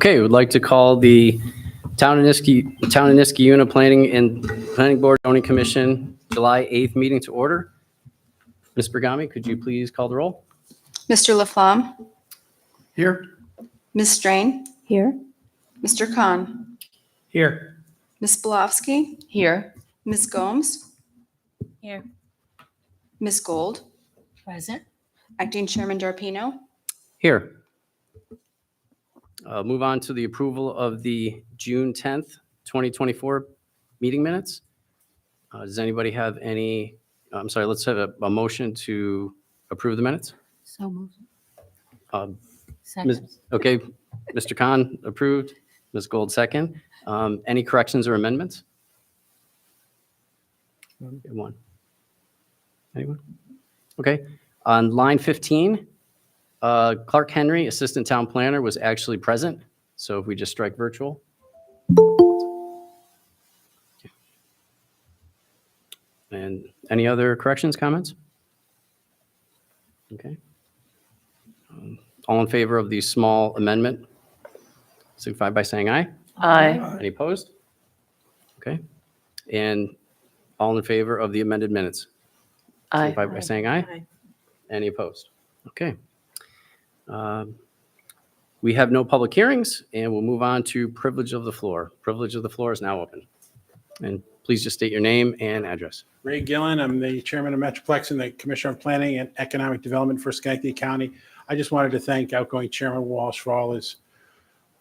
Okay, we'd like to call the Town of Niskayuna Planning Board Zoning Commission July 8th meeting to order. Ms. Bergami, could you please call the roll? Mr. Laflamme? Here. Ms. Strain? Here. Mr. Khan? Here. Ms. Belofsky? Here. Ms. Gomes? Here. Ms. Gold? Present. Acting Chairman Darpino? Here. Move on to the approval of the June 10th, 2024 meeting minutes. Does anybody have any, I'm sorry, let's have a motion to approve the minutes. So moved. Ms. Second. Okay, Mr. Khan approved, Ms. Gold second. Any corrections or amendments? One. Anyone? Okay, on line 15, Clark Henry, Assistant Town Planner, was actually present. So if we just strike virtual. And any other corrections, comments? Okay. All in favor of the small amendment, signify by saying aye. Aye. Any opposed? Okay. And all in favor of the amended minutes, signify by saying aye. Any opposed? Okay. We have no public hearings, and we'll move on to privilege of the floor. Privilege of the floor is now open. And please just state your name and address. Ray Gillen, I'm the chairman of Metroplex and the Commissioner of Planning and Economic Development for Schenectady County. I just wanted to thank outgoing Chairman Walsh for all his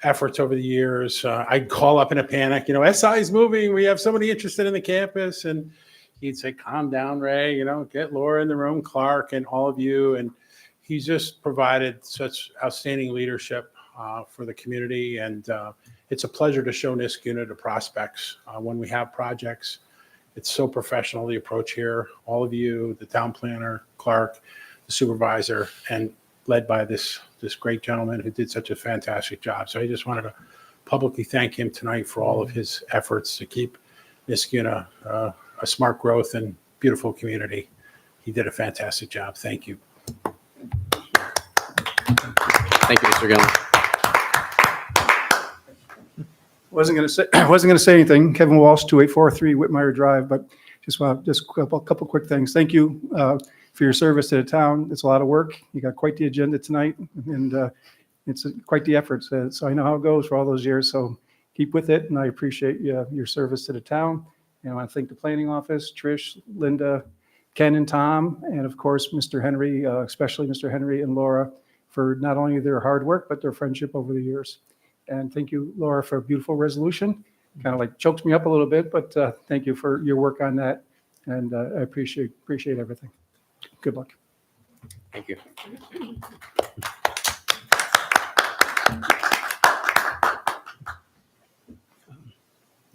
efforts over the years. I'd call up in a panic, SI is moving, we have somebody interested in the campus, and he'd say, calm down, Ray, get Laura in the room, Clark, and all of you. And he's just provided such outstanding leadership for the community, and it's a pleasure to show Niskayuna to prospects when we have projects. It's so professional, the approach here. All of you, the town planner, Clark, the supervisor, and led by this great gentleman who did such a fantastic job. So I just wanted to publicly thank him tonight for all of his efforts to keep Niskayuna a smart growth and beautiful community. He did a fantastic job. Thank you. Thank you, Mr. Gillen. I wasn't going to say anything. Kevin Walsh, 2843 Whitmire Drive, but just a couple quick things. Thank you for your service to the town. It's a lot of work. You got quite the agenda tonight, and it's quite the effort. So I know how it goes for all those years. So keep with it, and I appreciate your service to the town. And I want to thank the planning office, Trish, Linda, Ken, and Tom, and of course Mr. Henry, especially Mr. Henry and Laura, for not only their hard work but their friendship over the years. And thank you, Laura, for a beautiful resolution. Kind of like chokes me up a little bit, but thank you for your work on that. And I appreciate everything. Good luck. Thank you.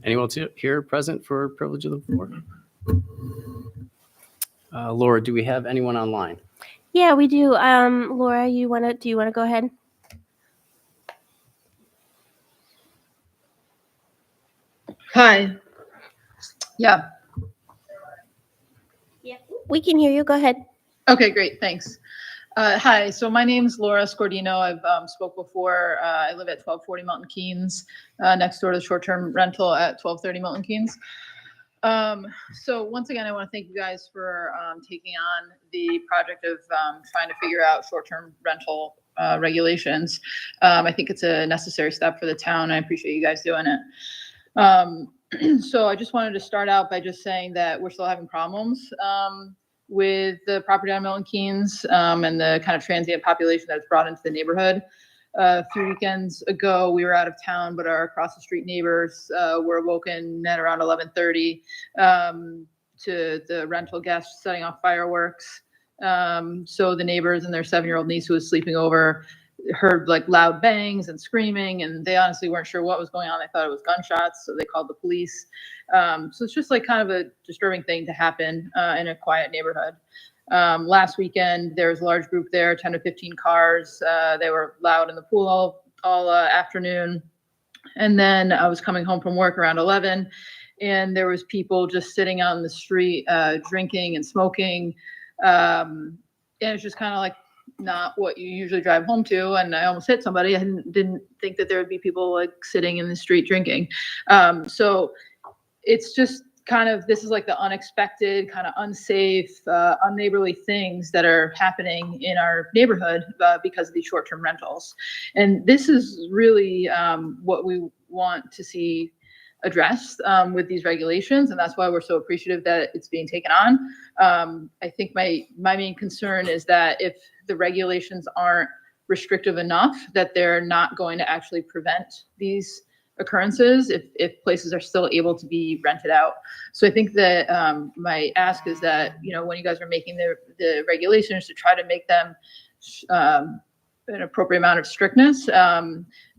Anyone here present for privilege of the floor? Laura, do we have anyone online? Yeah, we do. Laura, do you want to go ahead? Hi. Yeah. Yeah, we can hear you. Go ahead. Okay, great. Thanks. Hi. So my name's Laura Scordino. I've spoke before. I live at 1240 Milton Keynes, next door to the short-term rental at 1230 Milton Keynes. So once again, I want to thank you guys for taking on the project of trying to figure out short-term rental regulations. I think it's a necessary step for the town. I appreciate you guys doing it. So I just wanted to start out by just saying that we're still having problems with the property on Milton Keynes and the kind of transient population that's brought into the neighborhood. A few weekends ago, we were out of town, but our across the street neighbors were awoken at around 11:30 to the rental guests setting off fireworks. So the neighbors and their 7-year-old niece who was sleeping over heard like loud bangs and screaming, and they honestly weren't sure what was going on. They thought it was gunshots, so they called the police. So it's just like kind of a disturbing thing to happen in a quiet neighborhood. Last weekend, there was a large group there, 10 to 15 cars. They were loud in the pool all afternoon. And then I was coming home from work around 11, and there was people just sitting out in the street drinking and smoking. And it's just kind of like not what you usually drive home to. And I almost hit somebody. I didn't think that there would be people like sitting in the street drinking. So it's just kind of, this is like the unexpected, kind of unsafe, unneighborly things that are happening in our neighborhood because of these short-term rentals. And this is really what we want to see addressed with these regulations, and that's why we're so appreciative that it's being taken on. I think my main concern is that if the regulations aren't restrictive enough, that they're not going to actually prevent these occurrences if places are still able to be rented out. So I think that my ask is that, you know, when you guys are making the regulations, to try to make them an appropriate amount of strictness,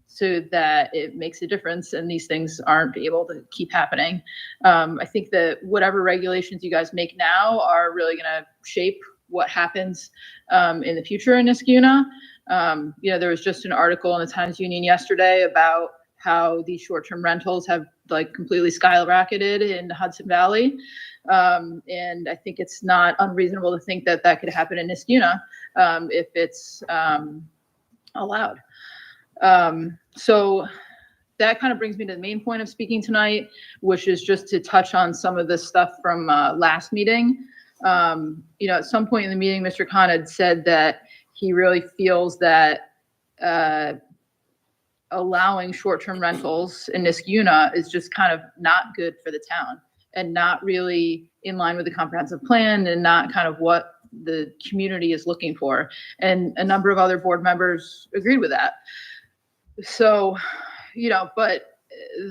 so that it makes a difference and these things aren't able to keep happening. I think that whatever regulations you guys make now are really going to shape what happens in the future in Niskayuna. You know, there was just an article in the Times-Union yesterday about how these short-term rentals have like completely skyrocketed in the Hudson Valley. And I think it's not unreasonable to think that that could happen in Niskayuna if it's allowed. So that kind of brings me to the main point of speaking tonight, which is just to touch on some of the stuff from last meeting. You know, at some point in the meeting, Mr. Khan had said that he really feels that allowing short-term rentals in Niskayuna is just kind of not good for the town and not really in line with the comprehensive plan and not kind of what the community is looking for. And a number of other board members agreed with that. So, you know, but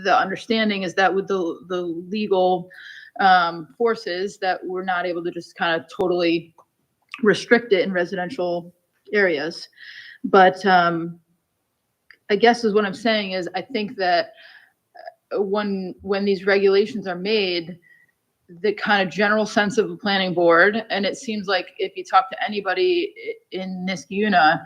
the understanding is that with the legal forces that we're not able to just kind of totally restrict it in residential areas. But I guess is what I'm saying is I think that when these regulations are made, the kind of general sense of the planning board, and it seems like if you talk to anybody in Niskayuna,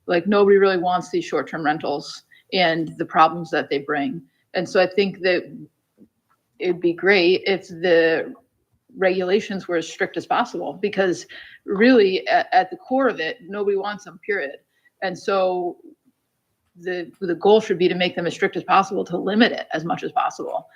like nobody really wants these short-term rentals and the problems that they bring. And so I think that it'd be great if the regulations were as strict as possible, because really at the core of it, nobody wants them, period. And so the goal should be to make them as strict as possible, to limit it as much as possible.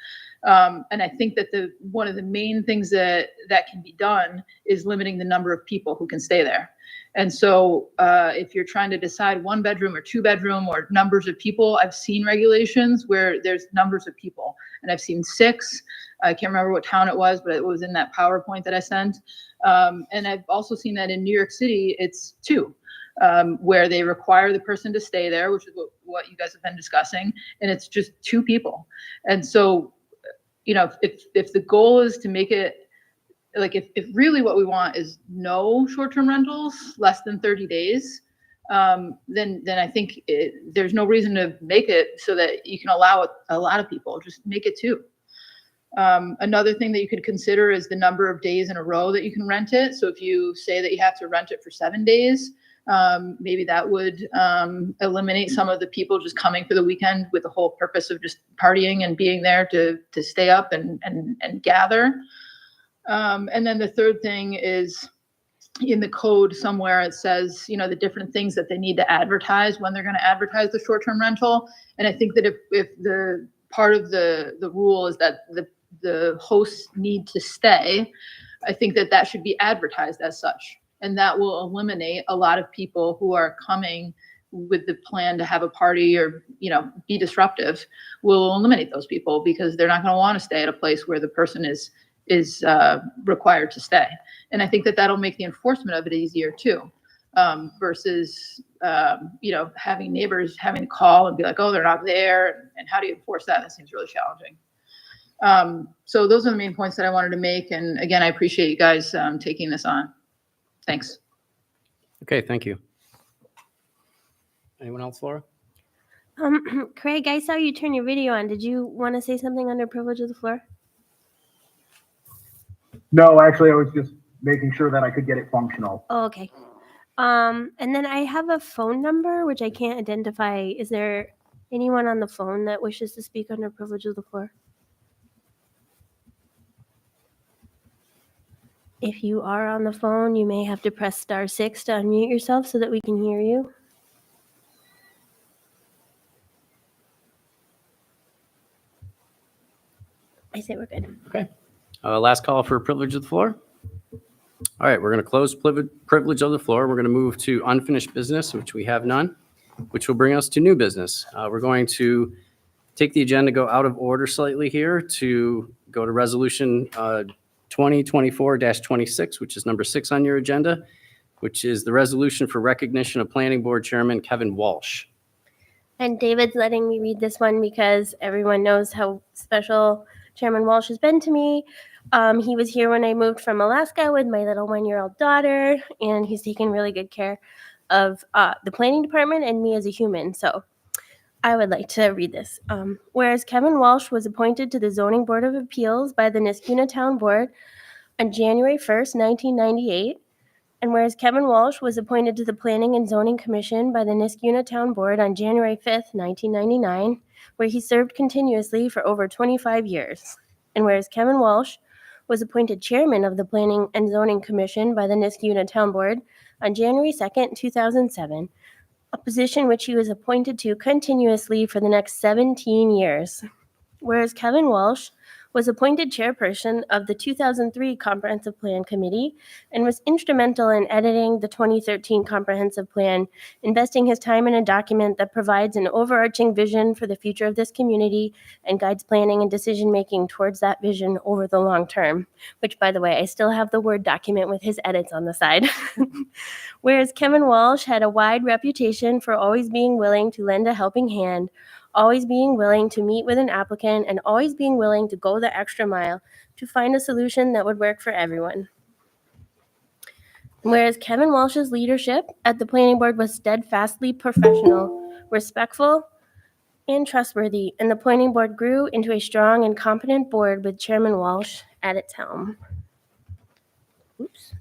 And I think that one of the main things that can be done is limiting the number of people who can stay there. And so if you're trying to decide 1 bedroom or 2 bedroom or numbers of people, I've seen regulations where there's numbers of people, and I've seen 6. I can't remember what town it was, but it was in that PowerPoint that I sent. And I've also seen that in New York City, it's 2. Where they require the person to stay there, which is what you guys have been discussing, and it's just 2 people. And so, you know, if the goal is to make it, like if really what we want is no short-term rentals, less than 30 days, then I think there's no reason to make it so that you can allow a lot of people. Just make it 2. Another thing that you could consider is the number of days in a row that you can rent it. So if you say that you have to rent it for 7 days, maybe that would eliminate some of the people just coming for the weekend with the whole purpose of just partying and being there to stay up and gather. And then the third thing is in the code somewhere, it says, you know, the different things that they need to advertise when they're going to advertise the short-term rental. And I think that if the part of the rule is that the hosts need to stay, I think that should be advertised as such. And that will eliminate a lot of people who are coming with the plan to have a party or, you know, be disruptive. Will eliminate those people because they're not going to want to stay at a place where the person is required to stay. And I think that that'll make the enforcement of it easier too, versus, you know, having neighbors having to call and be like, oh, they're not there. And how do you enforce that? That seems really challenging. So those are the main points that I wanted to make. And again, I appreciate you guys taking this on. Thanks. Okay, thank you. Anyone else, Laura? Craig, I saw you turn your video on. Did you want to say something under privilege of the floor? No, actually, I was just making sure that I could get it functional. Oh, okay. And then I have a phone number, which I can't identify. Is there anyone on the phone that wishes to speak under privilege of the floor? If you are on the phone, you may have to press *6 to unmute yourself so that we can hear you. I say we're good. Okay. Last call for privilege of the floor. All right, we're going to close privilege of the floor. We're going to move to unfinished business, which we have none, which will bring us to new business. We're going to take the agenda, go out of order slightly here to go to resolution 2024-26, which is number 6 on your agenda, which is the resolution for recognition of Planning Board Chairman Kevin Walsh. And David's letting me read this one because everyone knows how special Chairman Walsh has been to me. He was here when I moved from Alaska with my little 1-year-old daughter, and he's taken really good care of the planning department and me as a human. So I would like to read this. Whereas Kevin Walsh was appointed to the Zoning Board of Appeals by the Niskuna Town Board on January 1st, 1998, and whereas Kevin Walsh was appointed to the Planning and Zoning Commission by the Niskuna Town Board on January 5th, 1999, where he served continuously for over 25 years. And whereas Kevin Walsh was appointed chairman of the Planning and Zoning Commission by the Niskuna Town Board on January 2nd, 2007, a position which he was appointed to continuously for the next 17 years. Whereas Kevin Walsh was appointed chairperson of the 2003 Comprehensive Plan Committee and was instrumental in editing the 2013 Comprehensive Plan, investing his time in a document that provides an overarching vision for the future of this community and guides planning and decision-making towards that vision over the long term, which, by the way, I still have the Word document with his edits on the side. Whereas Kevin Walsh had a wide reputation for always being willing to lend a helping hand, always being willing to meet with an applicant, and always being willing to go the extra mile to find a solution that would work for everyone. Whereas Kevin Walsh's leadership at the planning board was steadfastly professional, respectful, and trustworthy, and the planning board grew into a strong and competent board with Chairman Walsh at its helm. Oops.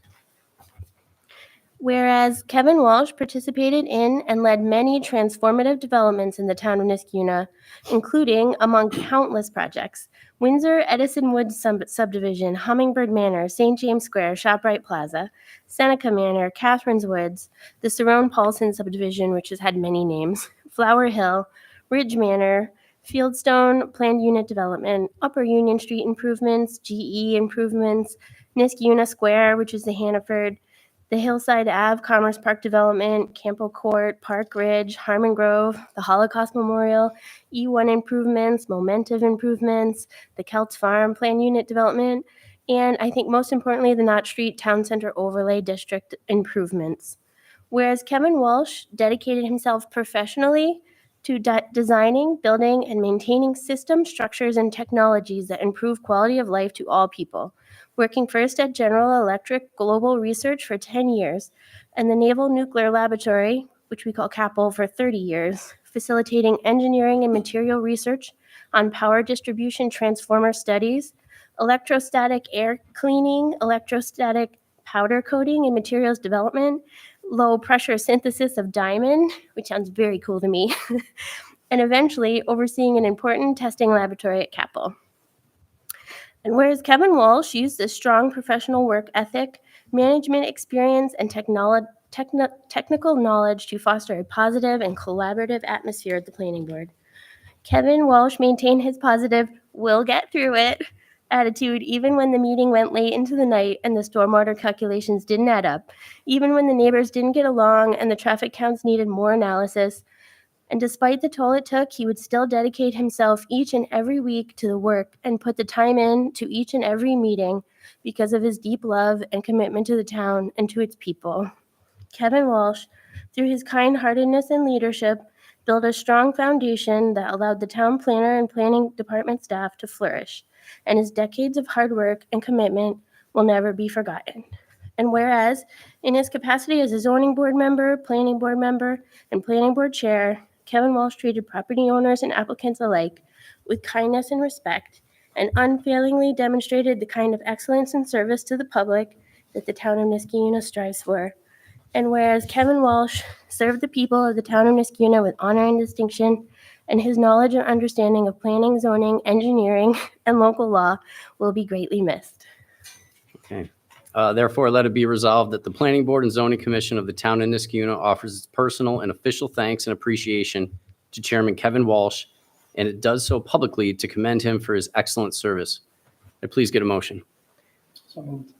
Whereas Kevin Walsh participated in and led many transformative developments in the town of Niskuna, including, among countless projects, Windsor Edison Woods Subdivision, Hummingbird Manor, St. James Square, ShopRite Plaza, Seneca Manor, Catherine's Woods, the Cerrone Paulson Subdivision, which has had many names, Flower Hill, Ridge Manor, Fieldstone Planned Unit Development, Upper Union Street improvements, GE improvements, Niskuna Square, which is the Hannaford, the Hillside Ave Commerce Park Development, Campo Court, Park Ridge, Harmon Grove, the Holocaust Memorial, E1 improvements, Momentive improvements, the Kelts Farm Plan Unit Development, and I think most importantly, the Knott Street Town Center Overlay District improvements. Whereas Kevin Walsh dedicated himself professionally to designing, building, and maintaining systems, structures, and technologies that improve quality of life to all people, working first at General Electric Global Research for 10 years and the Naval Nuclear Laboratory, which we call CAPL, for 30 years, facilitating engineering and material research on power distribution transformer studies, electrostatic air cleaning, electrostatic powder coating and materials development, low pressure synthesis of diamond, which sounds very cool to me, and eventually overseeing an important testing laboratory at CAPL. And whereas Kevin Walsh used a strong professional work ethic, management experience, and technical knowledge to foster a positive and collaborative atmosphere at the planning board, Kevin Walsh maintained his positive, "we'll get through it" attitude even when the meeting went late into the night and the stormwater calculations didn't add up, even when the neighbors didn't get along and the traffic counts needed more analysis. And despite the toll it took, he would still dedicate himself each and every week to the work and put the time in to each and every meeting because of his deep love and commitment to the town and to its people. Kevin Walsh, through his kind-heartedness and leadership, built a strong foundation that allowed the town planner and planning department staff to flourish, and his decades of hard work and commitment will never be forgotten. And whereas, in his capacity as a zoning board member, planning board member, and planning board chair, Kevin Walsh treated property owners and applicants alike with kindness and respect, and unfailingly demonstrated the kind of excellence and service to the public that the town of Niskuna strives for. And whereas Kevin Walsh served the people of the town of Niskuna with honor and distinction, and his knowledge and understanding of planning, zoning, engineering, and local law will be greatly missed. Okay. Therefore, let it be resolved that the Planning Board and Zoning Commission of the Town of Niskuna offers its personal and official thanks and appreciation to Chairman Kevin Walsh, and it does so publicly to commend him for his excellent service. May I please get a motion? So moved.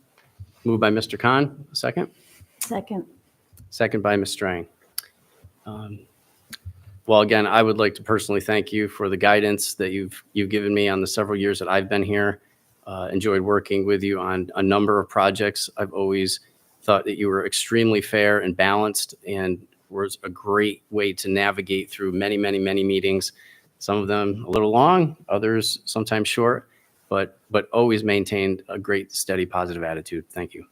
Moved by Mr. Khan, a second. Second. Second by Ms. Strang. Well, again, I would like to personally thank you for the guidance that you've given me on the several years that I've been here. Enjoyed working with you on a number of projects. I've always thought that you were extremely fair and balanced and was a great way to navigate through many, many, many meetings. Some of them a little long, others sometimes short, but always maintained a great, steady, positive attitude. Thank you.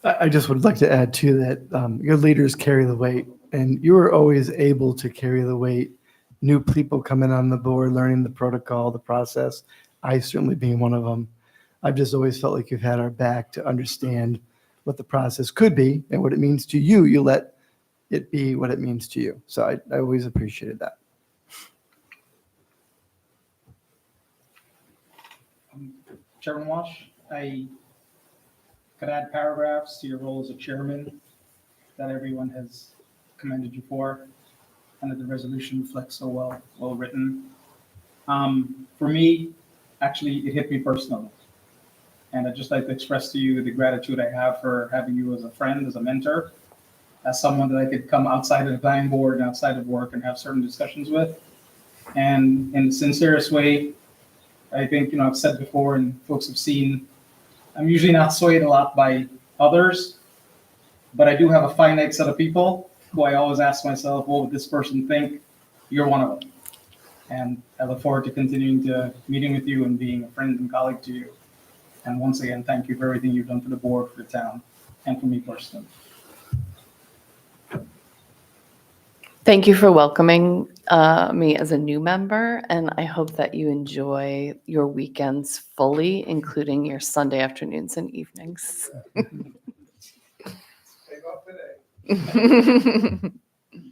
I just would like to add too that good leaders carry the weight, and you were always able to carry the weight. New people coming on the board, learning the protocol, the process. I certainly being one of them. I've just always felt like you've had our back to understand what the process could be and what it means to you. You let it be what it means to you. So I always appreciated that. Chairman Walsh, I could add paragraphs to your role as a chairman that everyone has commended you for, and that the resolution reflects so well written. For me, actually, it hit me personally. And I'd just like to express to you the gratitude I have for having you as a friend, as a mentor, as someone that I could come outside of the planning board and outside of work and have certain discussions with. And in the sincerest way, I think, I've said before and folks have seen, I'm usually not swayed a lot by others, but I do have a finite set of people who I always ask myself, what would this person think? You're one of them. And I look forward to continuing to meeting with you and being a friend and colleague to you. And once again, thank you for everything you've done for the board, for the town, and for me personally. Thank you for welcoming me as a new member, and I hope that you enjoy your weekends fully, including your Sunday afternoons and evenings. You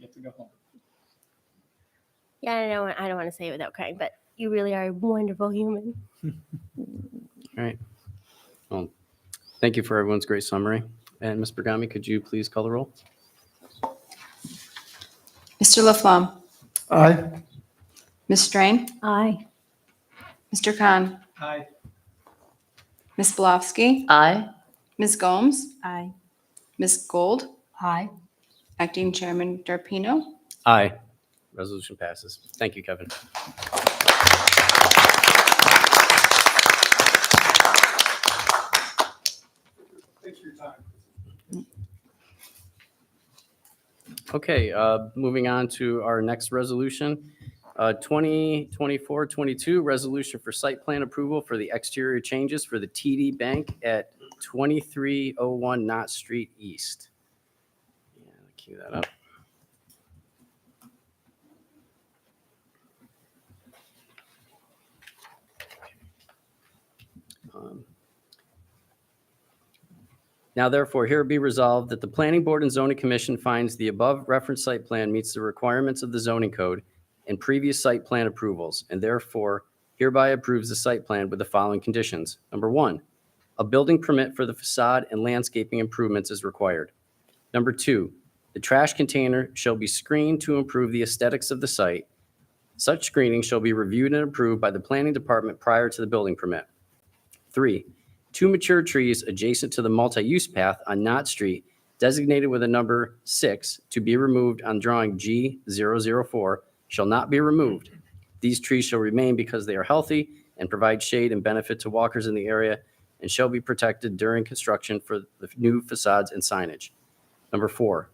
get to go home. Yeah, I don't want to say it without crying, but you really are a wonderful human. All right. Well, thank you for everyone's great summary. And Ms. Bergami, could you please call the roll? Mr. Laflamme? Aye. Ms. Strain? Aye. Mr. Khan? Hi. Ms. Belofsky? Aye. Ms. Gomes? Aye. Ms. Gold? Aye. Acting Chairman Darpino? Aye. Resolution passes. Thank you, Kevin. Thanks for your time. Okay, moving on to our next resolution. 2024-22 resolution for site plan approval for the exterior changes for the TD Bank at 2301 Knott Street East. Yeah, cue that up. Now therefore, here be resolved that the Planning Board and Zoning Commission finds the above referenced site plan meets the requirements of the zoning code and previous site plan approvals, and therefore hereby approves the site plan with the following conditions. Number one, a building permit for the facade and landscaping improvements is required. Number two, the trash container shall be screened to improve the aesthetics of the site. Such screening shall be reviewed and approved by the planning department prior to the building permit. 3, 2 mature trees adjacent to the multi-use path on Knott Street designated with a number 6 to be removed on drawing G004 shall not be removed. These trees shall remain because they are healthy and provide shade and benefit to walkers in the area and shall be protected during construction for the new facades and signage. Number 4,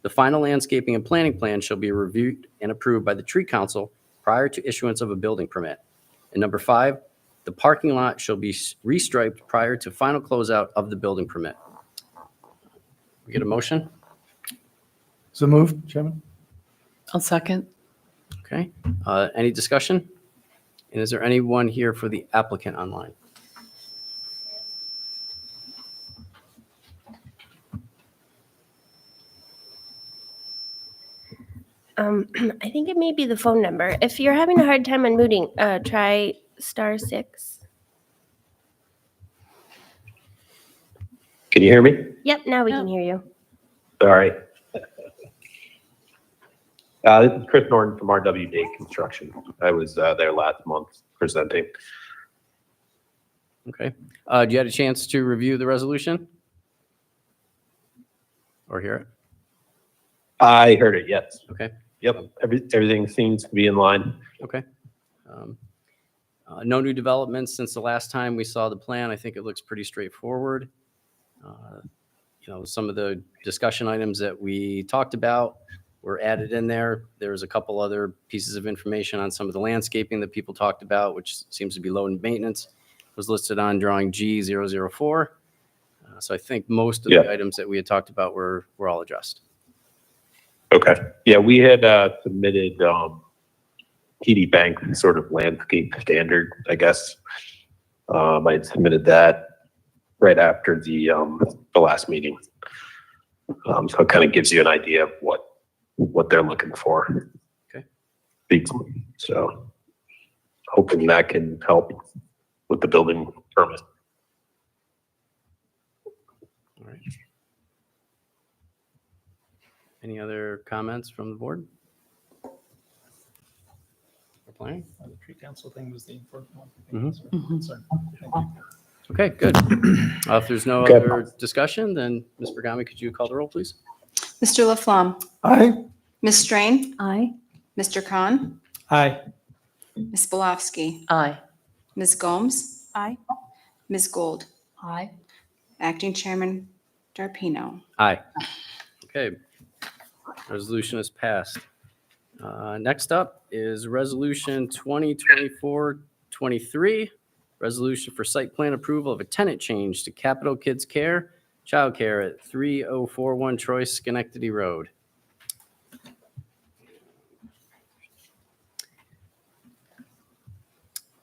the final landscaping and planting plan shall be reviewed and approved by the tree council prior to issuance of a building permit. And number 5, the parking lot shall be restriped prior to final closeout of the building permit. We get a motion? So moved, Chairman. I'll second. Okay. Any discussion? And is there anyone here for the applicant online? I think it may be the phone number. If you're having a hard time unmuting, try *6. Can you hear me? Yep, now we can hear you. Sorry. This is Chris Norton from RWD Construction. I was there last month presenting. Okay. Do you had a chance to review the resolution? Or hear it? I heard it, yes. Okay. Yep, everything seems to be in line. Okay. No new developments since the last time we saw the plan. I think it looks pretty straightforward. Some of the discussion items that we talked about were added in there. There's a couple other pieces of information on some of the landscaping that people talked about, which seems to be low in maintenance, was listed on drawing G004. So I think most of the items that we had talked about were all addressed. Okay. Yeah, we had submitted TD Bank sort of landscape standard, I guess. I had submitted that right after the last meeting. So it kind of gives you an idea of what they're looking for. Okay. So hoping that can help with the building permit. All right. Any other comments from the board? Or planning? The tree council thing was the important one. Mhm. Sorry. Thank you. Okay, good. If there's no Okay. other discussion, then Ms. Bergami, could you call the roll, please? Mr. Laflamme? Aye. Ms. Strain? Aye. Mr. Khan? Aye. Ms. Belowski? Aye. Ms. Gomes? Aye. Ms. Gold? Aye. Acting Chairman Darpino? Aye. Okay. Resolution is passed. Next up is Resolution 2024-23, resolution for site plan approval of a tenant change to Capital Kids Care, childcare at 3041 Troy Schenectady Road.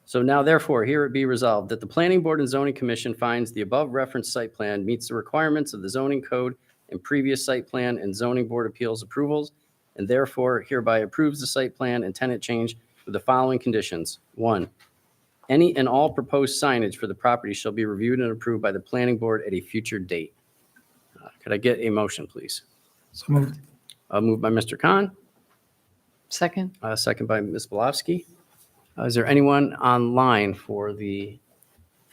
So now therefore, here it be resolved that the Planning Board and Zoning Commission finds the above referenced site plan meets the requirements of the zoning code and previous site plan and zoning board appeals approvals, and therefore hereby approves the site plan and tenant change with the following conditions. 1, any and all proposed signage for the property shall be reviewed and approved by the planning board at a future date. Could I get a motion, please? So moved. Moved by Mr. Khan, Second? second by Ms. Belowski. Is there anyone online for the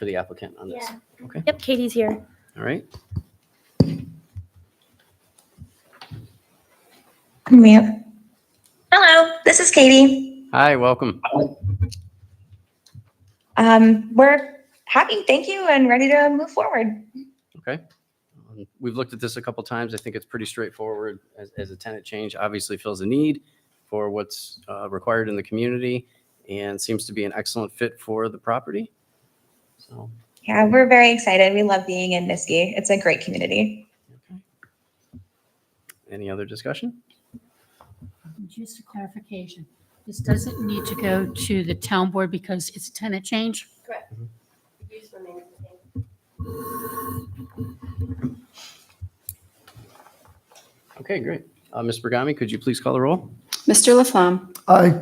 applicant on this? Yeah. Okay, Yep, Katie's here. all right. Mute. Hello, this is Katie. Hi, welcome. We're happy, thank you, and ready to move forward. Okay. We've looked at this a couple times. I think it's pretty straightforward as a tenant change. Obviously fills a need for what's required in the community and seems to be an excellent fit for the property. So, Yeah, we're very excited. We love being in Niskey. It's a great community. okay. Any other discussion? Just a clarification. This doesn't need to go to the town board because it's a tenant change? Correct. Okay, great. Ms. Bergami, could you please call the roll? Mr. Laflamme? Aye.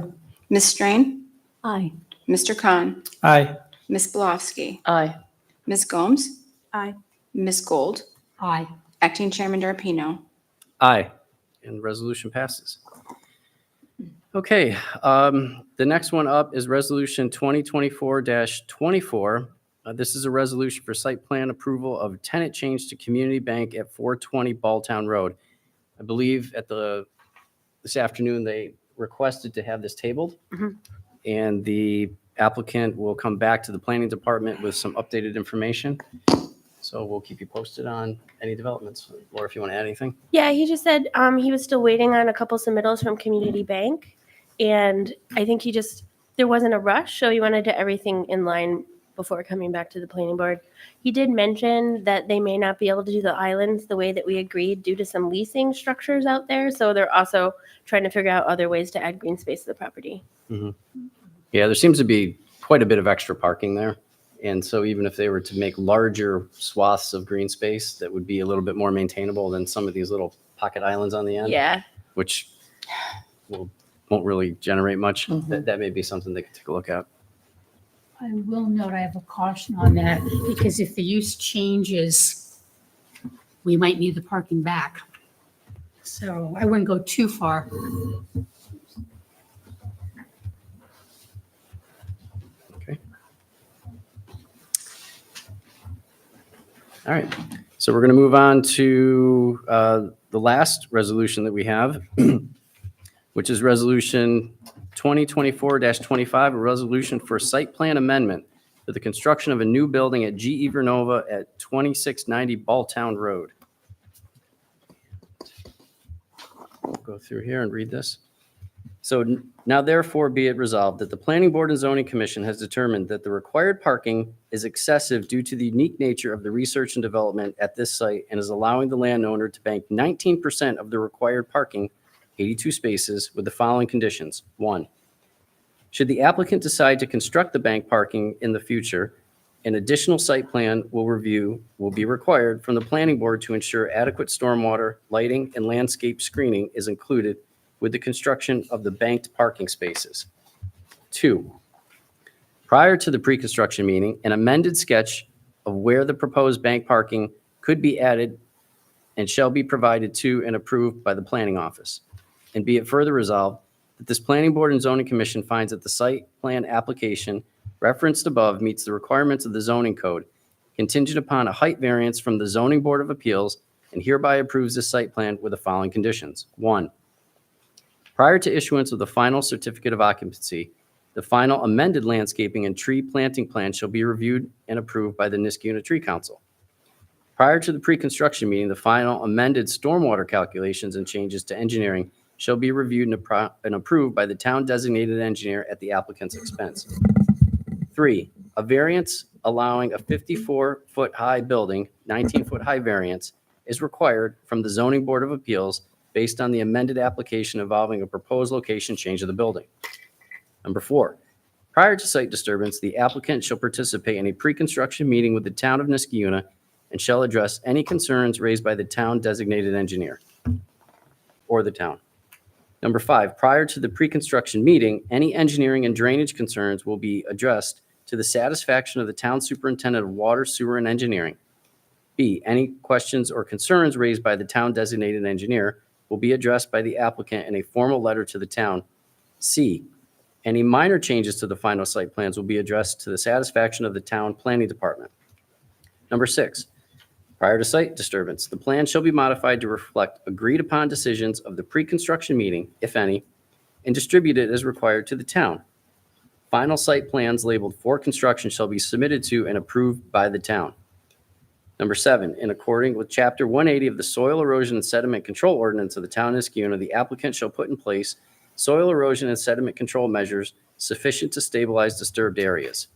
Ms. Strain? Aye. Mr. Khan? Aye. Ms. Belowski? Aye. Ms. Gomes? Aye. Ms. Gold? Aye. Acting Chairman Darpino? Aye, and resolution passes. Okay, the next one up is Resolution 2024-24. This is a resolution for site plan approval of tenant change to Community Bank at 420 Balltown Road. I believe this afternoon, they requested to have this tabled. Mhm. And the applicant will come back to the planning department with some updated information. So we'll keep you posted on any developments. Laura, if you want to add anything. Yeah, he just said he was still waiting on a couple submittals from Community Bank. And I think there wasn't a rush, so he wanted to get everything in line before coming back to the planning board. He did mention that they may not be able to do the islands the way that we agreed due to some leasing structures out there. So they're also trying to figure out other ways to add green space to the property. Yeah, there seems to be quite a bit of extra parking there. And so even if they were to make larger swaths of green space, that would be a little bit more maintainable than some of these little pocket islands on the end. Yeah. Which won't really generate much. That may be something they could take a look at. I will note I have a caution on that because if the use changes we might need the parking back. So I wouldn't go too far. Okay. All right. So we're going to move on to the last resolution that we have, which is Resolution 2024-25, a resolution for site plan amendment for the construction of a new building at GE Vernova at 2690 Balltown Road. We'll go through here and read this. So now therefore be it resolved that the Planning Board and Zoning Commission has determined that the required parking is excessive due to the unique nature of the research and development at this site and is allowing the landowner to bank 19% of the required parking, 82 spaces, with the following conditions. 1, should the applicant decide to construct the bank parking in the future, an additional site plan will be required from the Planning Board to ensure adequate stormwater, lighting, and landscape screening is included with the construction of the banked parking spaces. 2, prior to the pre-construction meeting, an amended sketch of where the proposed bank parking could be added and shall be provided to and approved by the planning office. And be it further resolved that this Planning Board and Zoning Commission finds that the site plan application referenced above meets the requirements of the zoning code, contingent upon a height variance from the Zoning Board of Appeals, and hereby approves this site plan with the following conditions. 1, prior to issuance of the final certificate of occupancy, the final amended landscaping and tree planting plan shall be reviewed and approved by the Niskayuna Tree Council. Prior to the pre-construction meeting, the final amended stormwater calculations and changes to engineering shall be reviewed and approved by the town designated engineer at the applicant's expense. 3, a variance allowing a 54-foot high building, 19-foot high variance, is required from the Zoning Board of Appeals based on the amended application involving a proposed location change of the building. 4, prior to site disturbance, the applicant shall participate in a pre-construction meeting with the town of Niskayuna and shall address any concerns raised by the town designated engineer or the town. 5, prior to the pre-construction meeting, any engineering and drainage concerns will be addressed to the satisfaction of the town superintendent of water, sewer, and engineering. B, any questions or concerns raised by the town designated engineer will be addressed by the applicant in a formal letter to the town. C, any minor changes to the final site plans will be addressed to the satisfaction of the town planning department. 6, prior to site disturbance, the plan shall be modified to reflect agreed upon decisions of the pre-construction meeting, if any, and distributed as required to the town. Final site plans labeled for construction shall be submitted to and approved by the town. 7, in accordance with Chapter 180 of the Soil Erosion and Sediment Control Ordinance of the Town of Niskayuna, the applicant shall put in place soil erosion and sediment control measures sufficient to stabilize disturbed areas.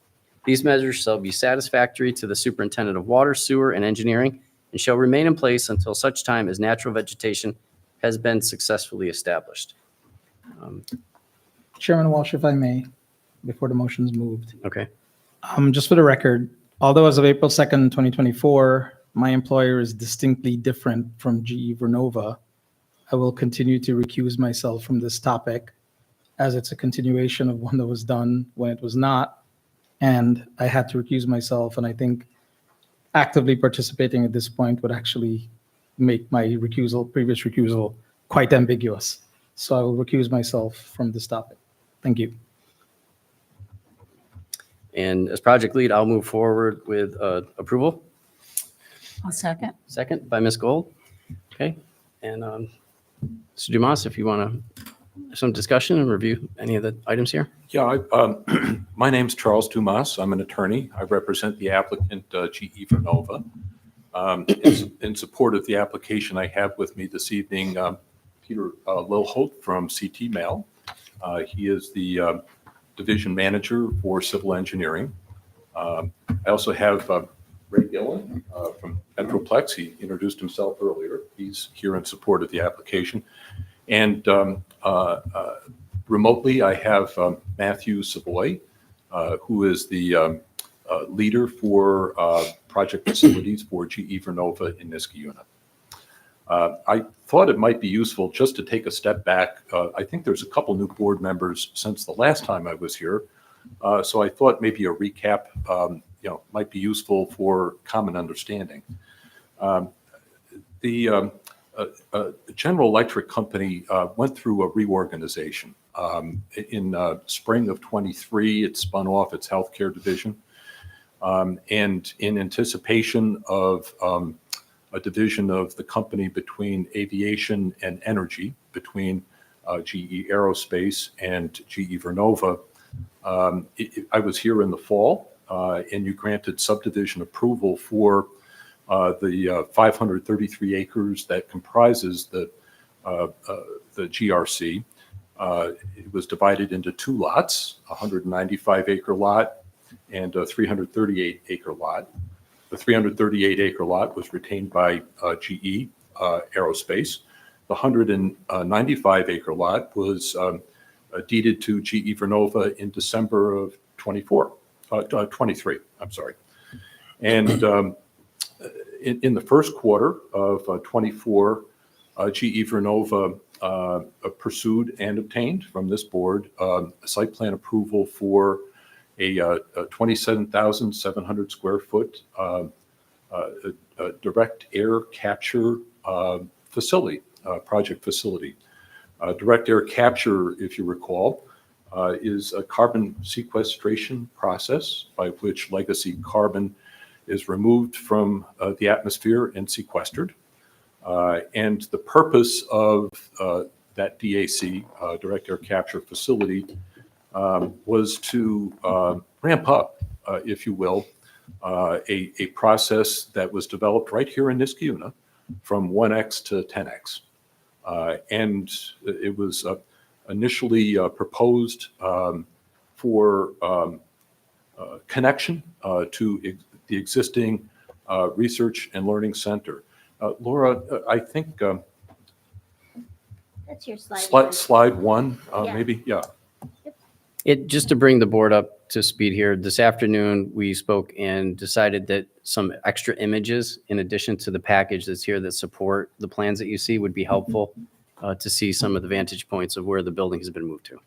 These measures shall be satisfactory to the superintendent of water, sewer, and engineering, and shall remain in place until such time as natural vegetation has been successfully established. Chairman Walsh, if I may, before the motion's moved. Okay. Just for the record, although as of April 2nd, 2024, my employer is distinctly different from GE Vernova, I will continue to recuse myself from this topic as it's a continuation of one that was done when it was not. And I had to recuse myself. And I think actively participating at this point would actually make my previous recusal, quite ambiguous. So I will recuse myself from this topic. Thank you. And as project lead, I'll move forward with approval. I'll second. Second by Ms. Gold. Okay. And Mr. Dumas, if you want to have some discussion and review any of the items here. Yeah, my name's Charles Dumas. I'm an attorney. I represent the applicant, GE Vernova. In support of the application, I have with me this evening Peter Lilholt from CT Mail. He is the division manager for civil engineering. I also have Ray Gillen from Metroplex. He introduced himself earlier. He's here in support of the application. And remotely, I have Matthew Savoy, who is the leader for project facilities for GE Vernova in Niskayuna. I thought it might be useful just to take a step back. I think there's a couple new board members since the last time I was here. So I thought maybe a recap might be useful for common understanding. General Electric Company went through a reorganization. In spring of '23, it spun off its healthcare division. And in anticipation of a division of the company between aviation and energy, between GE Aerospace and GE Vernova, I was here in the fall, and you granted subdivision approval for the 533 acres that comprises the GRC. It was divided into two lots, a 195-acre lot and a 338-acre lot. The 338-acre lot was retained by GE Aerospace. The 195-acre lot was deeded to GE Vernova in December of 23, I'm sorry. And in the first quarter of 24, GE Vernova pursued and obtained from this board a site plan approval for a 27,700 square foot direct air capture facility, project facility. Direct air capture, if you recall, is a carbon sequestration process by which legacy carbon is removed from the atmosphere and sequestered. And the purpose of that DAC, direct air capture facility, was to ramp up, if you will, a process that was developed right here in Niskayuna from 1x to 10x. And it was initially proposed for connection to the existing research and learning center. Laura, I think That's your slide. slide one, Yeah. maybe, yeah. Just to bring the board up to speed here, this afternoon, we spoke and decided that some extra images, in addition to the package that's here that support the plans that you see, would be helpful to see some of the vantage points of where the building has been moved to.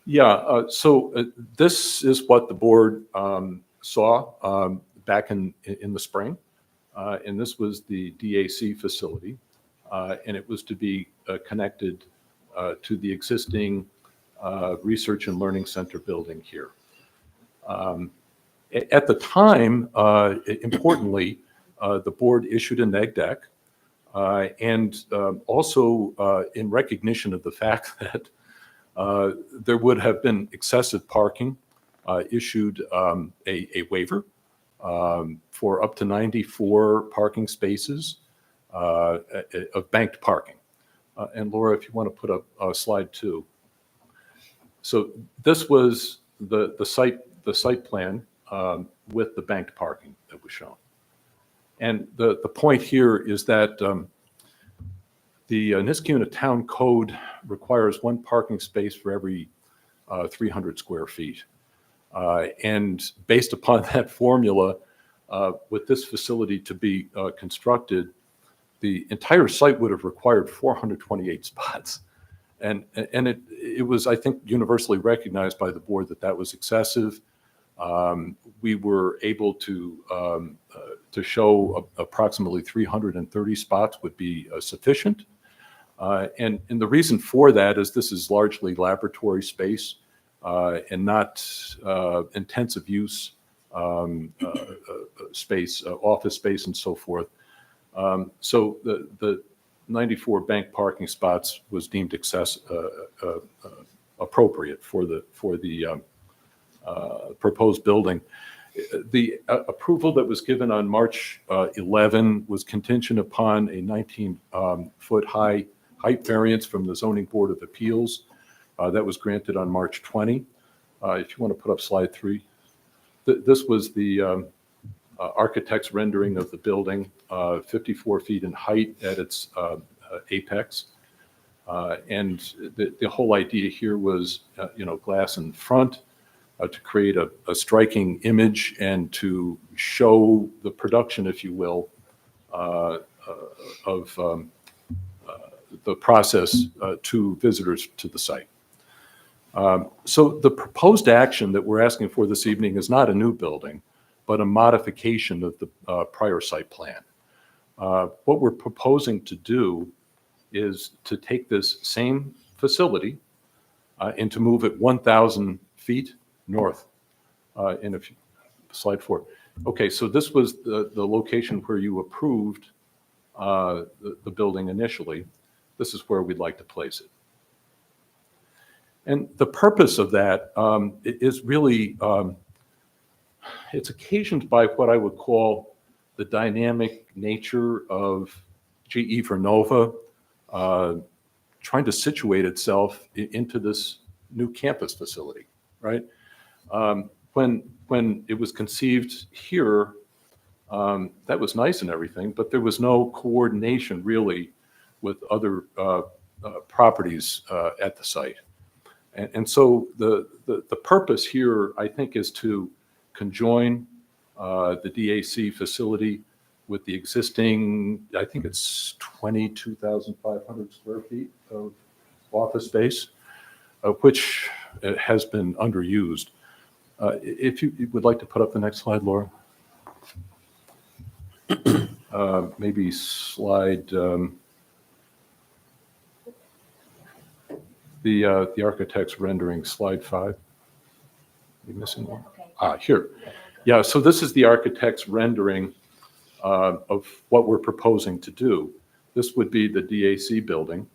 Yeah, so this is what the board saw back in the spring. And this was the DAC facility. And it was to be connected to the existing Research and Learning Center building here. At the time, importantly, the board issued a neg deck. And also in recognition of the fact that there would have been excessive parking, issued a waiver for up to 94 parking spaces of banked parking. And Laura, if you want to put up slide 2. So this was the site plan with the banked parking that was shown. And the point here is that the Niskayuna Town Code requires one parking space for every 300 square feet. And based upon that formula, with this facility to be constructed, the entire site would have required 428 spots. And it was, I think, universally recognized by the board that that was excessive. We were able to show approximately 330 spots would be sufficient. And the reason for that is this is largely laboratory space and not intensive use space, office space, and so forth. So the 94 bank parking spots was deemed appropriate for the proposed building. The approval that was given on March 11 was contingent upon a 19-foot high height variance from the Zoning Board of Appeals. That was granted on March 20. If you want to put up slide 3. This was the architect's rendering of the building, 54 feet in height at its apex. And the whole idea here was, glass in front to create a striking image and to show the production, if you will, of the process to visitors to the site. So the proposed action that we're asking for this evening is not a new building, but a modification of the prior site plan. What we're proposing to do is to take this same facility and to move it 1,000 feet north in a few, slide 4. Okay, so this was the location where you approved the building initially. This is where we'd like to place it. And the purpose of that is really, it's occasioned by what I would call the dynamic nature of GE Vernova trying to situate itself into this new campus facility, right? When it was conceived here, that was nice and everything, but there was no coordination really with other properties at the site. And so the purpose here, I think, is to conjoin the DAC facility with the existing, I think it's 22,500 square feet of office space, which has been underused. If you would like to put up the next slide, Laura. Maybe slide, the architect's rendering, slide 5. You missing one? Here. Yeah, so this is the architect's rendering of what we're proposing to do. This would be the DAC building,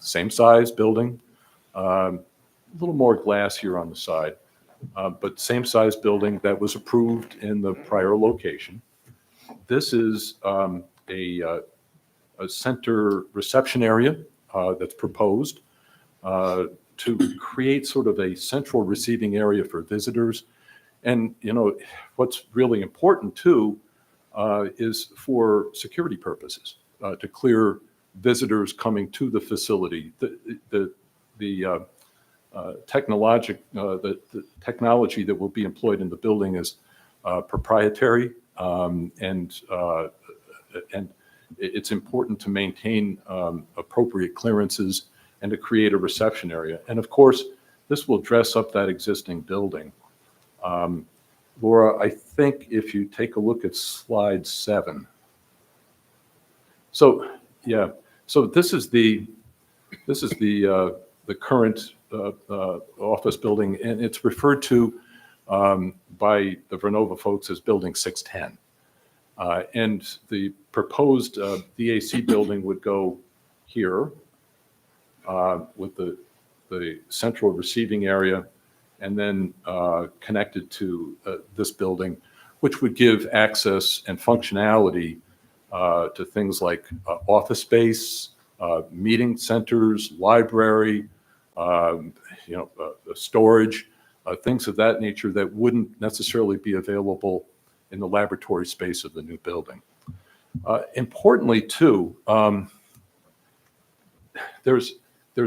same size building, a little more glass here on the side, but same size building that was approved in the prior location. This is a center reception area that's proposed to create sort of a central receiving area for visitors. And, you know, what's really important too is for security purposes, to clear visitors coming to the facility. The technology that will be employed in the building is proprietary, and it's important to maintain appropriate clearances and to create a reception area. And of course, this will dress up that existing building. Laura, I think if you take a look at slide 7. So, yeah, so this is the current office building, and it's referred to by the Vernova folks as Building 610. And the proposed DAC building would go here with the central receiving area, and then connected to this building, which would give access and functionality to things like office space, meeting centers, library, storage, things of that nature that wouldn't necessarily be available in the laboratory space of the new building. Importantly, too, there's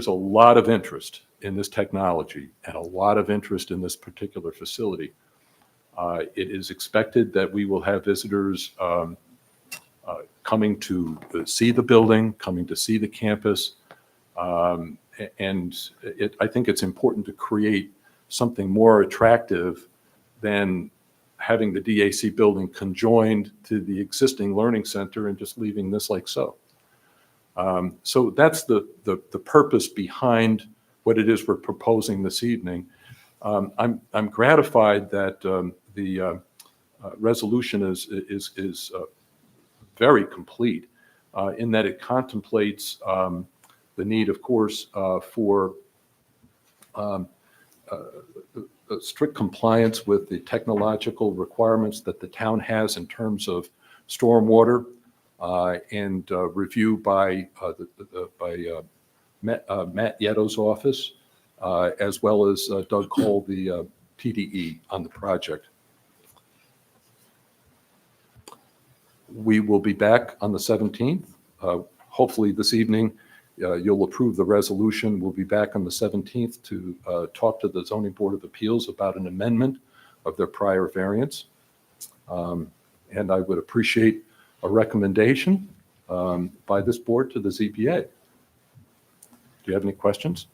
a lot of interest in this technology and a lot of interest in this particular facility. It is expected that we will have visitors coming to see the building, coming to see the campus, and I think it's important to create something more attractive than having the DAC building conjoined to the existing learning center and just leaving this like so. So that's the purpose behind what it is we're proposing this evening. I'm gratified that the resolution is very complete in that it contemplates the need, of course, for strict compliance with the technological requirements that the town has in terms of stormwater and review by Matt Yetto's office, as well as Doug Cole, the PDE on the project. We will be back on the 17th. Hopefully this evening, you'll approve the resolution. We'll be back on the 17th to talk to the Zoning Board of Appeals about an amendment of their prior variance. And I would appreciate a recommendation by this board to the ZBA. Do you have any questions?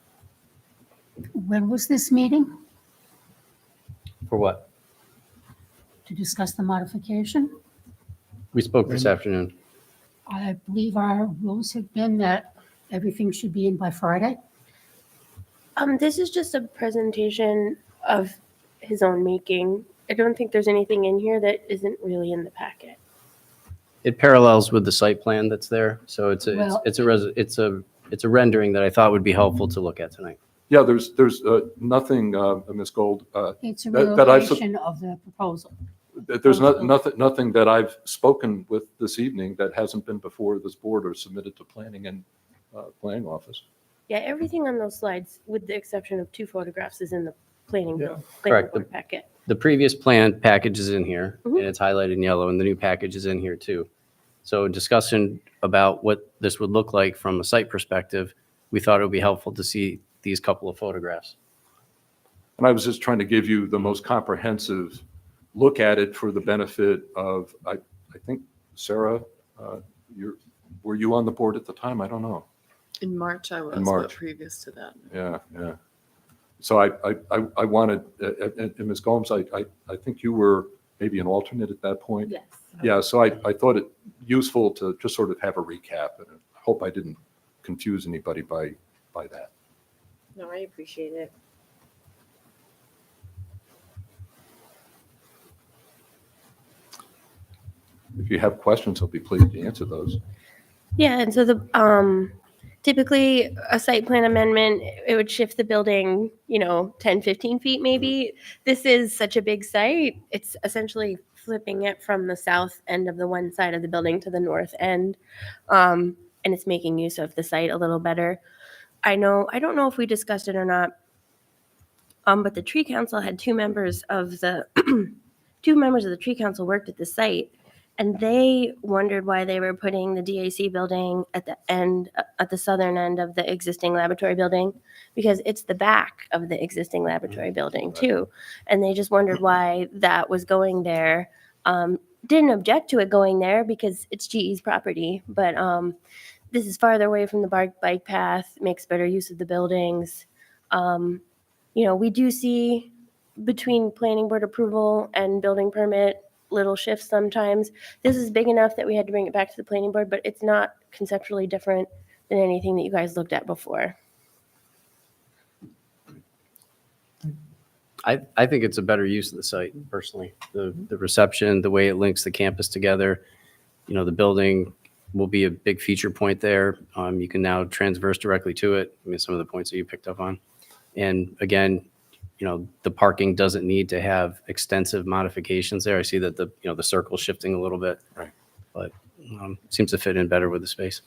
When was this meeting For what? to discuss the modification? We spoke this afternoon. I believe our rules have been that everything should be in by Friday. This is just a presentation of his own making. I don't think there's anything in here that isn't really in the packet. It parallels with the site plan that's there, so Well- it's a rendering that I thought would be helpful to look at tonight. Yeah, there's nothing, Ms. Gold, It's a that I've relocation of the proposal. there's nothing that I've spoken with this evening that hasn't been before this board or submitted to planning and planning office. Yeah, everything on those slides, with the exception of 2 photographs, is in the planning Correct. board packet. The previous plan package is in here, Mhm. and it's highlighted in yellow, and the new package is in here too. So discussion about what this would look like from a site perspective, we thought it would be helpful to see these couple of photographs. And I was just trying to give you the most comprehensive look at it for the benefit of, I think, Sarah, were you on the board at the time? I don't know. In March, I was, but March. previous to that. Yeah. So I wanted, and Ms. Gomes, I think you were maybe an alternate at that point? Yes. Yeah, so I thought it useful to just sort of have a recap, and I hope I didn't confuse anybody by that. No, I appreciate it. If you have questions, I'll be pleased to answer those. Yeah, and so typically a site plan amendment, it would shift the building, 10, 15 feet maybe. This is such a big site. It's essentially flipping it from the south end of the one side of the building to the north end. And it's making use of the site a little better. I don't know if we discussed it or not. But the tree council had 2 members of the 2 members of the tree council worked at the site. And they wondered why they were putting the DAC building at the southern end of the existing laboratory building, because it's the back of the existing laboratory building too. And they just wondered why that was going there. Didn't object to it going there because it's GE's property, but this is farther away from the bike path, makes better use of the buildings. We do see between planning board approval and building permit little shifts sometimes. This is big enough that we had to bring it back to the planning board, but it's not conceptually different than anything that you guys looked at before. I think it's a better use of the site personally. The reception, the way it links the campus together, the building will be a big feature point there. You can now transverse directly to it. I mean, some of the points that you picked up on. And again, the parking doesn't need to have extensive modifications there. I see that the circle's shifting a little bit. Right. But seems to fit in better with the space.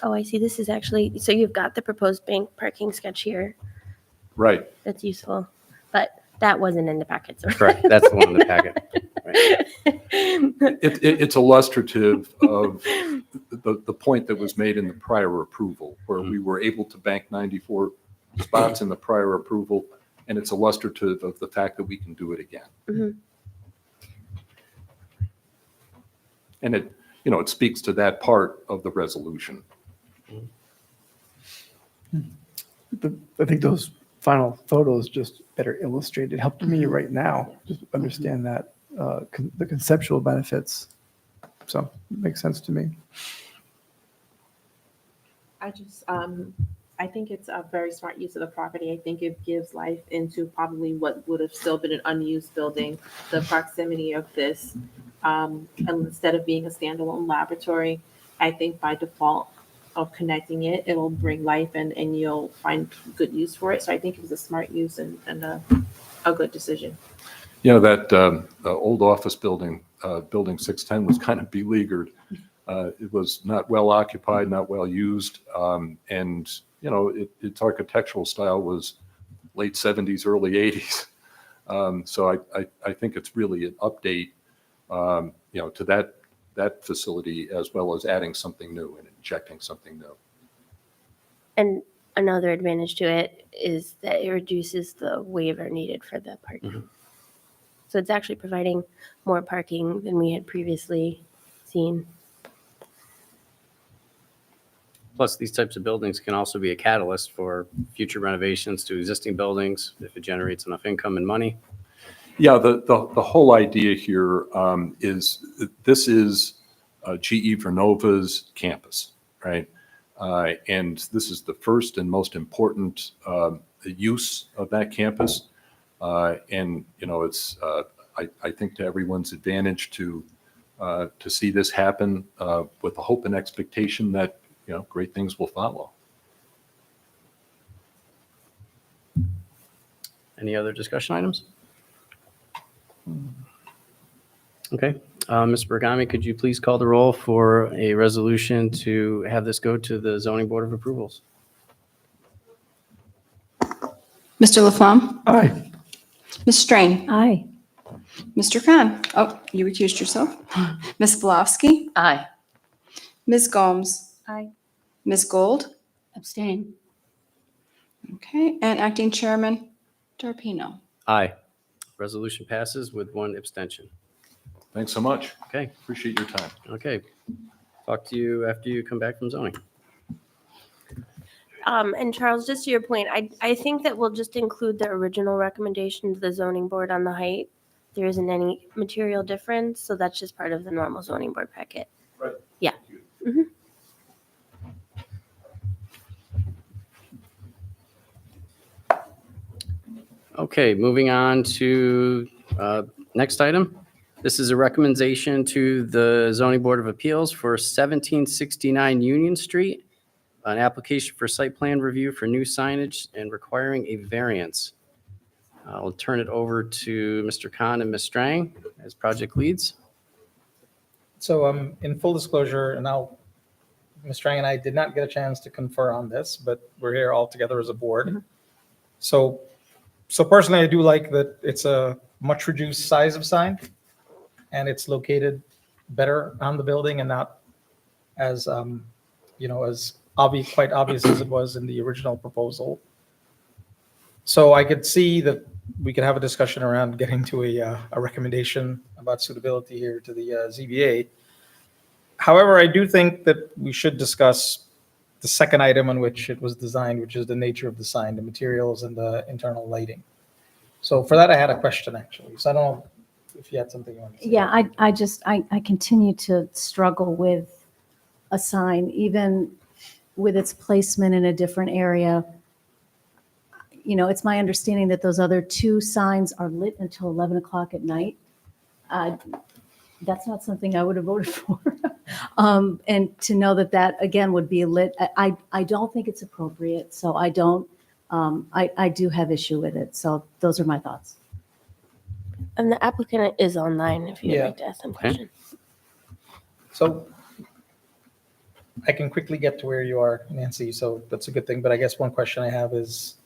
Oh, I see. This is actually, so you've got the proposed bank parking sketch here. Right. That's useful. But that wasn't in the packet. So. Correct. That's the one in the packet. Right. It's illustrative of the point that was made in the prior approval, where we were able to bank 94 spots in the prior approval, and it's illustrative of the fact that we can do it again. Mhm. And it speaks to that part of the resolution. I think those final photos just better illustrate. It helped me right now just understand that the conceptual benefits. So it makes sense to me. I think it's a very smart use of the property. I think it gives life into probably what would have still been an unused building. The proximity of this, and instead of being a standalone laboratory, I think by default of connecting it, it'll bring life and you'll find good use for it. So I think it was a smart use and a good decision. That old office building, building 610, was kind of beleaguered. It was not well occupied, not well used, and its architectural style was late 70s, early 80s. So I think it's really an update, to that facility, as well as adding something new and injecting something new. And another advantage to it is that it reduces the waiver needed for the parking. Mm-hmm. So it's actually providing more parking than we had previously seen. Plus, these types of buildings can also be a catalyst for future renovations to existing buildings if it generates enough income and money. Yeah, the whole idea here is this is GE Vernova's campus, right? And this is the first and most important use of that campus. And, you know, it's, I think to everyone's advantage to see this happen with the hope and expectation that, you know, great things will follow. Any other discussion items? Okay. Ms. Bergami, could you please call the roll for a resolution to have this go to the Zoning Board of Approvals? Mr. Laflamme? Aye. Ms. Strain? Aye. Mr. Khan? Oh, you recused yourself. Ms. Bilofsky? Aye. Ms. Gomes? Aye. Ms. Gold? Abstain. Okay, and Acting Chairman D'Arpino. Aye. Resolution passes with one abstention. Thanks so much. Okay. Appreciate your time. Okay. Talk to you after you come back from zoning. And Charles, just to your point, I think that we'll just include the original recommendation to the zoning board on the height. There isn't any material difference, so that's just part of the normal zoning board packet. Right. Yeah. Mhm. Okay, moving on to next item. This is a recommendation to the Zoning Board of Appeals for 1769 Union Street, an application for site plan review for new signage and requiring a variance. I'll turn it over to Mr. Khan and Ms. Strang as project leads. So in full disclosure, and Ms. Strang and I did not get a chance to confer on this, but we're here all together as a board. So personally, I do like that it's a much reduced size of sign, and it's located better on the building and not as, as quite obvious as it was in the original proposal. So I could see that we could have a discussion around getting to a recommendation about suitability here to the ZBA. However, I do think that we should discuss the second item on which it was designed, which is the nature of the sign, the materials and the internal lighting. So for that, I had a question actually. So I don't know if you had something you wanted to say. Yeah, I continue to struggle with a sign, even with its placement in a different area. You know, it's my understanding that those other two signs are lit until 11 o'clock at night. That's not something I would have voted for. And to know that again would be lit, I don't think it's appropriate. So I do have issue with it. So those are my thoughts. And the applicant is online if you'd Yeah. like to ask them questions. So I can quickly get to where you are, Nancy, so that's a good thing. But I guess one question I have is,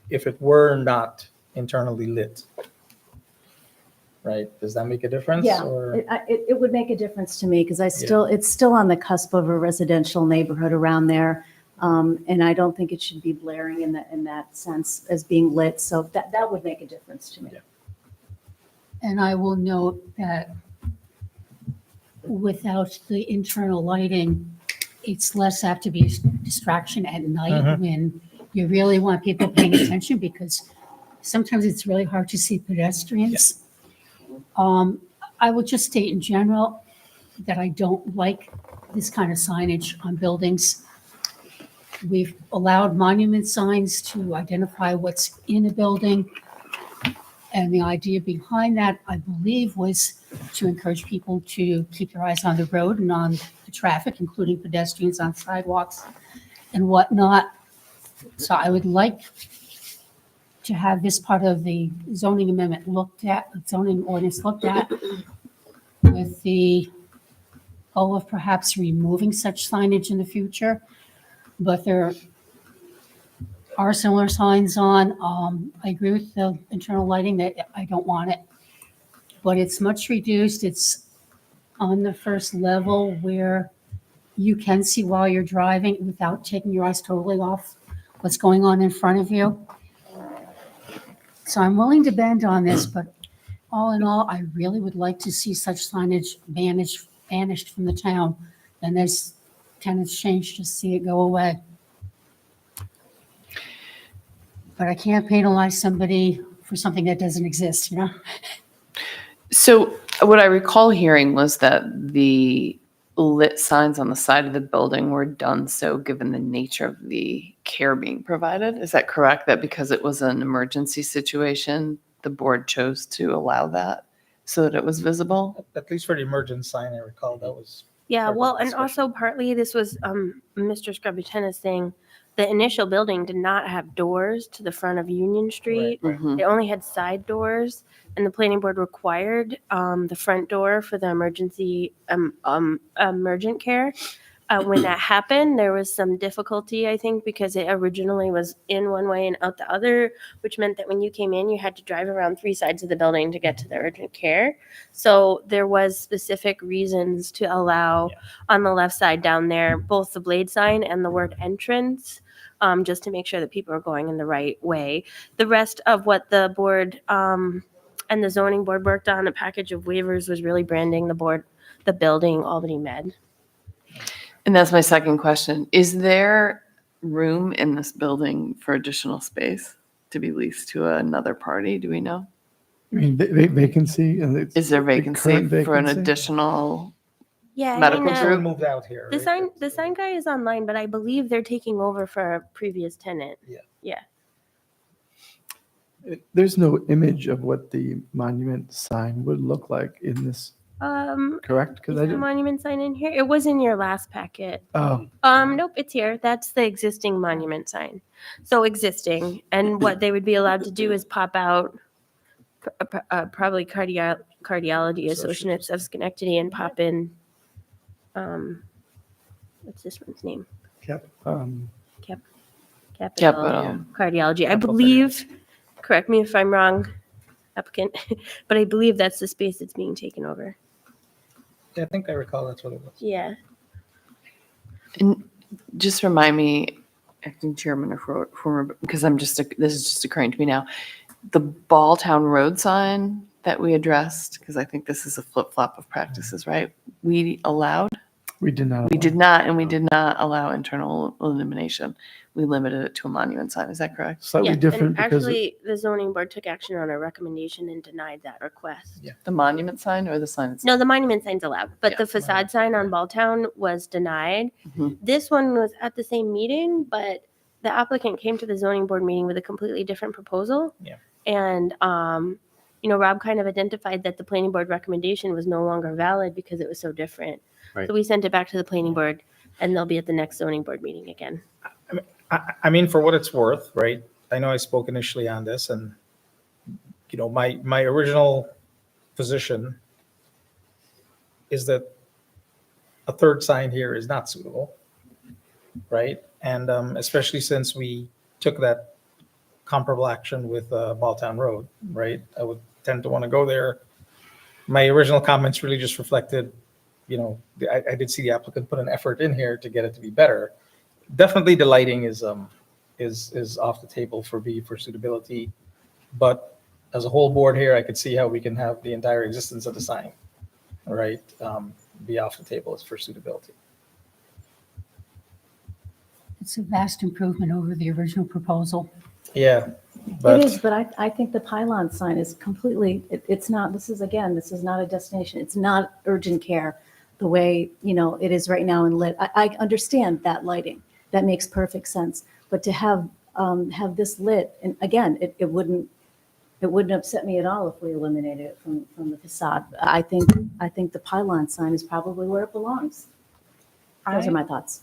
if it were not internally lit, right, does that make a difference? Yeah, Or it would make a difference to me because it's still on the cusp of a residential neighborhood around there. And I don't think it should be blaring in that sense as being lit. So that would make a difference to me. Yeah. And I will note that without the internal lighting, it's less apt to be a distraction at night when you really want people paying attention, because sometimes it's really hard to see pedestrians. I will just state in general that I don't like this kind of signage on buildings. We've allowed monument signs to identify what's in a building. And the idea behind that, I believe, was to encourage people to keep their eyes on the road and on the traffic, including pedestrians on sidewalks and whatnot. So I would like to have this part of the zoning amendment looked at, zoning ordinance looked at, with the goal of perhaps removing such signage in the future. But there are similar signs on. I agree with the internal lighting that I don't want it, but it's much reduced. It's on the first level where you can see while you're driving without taking your eyes totally off what's going on in front of you. So I'm willing to bend on this, but all in all, I really would like to see such signage banished from the town. And as tenants change, just see it go away. But I can't penalize somebody for something that doesn't exist, you know? So what I recall hearing was that the lit signs on the side of the building were done so given the nature of the care being provided. Is that correct? That because it was an emergency situation, the board chose to allow that so that it was visible? At least for the emergent sign, I recall that was. Yeah, part of well, the and discussion. also partly this was Mr. Scrubby-Tennis saying the initial building did not have doors to the front of Union Street. Mhm. They only had side doors, and the planning board required the front door for the emergency emergent care. When that happened, there was some difficulty, I think, because it originally was in one way and out the other, which meant that when you came in, you had to drive around 3 sides of the building to get to the urgent care. So there was specific reasons to allow on the left side down there, both the blade sign and the word entrance, just to make sure that people are going in the right way. The rest of what the board and the zoning board worked on, a package of waivers, was really branding the building Albany Med. And that's my second question. Is there room in this building for additional space to be leased to another party? Do we know? I mean, vacancy and it's. Is there the vacancy current for an vacancy? additional Yeah, medical Someone group? moved out here. The right? sign guy is online, but I believe they're taking over for a previous tenant. Yeah. There's no image of what the monument sign would look like in this, correct? Because Is I the didn't, monument sign in here? It was in your last packet. oh, Nope, it's here. That's the existing monument sign. So existing, and what they would be allowed to do is pop out probably Cardiology Associates of Schenectady and pop in, what's this one's name? um, Capital. Cardiology. I believe, correct me if I'm wrong, applicant, but I believe that's the space that's being taken over. Yeah, I think I recall that's what it was. Yeah. And just remind me, acting chairman or former, because this is just occurring to me now. The Balltown Road sign that we addressed, because I think this is a flip-flop of practices, right? We allowed? we did not. We did not, and we did not allow internal illumination. We limited it to a monument sign. Is that correct? Slightly Yeah, different and because actually, the zoning board took action on a recommendation and denied that request. The monument sign or the sign itself? No, the monument sign's allowed, but Yeah. the facade sign on Balltown was denied. Mhm. This one was at the same meeting, but the applicant came to the zoning board meeting with a completely different proposal. Yeah. And, Rob kind of identified that the planning board recommendation was no longer valid because it was so different. Right. So we sent it back to the planning board, and they'll be at the next zoning board meeting again. I mean, for what it's worth, right? I know I spoke initially on this and, my original position is that a third sign here is not suitable, right? And especially since we took that comparable action with Balltown Road, right? I would tend to want to go there. My original comments really just reflected, I did see the applicant put an effort in here to get it to be better. Definitely the lighting is off the table for suitability. But as a whole board here, I could see how we can have the entire existence of the sign, right, be off the table as for suitability. It's a vast improvement over the original proposal. Yeah, It is, but I think the pylon sign is completely, it's not, this is not a destination. It's not urgent care the way, it is right now in lit. I understand that lighting. That makes perfect sense. But to have this lit, and again, it wouldn't upset me at all if we eliminated it from the facade. I think the pylon sign is probably where it belongs. Those are my thoughts.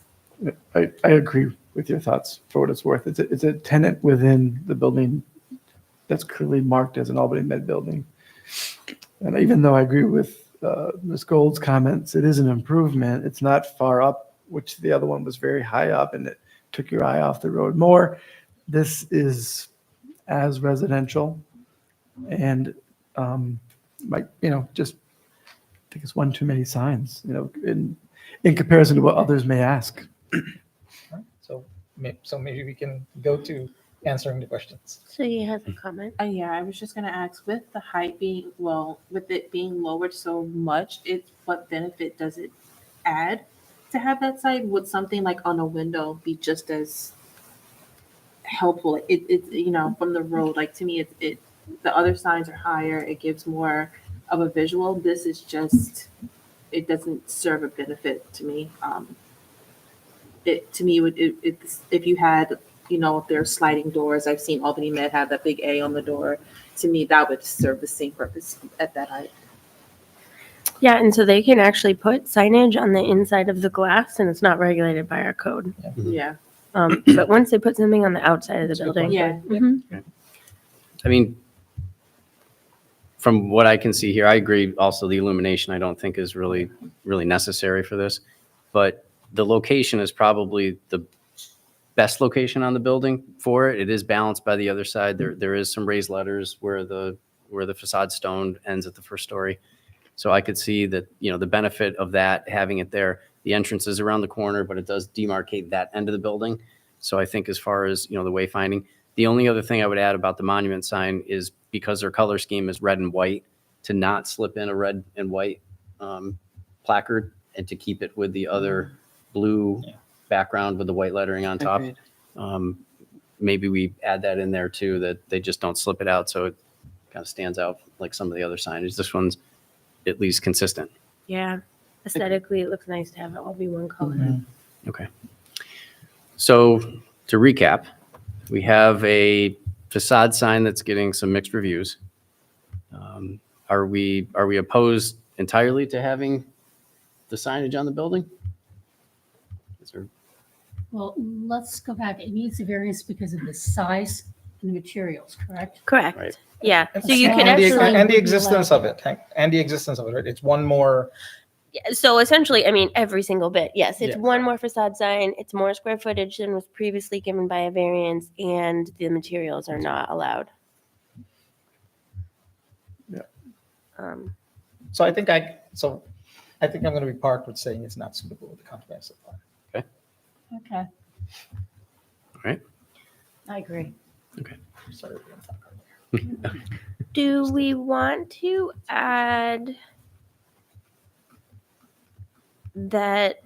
I agree with your thoughts for what it's worth. It's a tenant within the building that's clearly marked as an Albany Med building. And even though I agree with Ms. Gold's comments, it is an improvement. It's not far up, which the other one was very high up and it took your eye off the road more. This is as residential and just I think it's one too many signs, in comparison to what others may ask. So maybe we can go to answering the questions. So he has a comment. Yeah, I was just gonna ask, with the height with it being lowered so much, what benefit does it add to have that side? Would something like on a window be just as helpful? It from the road, like to me, the other signs are higher. It gives more of a visual. This is just it doesn't serve a benefit to me. To me, if you had, if there's sliding doors, I've seen Albany Med have that big A on the door. To me, that would serve the same purpose at that height. Yeah, and so they can actually put signage on the inside of the glass, and it's not regulated by our code. Yeah. But once they put something on the outside of the building. Yeah. Mhm. I mean, from what I can see here, I agree also the illumination I don't think is really necessary for this. But the location is probably the best location on the building for it. It is balanced by the other side. There is some raised letters where the facade stone ends at the first story. So I could see that, the benefit of that, having it there. The entrance is around the corner, but it does demarcate that end of the building. So I think as far as, the wayfinding, the only other thing I would add about the monument sign is because their color scheme is red and white, to not slip in a red and white placard and to keep it with the other blue background with the white lettering on top. Agreed. Maybe we add that in there too, that they just don't slip it out so it kind of stands out like some of the other signage. This one's at least consistent. Yeah. Aesthetically, it looks nice to have it all be one color. Okay. So to recap, we have a facade sign that's getting some mixed reviews. Are we opposed entirely to having the signage on the building? Is there- Well, let's go back. It needs a variance because of the size and the materials, correct? Correct. Right. Yeah. So you can And the- actually. and the existence of it, right? It's one more. Yeah, so essentially, every single bit. Yes, it's Yeah. one more facade sign. It's more square footage than was previously given by a variance, and the materials are not allowed. Yeah. Um, So I think I'm going to be parked with saying it's not suitable with the comprehensive plan. Okay. All right. I agree. Sorry. do we want to add that?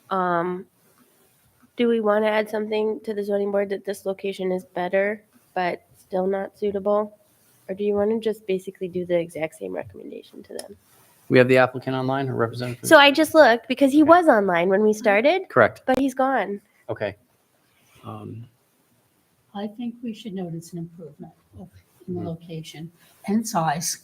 Do we want to add something to the zoning board that this location is better, but still not suitable? Or do you want to just basically do the exact same recommendation to them? We have the applicant online or representative? So I just looked because he was online when we started, Correct. but he's gone. Okay. I think we should note it's an improvement in the location and size.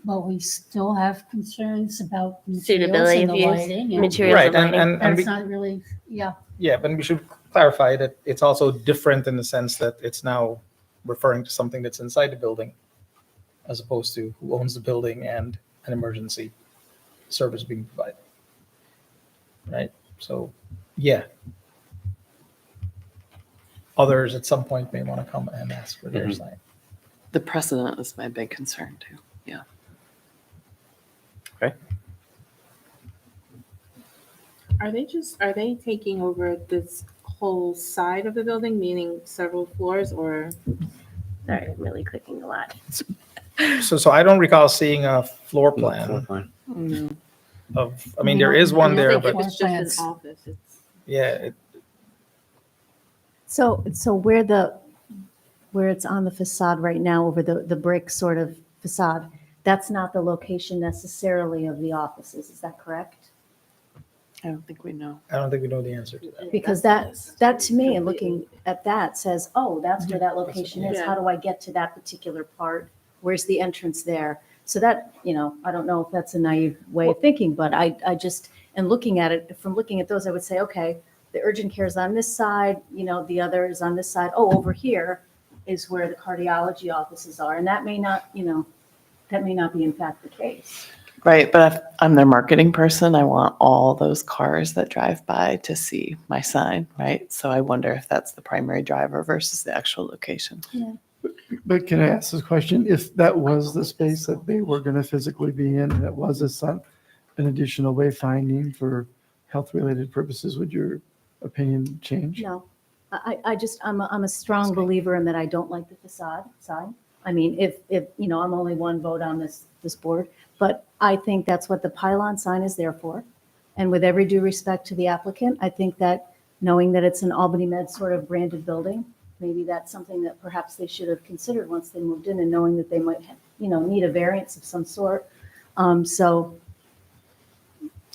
But we still have concerns about materials Suitability and of the use, lighting. and materials Right, and and- lighting. and That's we- not really, yeah. Yeah, but we should clarify that it's also different in the sense that it's now referring to something that's inside the building as opposed to who owns the building and an emergency service being provided. Right? So, yeah. Others at some point may want to come and ask for their sign. The precedent is my big concern too. Yeah. Okay. Are they taking over this whole side of the building, meaning several floors, or? Sorry, I'm really clicking a lot. So I don't recall seeing a floor Floor plan plan. of, I mean, there is one there, but It's just an office. It's yeah, So where it's on the facade right now over the brick sort of facade, that's not the location necessarily of the offices, is that correct? I don't think we know. I don't think we know the answer to that. Because that to me, and looking at that, says, oh, that's where that location is. Yeah. How do I get to that particular part? Where's the entrance there? So that, I don't know if that's a naive way of thinking, but I just, and looking at it, from looking at those, I would say, okay, the urgent care is on this side, the other is on this side. Oh, over here is where the cardiology offices are. And that may not, that may not be in fact the case. Right, but if I'm their marketing person, I want all those cars that drive by to see my sign, right? So I wonder if that's the primary driver versus the actual location. But can I ask this question? If that was the space that they were going to physically be in, and it was an additional wayfinding for health-related purposes, would your opinion change? No, I'm a strong believer in that I don't like the facade sign. I mean, if I'm only one vote on this board, but I think that's what the pylon sign is there for. And with every due respect to the applicant, I think that knowing that it's an Albany Med sort of branded building, maybe that's something that perhaps they should have considered once they moved in, and knowing that they might, need a variance of some sort. So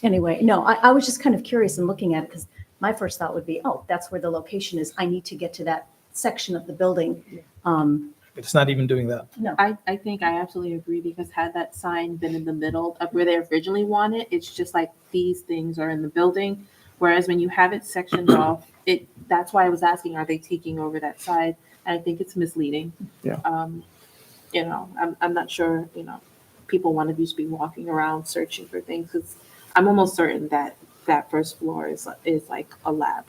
Anyway, no, I was just kind of curious in looking at it because my first thought would be, oh, that's where the location is. I need to get to that section of the building. It's not even doing that. No. I think I absolutely agree because had that sign been in the middle of where they originally wanted, it's just like these things are in the building. Whereas when you have it sectioned off, that's why I was asking, are they taking over that side? And I think it's misleading. Yeah. I'm not sure, people want to just be walking around searching for things because I'm almost certain that that first floor is like a lab.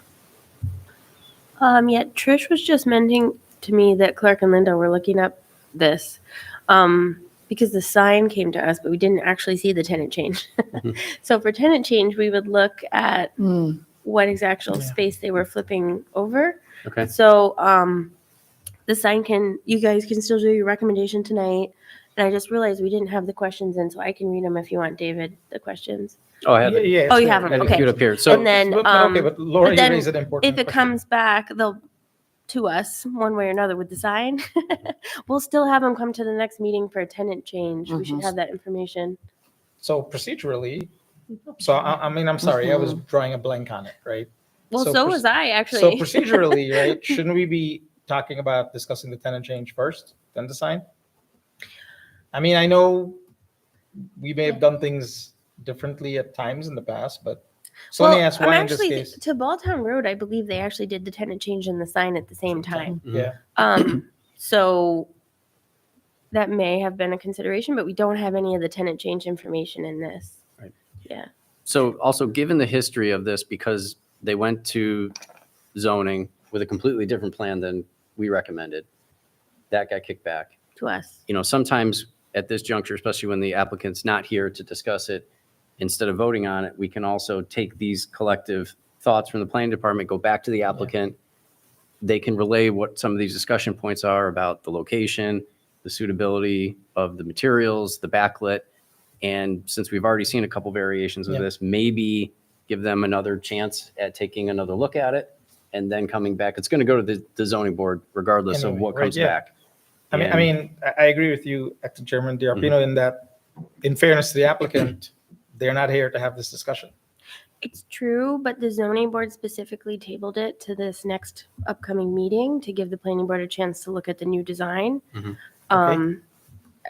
Yet Trish was just mentioning to me that Clark and Linda were looking up this because the sign came to us, but we didn't actually see the tenant change. So for tenant change, we would look at what actual space they were flipping over. Okay. So the sign you guys can still do your recommendation tonight. And I just realized we didn't have the questions in, so I can read them if you want, David, the questions. Oh, I have it. Yeah. Oh, you it's have there. them, I have it okay. queued up here. So And then, Okay, but Laura, but you then raised an important if it question. comes back, they'll to us one way or another with the sign. We'll still have them come to the next meeting for a tenant change. We should have that information. So procedurally, I'm sorry, I was drawing a blank on it, right? Well, so was I actually. So procedurally, right, shouldn't we be talking about discussing the tenant change first, then the sign? I mean, I know we may have done things differently at times in the past, but so let me ask why in this case? To Balltown Road, I believe they actually did the tenant change and the sign at the same time. Yeah. So that may have been a consideration, but we don't have any of the tenant change information in this. Right. Yeah. So also, given the history of this, because they went to zoning with a completely different plan than we recommended, that got kicked back. To us. Sometimes at this juncture, especially when the applicant's not here to discuss it, instead of voting on it, we can also take these collective thoughts from the planning department, go back to the applicant. They can relay what some of these discussion points are about the location, the suitability of the materials, the backlit. And since we've already seen a couple variations of this, maybe give them another chance at taking another look at it and then coming back. It's going to go to the zoning board regardless of Anyway, what right, comes yeah. back. I mean, I agree with you, Acting Chairman DiArpino, in that, in fairness to the applicant, they're not here to have this discussion. It's true, but the zoning board specifically tabled it to this next upcoming meeting to give the planning board a chance to look at the new design. And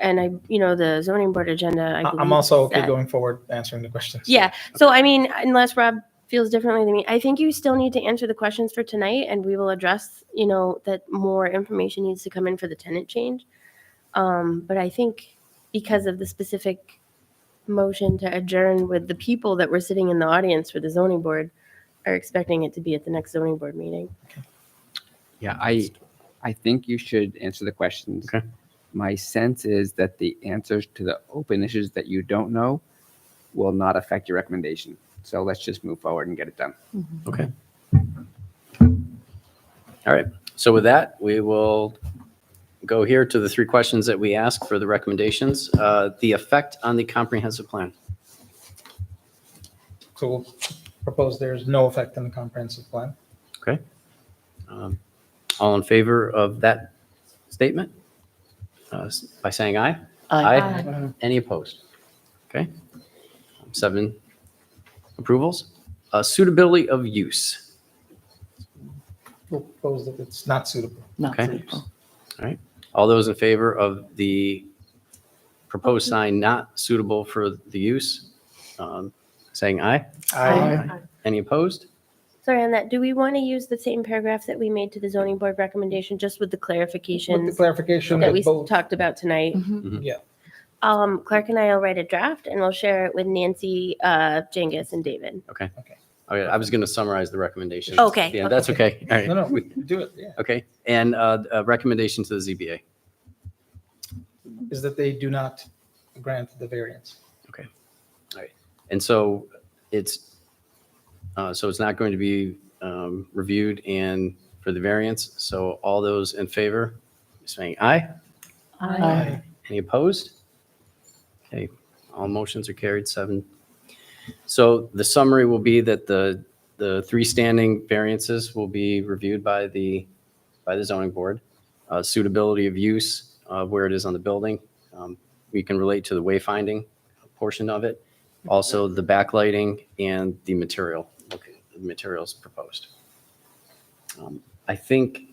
the zoning board agenda, I believe. I'm also okay said- going forward answering the questions. Yeah. So, I mean, unless Rob feels differently than me, I think you still need to answer the questions for tonight and we will address, that more information needs to come in for the tenant change. But I think because of the specific motion to adjourn with the people that were sitting in the audience for the zoning board are expecting it to be at the next zoning board meeting. Yeah, I think you should answer the questions. Okay. My sense is that the answers to the open issues that you don't know will not affect your recommendation. So let's just move forward and get it done. Okay. All right. So with that, we will go here to the three questions that we asked for the recommendations. The effect on the comprehensive plan. So we'll propose there's no effect on the comprehensive plan. Okay. All in favor of that statement? By saying aye? Aye. Any opposed? Okay. 7 approvals. Suitability of use. We'll propose that it's not suitable. Not Okay. suitable. All right. All those in favor of the proposed sign not suitable for the use, saying aye? Aye. Any opposed? Sorry on that. Do we want to use the same paragraphs that we made to the zoning board recommendation, just with the With the clarifications clarification that that we both, talked about tonight? yeah. Clark and I will write a draft and we'll share it with Nancy, Jengus, and David. Okay. Okay. Okay, I was going to summarize the recommendations. Okay, Yeah, that's okay. All right. No, we do it, yeah. Okay. And a recommendation to the ZBA. Is that they do not grant the variance. Okay. All right. And so it's not going to be reviewed and for the variance. So all those in favor, saying aye? Aye. Any opposed? Okay, all motions are carried 7. So the summary will be that the 3 standing variances will be reviewed by the zoning board. Suitability of use, where it is on the building. We can relate to the wayfinding portion of it. also the backlighting and the materials proposed. I think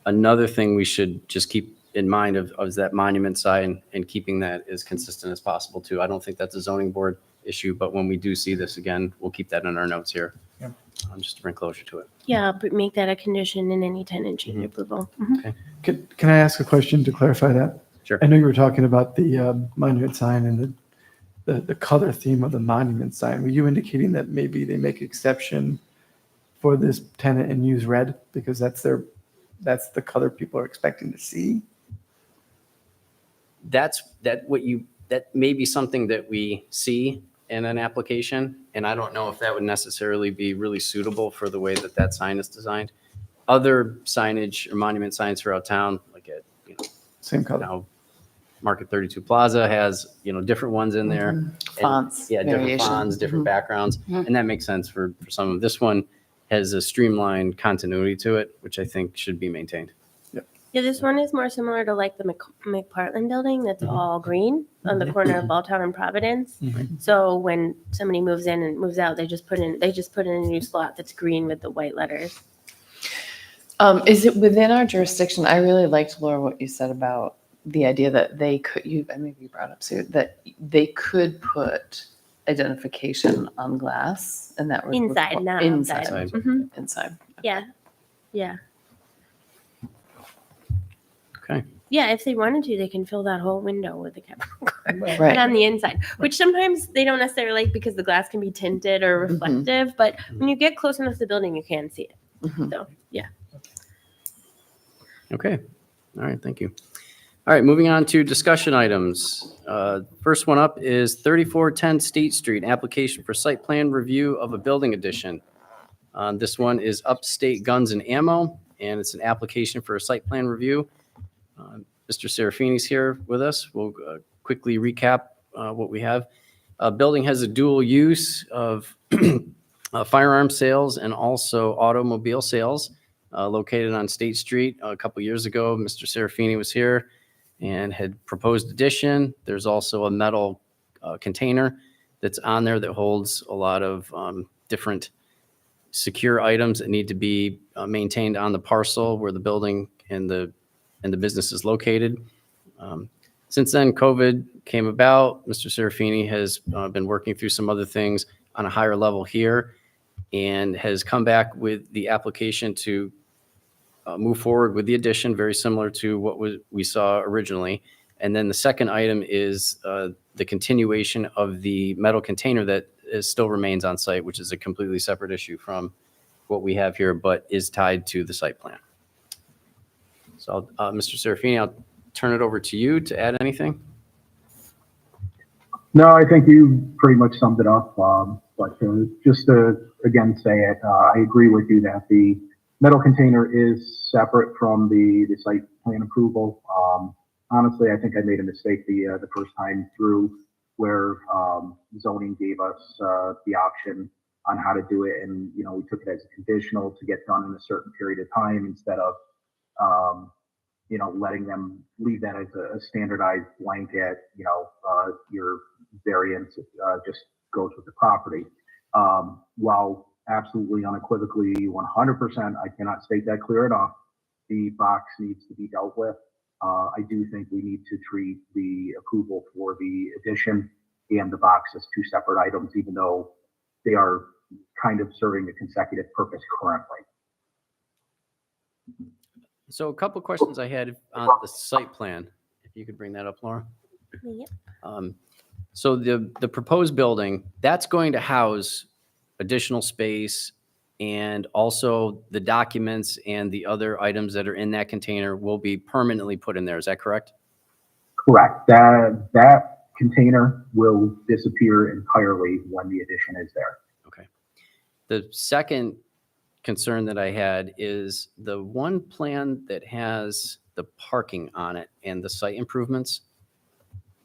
another thing we should just keep in mind of is that monument sign and keeping that as consistent as possible too. I don't think that's a zoning board issue, but when we do see this again, we'll keep that in our notes here. Yeah. Just to bring closure to it. Yeah, but make that a condition in any tenant change approval. Mhm. Can I ask a question to clarify that? Sure. I know you were talking about the monument sign and the color theme of the monument sign. Were you indicating that maybe they make exception for this tenant and use red because that's the color people are expecting to see? That may be something that we see in an application, and I don't know if that would necessarily be really suitable for the way that that sign is designed. Other signage or monument signs throughout town, like at, Same color. now Market 32 Plaza has, different ones in there. And- Fonts, Yeah, different variation. fonts, different backgrounds, and that makes sense for some of this one has a streamlined continuity to it, which I think should be maintained. Yeah, this one is more similar to like the McPartland building that's all green on the corner of Balltown and Providence. So when somebody moves in and moves out, they just put in a new slot that's green with the white letters. Is it within our jurisdiction? I really liked, Laura, what you said about the idea that they could, and maybe you brought up, Sue, that they could put identification on glass and that would Inside, not outside. inside. Mhm. Inside. Yeah, yeah. Okay. Yeah, if they wanted to, they can fill that whole window with a camera Right. but on the inside, which sometimes they don't necessarily like because the glass can be tinted or reflective, but when you get close enough to the building, you can see it. So, yeah. Okay. All right. Thank you. All right. Moving on to discussion items. First one up is 3410 State Street, application for site plan review of a building addition. This one is Upstate Guns and Ammo, and it's an application for a site plan review. Mr. Serafini's here with us. We'll quickly recap what we have. Building has a dual use of firearm sales and also automobile sales located on State Street. A couple years ago, Mr. Serafini was here and had proposed addition. There's also a metal container that's on there that holds a lot of different secure items that need to be maintained on the parcel where the building and the business is located. Since then, COVID came about. Mr. Serafini has been working through some other things on a higher level here and has come back with the application to move forward with the addition, very similar to what we saw originally. And then the second item is the continuation of the metal container that still remains on site, which is a completely separate issue from what we have here, but is tied to the site plan. So, Mr. Serafini, I'll turn it over to you to add anything. No, I think you pretty much summed it up. But just to again say it, I agree with you that the metal container is separate from the site plan approval. Honestly, I think I made a mistake the first time through where zoning gave us the option on how to do it, and we took it as a conditional to get done in a certain period of time instead of letting them leave that as a standardized blanket. Your variance just goes with the property. While absolutely unequivocally 100%, I cannot state that clear enough, the box needs to be dealt with. I do think we need to treat the approval for the addition and the box as two separate items, even though they are kind of serving a consecutive purpose currently. So a couple questions I had on the site plan, if you could bring that up, Laura. Yep. So the proposed building, that's going to house additional space, and also the documents and the other items that are in that container will be permanently put in there. Is that correct? Correct. That container will disappear entirely when the addition is there. Okay. The second concern that I had is the one plan that has the parking on it and the site improvements,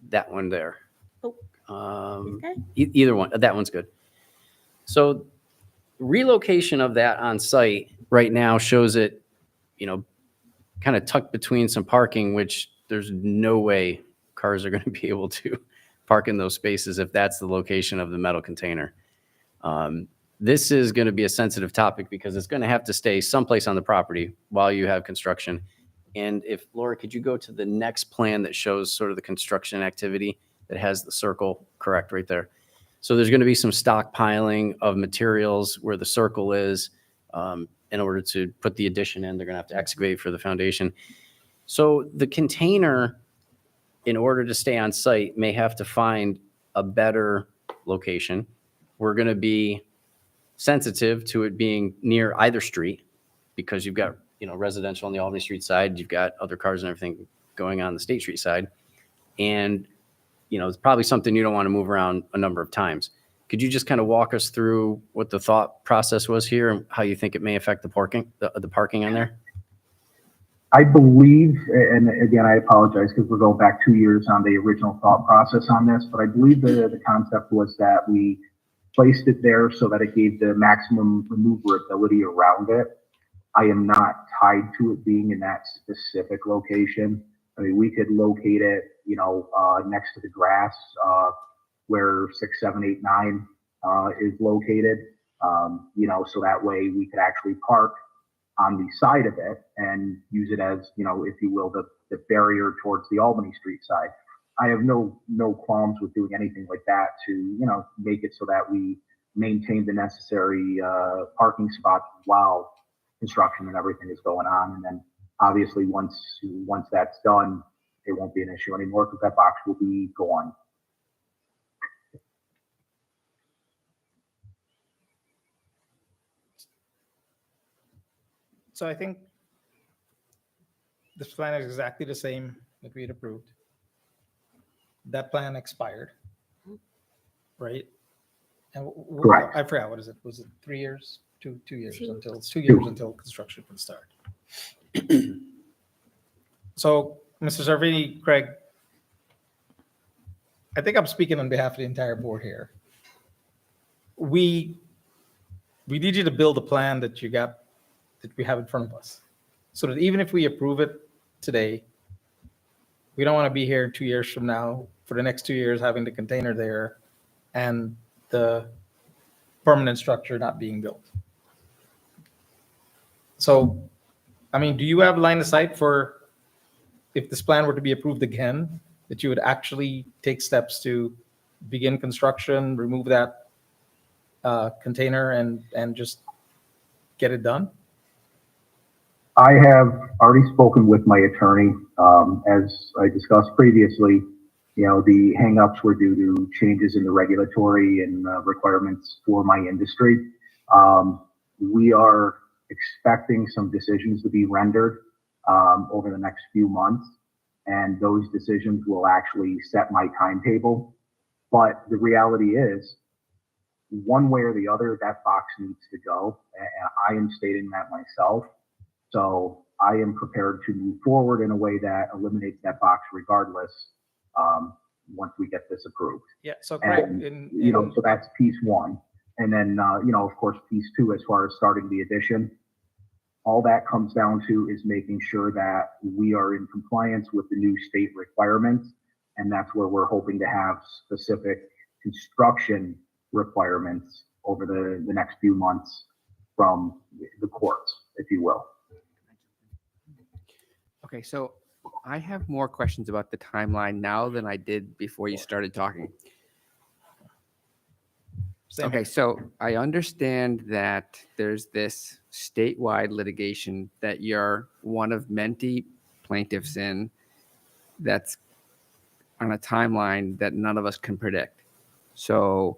that one there. Okay. Either one, that one's good. So relocation of that on site right now shows it, kind of tucked between some parking, which there's no way cars are going to be able to park in those spaces if that's the location of the metal container. This is going to be a sensitive topic because it's going to have to stay someplace on the property while you have construction. And if, Laura, could you go to the next plan that shows sort of the construction activity that has the circle correct right there? So there's going to be some stockpiling of materials where the circle is. In order to put the addition in, they're going to have to excavate for the foundation. So the container, in order to stay on site, may have to find a better location. We're going to be sensitive to it being near either street because you've got, residential on the Albany Street side, you've got other cars and everything going on the State Street side. And, it's probably something you don't want to move around a number of times. Could you just kind of walk us through what the thought process was here and how you think it may affect the parking on there? I believe, and again, I apologize because we're going back 2 years on the original thought process on this, but I believe the concept was that we placed it there so that it gave the maximum maneuverability around it. I am not tied to it being in that specific location. I mean, we could locate it, next to the grass, where 6, 7, 8, 9 is located, so that way we could actually park on the side of it and use it as, if you will, the barrier towards the Albany Street side. I have no qualms with doing anything like that to, make it so that we maintain the necessary parking spots while construction and everything is going on. And then obviously once that's done, it won't be an issue anymore because that box will be gone. So I think this plan is exactly the same that we had approved. That plan expired, right? And Correct. I forgot, what is it? Was it 3 years? 2 years until it's 2 Two. years until construction can start. So, Mr. Zarvini, Craig, I think I'm speaking on behalf of the entire board here. We need you to build a plan that we have in front of us, so that even if we approve it today, we don't want to be here 2 years from now for the next 2 years having the container there and the permanent structure not being built. So, I mean, do you have line of sight for if this plan were to be approved again, that you would actually take steps to begin construction, remove that container and just get it done? I have already spoken with my attorney. As I discussed previously, the hangups were due to changes in the regulatory and requirements for my industry. We are expecting some decisions to be rendered over the next few months, and those decisions will actually set my timetable. But the reality is, one way or the other, that box needs to go, and I am stating that myself. So I am prepared to move forward in a way that eliminates that box regardless, once we get this approved. Yeah, so Craig, And, so that's piece one. And then, of course, piece two, as far as starting the addition, all that comes down to is making sure that we are in compliance with the new state requirements. And that's where we're hoping to have specific construction requirements over the next few months from the courts, if you will. Okay, so I have more questions about the timeline now than I did before you started talking. Okay, so I understand that there's this statewide litigation that you're one of many plaintiffs in that's on a timeline that none of us can predict. So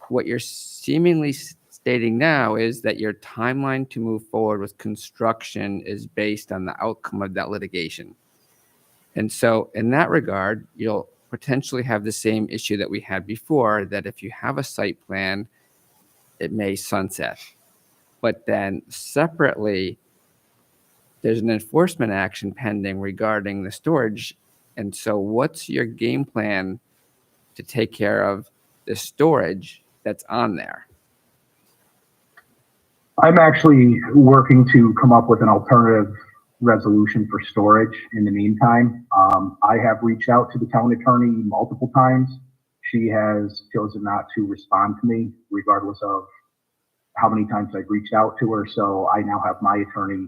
what you're seemingly stating now is that your timeline to move forward with construction is based on the outcome of that litigation. And so in that regard, you'll potentially have the same issue that we had before, that if you have a site plan, it may sunset. But then separately, there's an enforcement action pending regarding the storage. And so what's your game plan to take care of the storage that's on there? I'm actually working to come up with an alternative resolution for storage in the meantime. I have reached out to the town attorney multiple times. She has chosen not to respond to me regardless of how many times I've reached out to her. So I now have my attorney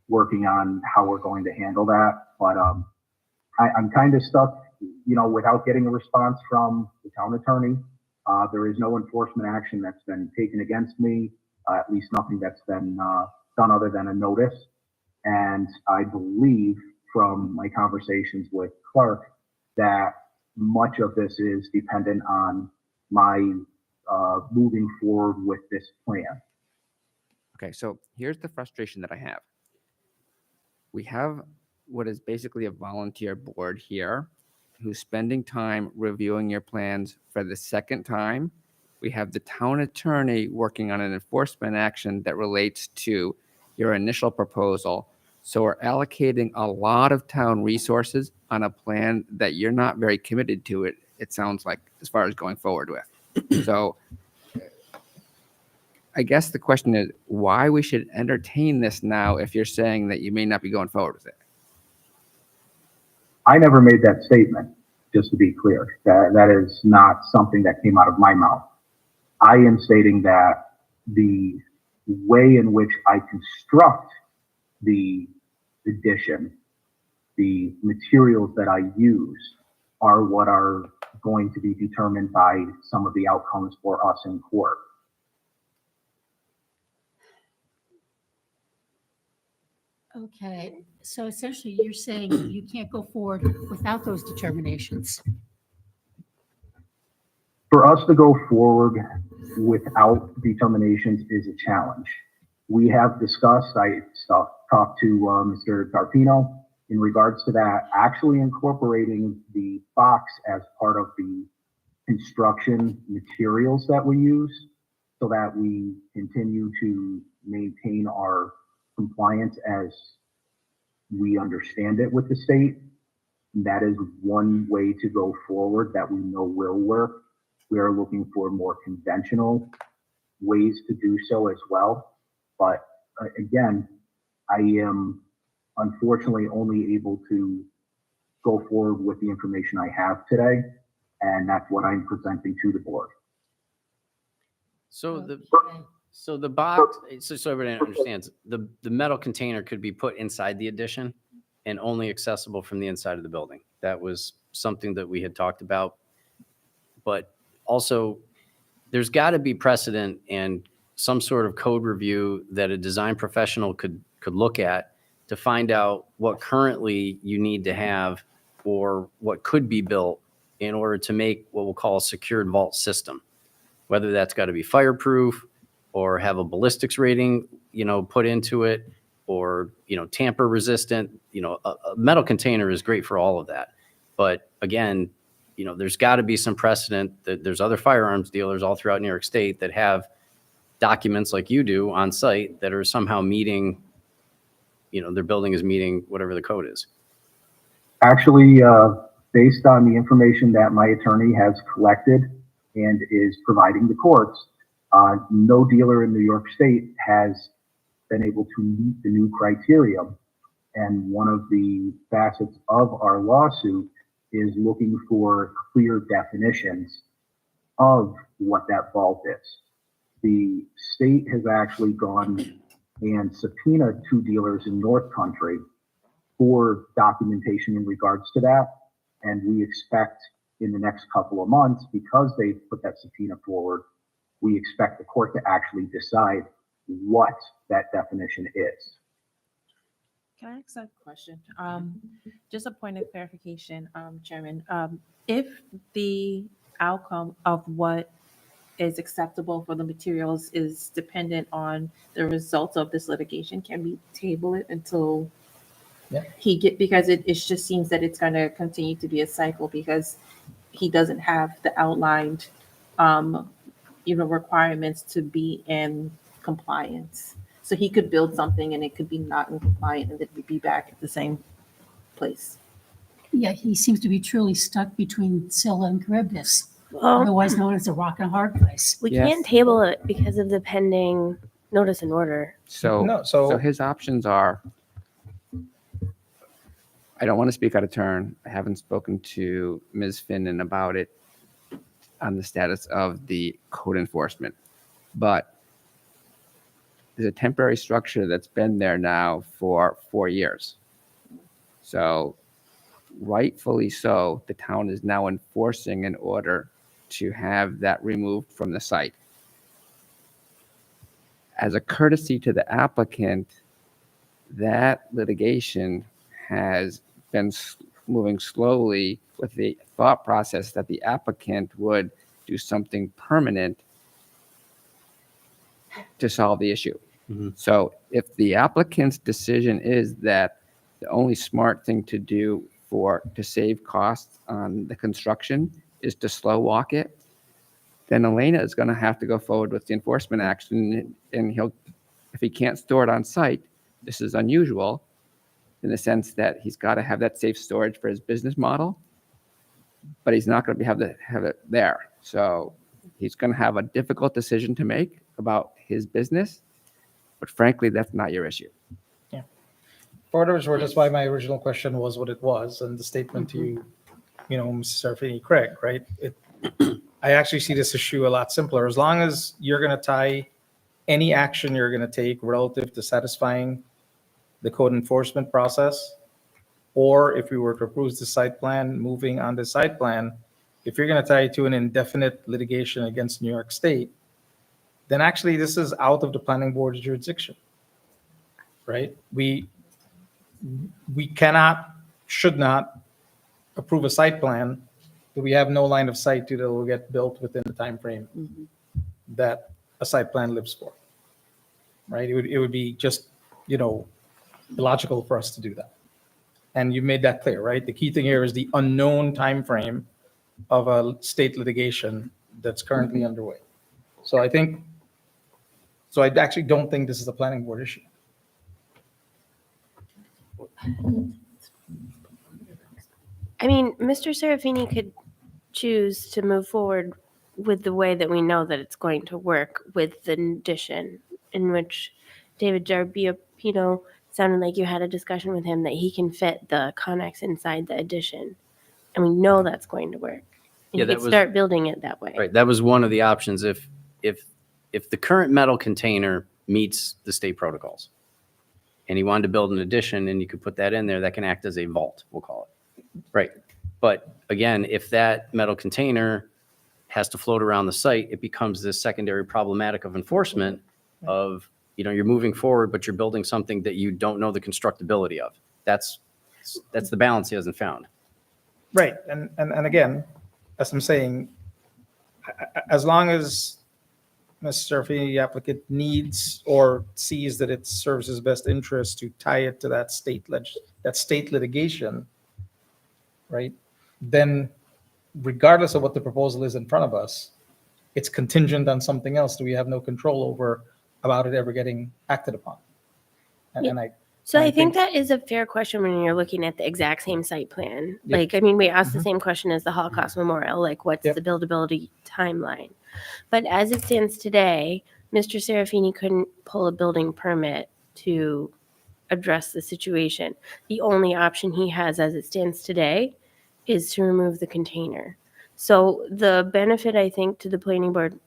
working on how we're going to handle that. But I'm kind of stuck, without getting a response from the town attorney. There is no enforcement action that's been taken against me, at least nothing that's been done other than a notice. And I believe from my conversations with Clark that much of this is dependent on my moving forward with this plan. Okay, so here's the frustration that I have. We have what is basically a volunteer board here who's spending time reviewing your plans for the second time. We have the town attorney working on an enforcement action that relates to your initial proposal. So we're allocating a lot of town resources on a plan that you're not very committed to it sounds like, as far as going forward with. So I guess the question is why we should entertain this now if you're saying that you may not be going forward with it. I never made that statement, just to be clear. That is not something that came out of my mouth. I am stating that the way in which I construct the addition, the materials that I use are what are going to be determined by some of the outcomes for us in court. Okay, so essentially you're saying you can't go forward without those determinations. For us to go forward without determinations is a challenge. We have discussed, I talked to Mr. Tarpino in regards to that, actually incorporating the box as part of the construction materials that we use so that we continue to maintain our compliance as we understand it with the state. That is one way to go forward that we know will work. We are looking for more conventional ways to do so as well. But again, I am unfortunately only able to go forward with the information I have today, and that's what I'm presenting to the board. So the box, so everybody understands, the metal container could be put inside the addition and only accessible from the inside of the building. That was something that we had talked about. But also, there's got to be precedent and some sort of code review that a design professional could look at to find out what currently you need to have or what could be built in order to make what we'll call a secured vault system. Whether that's got to be fireproof or have a ballistics rating, put into it, or, tamper resistant. A metal container is great for all of that. But again, there's got to be some precedent that there's other firearms dealers all throughout New York State that have documents like you do on site that are somehow meeting, their building is meeting whatever the code is. Actually, based on the information that my attorney has collected and is providing the courts, no dealer in New York State has been able to meet the new criteria. And one of the facets of our lawsuit is looking for clear definitions of what that vault is. The state has actually gone and subpoenaed 2 dealers in North Country for documentation in regards to that. And we expect in the next couple of months, because they put that subpoena forward, we expect the court to actually decide what that definition is. Can I ask a question? Just a point of clarification, Chairman. If the outcome of what is acceptable for the materials is dependent on the results of this litigation, can we table it until because it just seems that it's going to continue to be a cycle because he doesn't have the outlined, requirements to be in compliance. So he could build something and it could be not in compliant and then we'd be back at the same place. Yeah, he seems to be truly stuck between Scylla and Charybdis, Well, otherwise known as a rock and a hard place. we Yes. can't table it because of the pending notice and order. So his options are I don't want to speak out of turn. I haven't spoken to Ms. Finnan about it on the status of the code enforcement, but there's a temporary structure that's been there now for 4 years. So rightfully so, the town is now enforcing an order to have that removed from the site. As a courtesy to the applicant, that litigation has been moving slowly with the thought process that the applicant would do something permanent to solve the issue. So if the applicant's decision is that the only smart thing to do to save costs on the construction is to slow walk it, then Elena is going to have to go forward with the enforcement action, and if he can't store it on site, this is unusual in the sense that he's got to have that safe storage for his business model, but he's not going to have it there. So he's going to have a difficult decision to make about his business, but frankly, that's not your issue. For what it was worth, that's why my original question was what it was, and the statement to you, Mr. Serafini, Craig, right? I actually see this issue a lot simpler. As long as you're going to tie any action you're going to take relative to satisfying the code enforcement process, or if we were to approve the site plan, moving on the site plan, if you're going to tie it to an indefinite litigation against New York State, then actually this is out of the planning board's jurisdiction, right? We cannot, should not approve a site plan that we have no line of sight to that will get built within the time frame that a site plan lives for, right? It would be just, illogical for us to do that. And you made that clear, right? The key thing here is the unknown time frame of a state litigation that's currently underway. So I actually don't think this is a planning board issue. I mean, Mr. Serafini could choose to move forward with the way that we know that it's going to work with the addition, in which David Jarbino sounded like you had a discussion with him that he can fit the Connex inside the addition. And we know that's going to work. And Yeah, you that could was- start building it that way. Right, that was one of the options. If the current metal container meets the state protocols, and he wanted to build an addition, and you could put that in there, that can act as a vault, we'll call it. Right. But again, if that metal container has to float around the site, it becomes this secondary problematic of enforcement of, you're moving forward, but you're building something that you don't know the constructability of. That's the balance he hasn't found. Right, and again, as I'm saying, as long as Mr. Serafini, the applicant, needs or sees that it serves his best interest to tie it to that state litigation, right? Then regardless of what the proposal is in front of us, it's contingent on something else that we have no control over about it ever getting acted upon. And So I think that is a fair question when you're looking at the exact same site plan. Yep. We asked the same question as the Holocaust Memorial, what's Yep. the buildability timeline? But as it stands today, Mr. Serafini couldn't pull a building permit to address the situation. The only option he has as it stands today is to remove the container. So the benefit, I think, to the planning board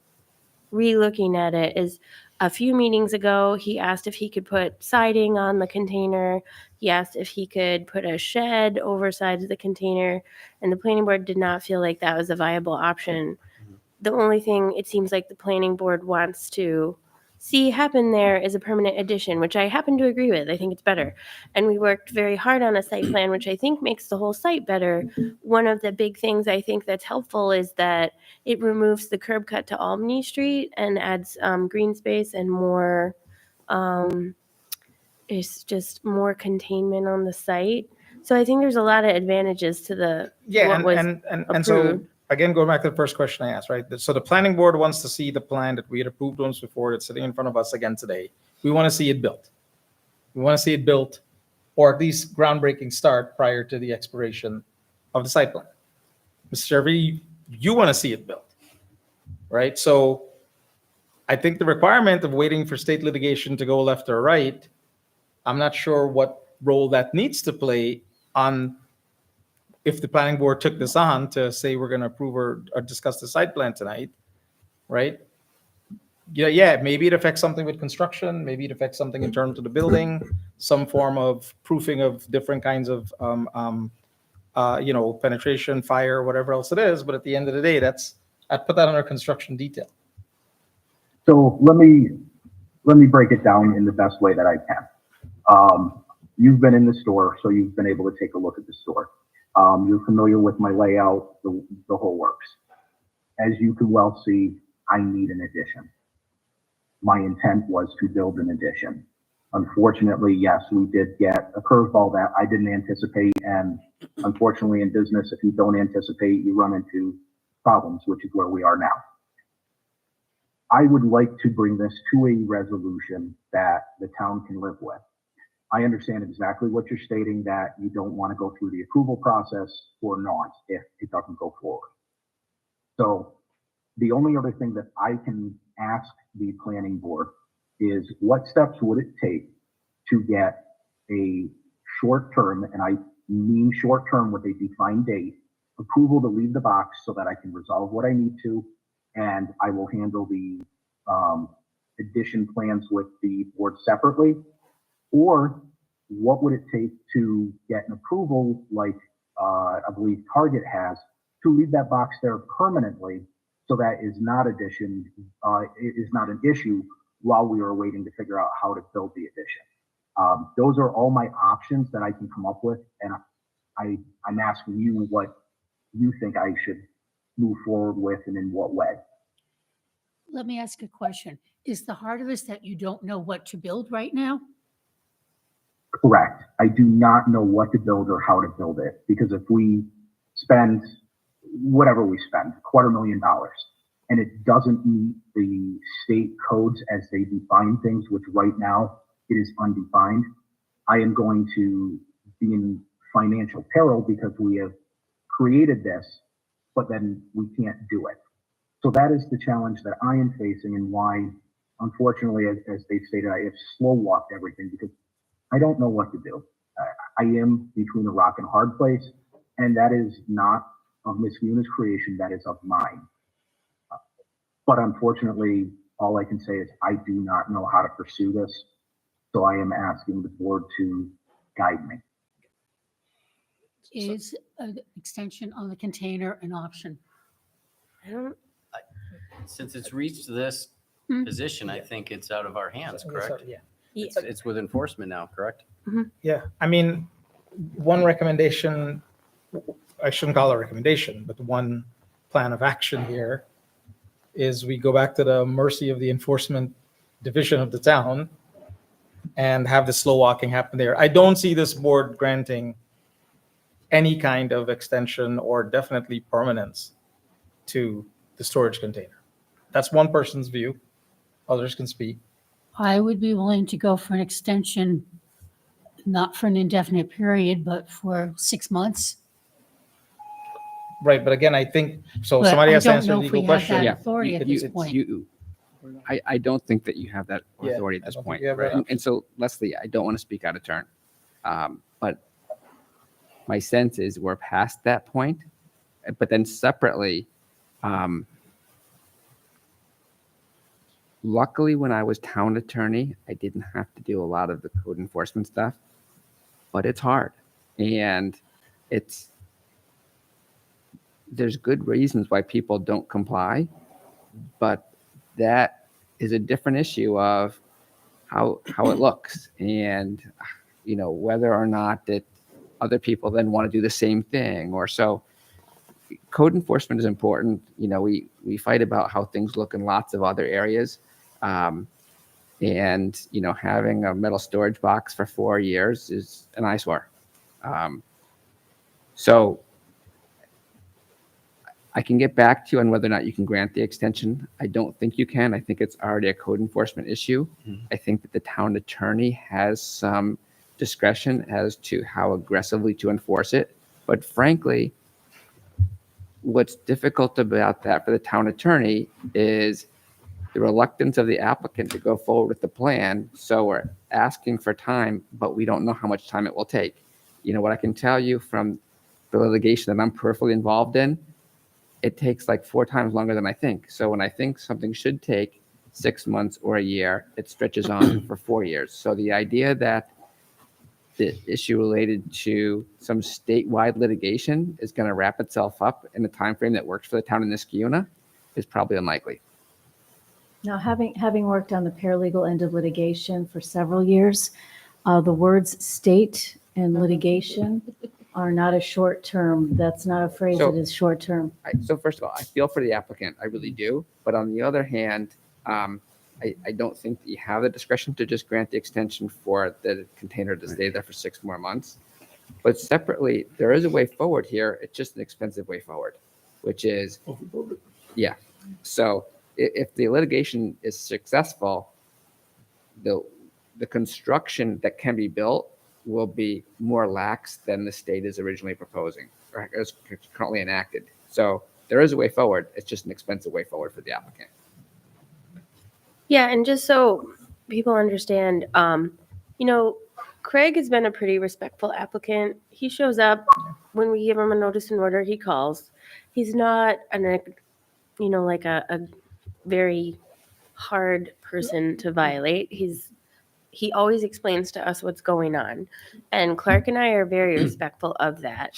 re-looking at it is a few meetings ago, he asked if he could put siding on the container. He asked if he could put a shed overside the container, and the planning board did not feel like that was a viable option. The only thing it seems like the planning board wants to see happen there is a permanent addition, which I happen to agree with. I think it's better. And we worked very hard on a site plan, which I think makes the whole site better. One of the big things I think that's helpful is that it removes the curb cut to Albany Street and adds green space and more, it's just more containment on the site. So I think there's a lot of advantages to the what was and so approved. again, going back to the first question I asked, right? So the planning board wants to see the plan that we had approved once before that's sitting in front of us again today. We want to see it built. We want to see it built, or at least groundbreaking start prior to the expiration of the site plan. Mr. Serafini, you want to see it built, right? So I think the requirement of waiting for state litigation to go left or right, I'm not sure what role that needs to play on, if the planning board took this on to say we're going to approve or discuss the site plan tonight, right? Yeah, maybe it affects something with construction, maybe it affects something in terms of the building, some form of proofing of different kinds of, penetration, fire, whatever else it is. But at the end of the day, I'd put that under construction detail. So let me break it down in the best way that I can. You've been in the store, so you've been able to take a look at the store. You're familiar with my layout, the whole works. As you can well see, I need an addition. My intent was to build an addition. Unfortunately, yes, we did get a curveball that I didn't anticipate. And unfortunately, in business, if you don't anticipate, you run into problems, which is where we are now. I would like to bring this to a resolution that the town can live with. I understand exactly what you're stating, that you don't want to go through the approval process or not if it doesn't go forward. So the only other thing that I can ask the planning board is, what steps would it take to get a short term, and I mean short term with a defined date, approval to leave the box so that I can resolve what I need to, and I will handle the addition plans with the board separately? Or what would it take to get an approval like I believe Target has, to leave that box there permanently, so that is not an issue while we are waiting to figure out how to build the addition. Those are all my options that I can come up with, and I'm asking you what you think I should move forward with and in what way. Let me ask a question. Is the heart of this that you don't know what to build right now? Correct. I do not know what to build or how to build it, because if we spend whatever we spend, $250,000, and it doesn't meet the state codes as they define things, which right now it is undefined, I am going to be in financial peril because we have created this, but then we can't do it. So that is the challenge that I am facing, and why, unfortunately, as they've stated, I have slow walked everything because I don't know what to do. I am between a rock and a hard place, and that is not of Ms. Muna's creation, that is of mine. But unfortunately, all I can say is I do not know how to pursue this, so I am asking the board to guide me. Is an extension on the container an option? Since it's reached this position, I think it's out of our hands, correct? Yeah. It's with enforcement now, correct? Yeah, I mean, one recommendation, I shouldn't call it a recommendation, but one plan of action here is we go back to the mercy of the enforcement division of the town and have the slow walking happen there. I don't see this board granting any kind of extension or definitely permanence to the storage container. That's one person's view. Others can speak. I would be willing to go for an extension, not for an indefinite period, but for 6 months. Right, but again, I think, so But somebody I has to don't answer know the if we legal have that question. authority at this point. I don't think that you have that Yeah, authority at I this don't think point. you have that And so, Leslie, I don't want to speak out of turn. But my sense is we're past that point. But then separately, luckily, when I was town attorney, I didn't have to do a lot of the code enforcement stuff, but it's hard. And there's good reasons why people don't comply, but that is a different issue of how it looks, and whether or not that other people then want to do the same thing. Or so code enforcement is important. We fight about how things look in lots of other areas, and having a metal storage box for 4 years is an eyesore. So I can get back to you on whether or not you can grant the extension. I don't think you can. I think it's already a code enforcement issue. I think that the town attorney has some discretion as to how aggressively to enforce it. But frankly, what's difficult about that for the town attorney is the reluctance of the applicant to go forward with the plan. So we're asking for time, but we don't know how much time it will take. what I can tell you from the litigation that I'm peripherally involved in, it takes like 4 times longer than I think. So when I think something should take 6 months or a year, it stretches on for 4 years. So the idea that the issue related to some statewide litigation is going to wrap itself up in a time frame that works for the town of Niskayuna is probably unlikely. Now, having worked on the paralegal end of litigation for several years, the words state and litigation are not a short term. That's not a phrase So- that is short term. So first of all, I feel for the applicant, I really do. But on the other hand, I don't think that you have the discretion to just grant the extension for the container to stay there for 6 more months. But separately, there is a way forward here. It's just an expensive way forward, which is, yeah. So if the litigation is successful, the construction that can be built will be more lax than the state is originally proposing or is currently enacted. So there is a way forward. It's just an expensive way forward for the applicant. Yeah, and just so people understand, Craig has been a pretty respectful applicant. He shows up when we give him a notice and order, he calls. He's not like a very hard person to violate. He always explains to us what's going on. And Clark and I are very respectful of that.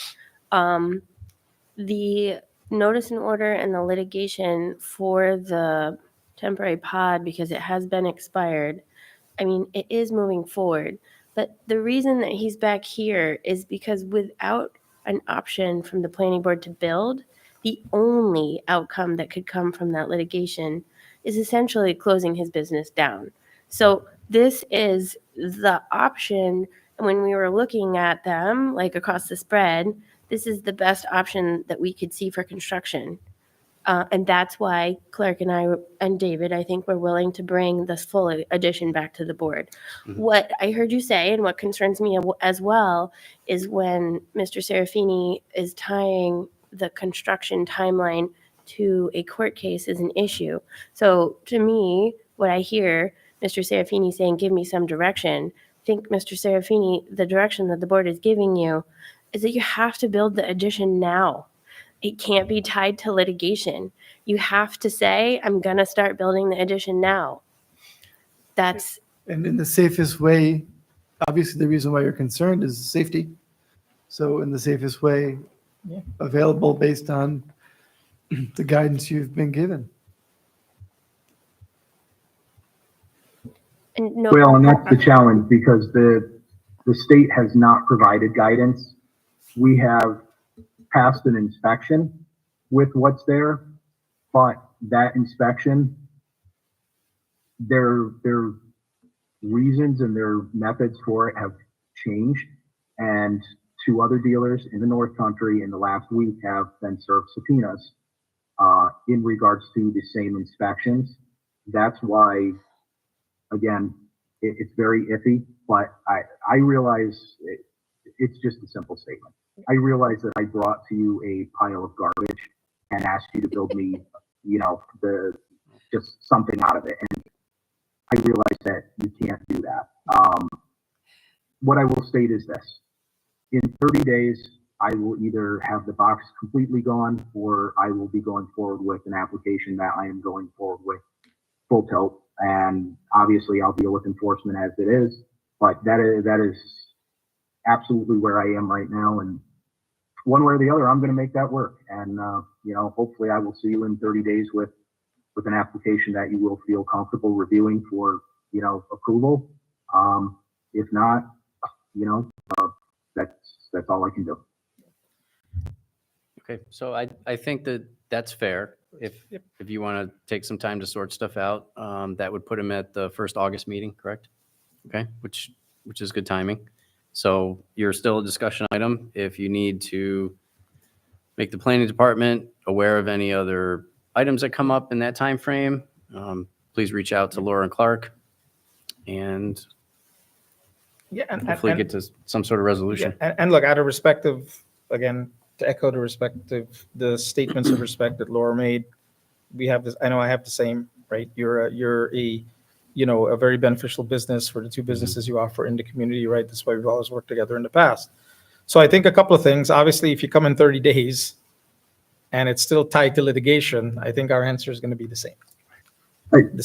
The notice and order and the litigation for the temporary pod, because it has been expired, I mean, it is moving forward. But the reason that he's back here is because without an option from the planning board to build, the only outcome that could come from that litigation is essentially closing his business down. So this is the option. When we were looking at them, like across the spread, this is the best option that we could see for construction. And that's why Clark and I and David, I think, were willing to bring this full addition back to the board. Mm-hmm. What I heard you say and what concerns me as well is when Mr. Serafini is tying the construction timeline to a court case is an issue. So to me, what I hear Mr. Serafini saying, give me some direction, I think Mr. Serafini, the direction that the board is giving you is that you have to build the addition now. It can't be tied to litigation. You have to say, I'm going to start building the addition now. That's. And in the safest way, obviously the reason why you're concerned is safety. So in the safest way available based on the guidance you've been given. And no, Well, and that's the challenge because the state has not provided guidance. We have passed an inspection with what's there, but that inspection, their reasons and their methods for it have changed. And 2 other dealers in the North Country in the last week have been served subpoenas in regards to the same inspections. That's why, again, it's very iffy, but I realize it's just a simple statement. I realize that I brought to you a pile of garbage and asked you to build me, just something out of it. And I realize that you can't do that. What I will state is this. In 30 days, I will either have the box completely gone or I will be going forward with an application that I am going forward with full tilt. And obviously I'll deal with enforcement as it is, but that is absolutely where I am right now. And one way or the other, I'm going to make that work. And, hopefully I will see you in 30 days with an application that you will feel comfortable reviewing for, approval. If not, that's all I can do. Okay, so I think that's fair. If you want to take some time to sort stuff out, that would put him at the first August meeting, correct? Okay, which is good timing. So you're still a discussion item. If you need to make the planning department aware of any other items that come up in that time frame, please reach out to Laura and Clark and hopefully get to some sort of resolution. And look, out of respective, again, to echo the statements of respect that Laura made, we have this, I know I have the same, right? You're a very beneficial business for the 2 businesses you offer in the community, right? That's why we've always worked together in the past. So I think a couple of things. Obviously, if you come in 30 days and it's still tied to litigation, I think our answer is going to be the same.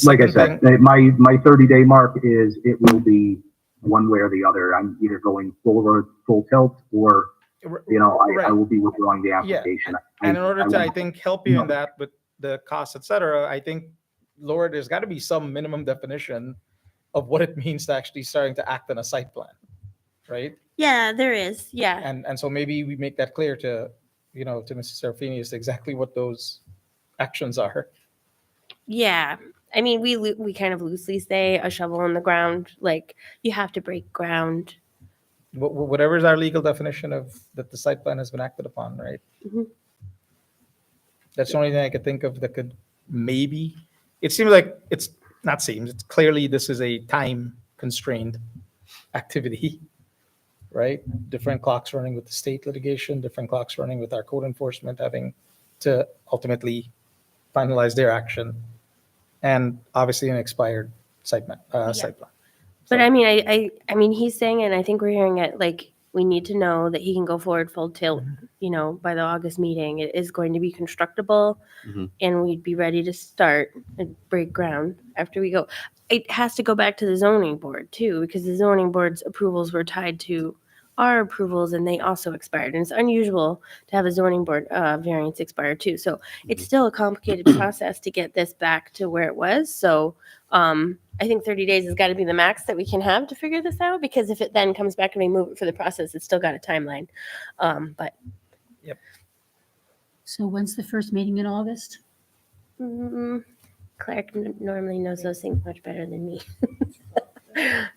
Like I said, my 30-day mark is it will be one way or the other. I'm either going forward full tilt or, I will be withdrawing the application. And in order to, I want- think, help you in that with the costs, et cetera, I think, Laura, there's got to be some minimum definition of what it means to actually starting to act on a site plan, right? Yeah, there is. Yeah. And so maybe we make that clear to, to Mrs. Serafini is exactly what those actions are. Yeah. I mean, we kind of loosely say a shovel in the ground, like you have to break ground. Whatever is our legal definition of that the site plan has been acted upon, right? Mhm. That's the only thing I could think of that could maybe, it seems like it's clearly this is a time constrained activity, right? Different clocks running with the state litigation, different clocks running with our code enforcement having to ultimately finalize their action, and obviously an expired site plan. But I mean, I mean, he's saying, and I think we're hearing it, like, we need to know that he can go forward full tilt, by the August meeting. It is going to be constructible, and we'd be ready to start and break ground after we go. It has to go back to the zoning board too, because the zoning board's approvals were tied to our approvals and they also expired. And it's unusual to have a zoning board variance expire too. So it's still a complicated process to get this back to where it was. So I think 30 days has got to be the max that we can have to figure this out, because if it then comes back and we move it for the process, it's still got a timeline. But So when's the first meeting in August? Clark normally knows those things much better than me.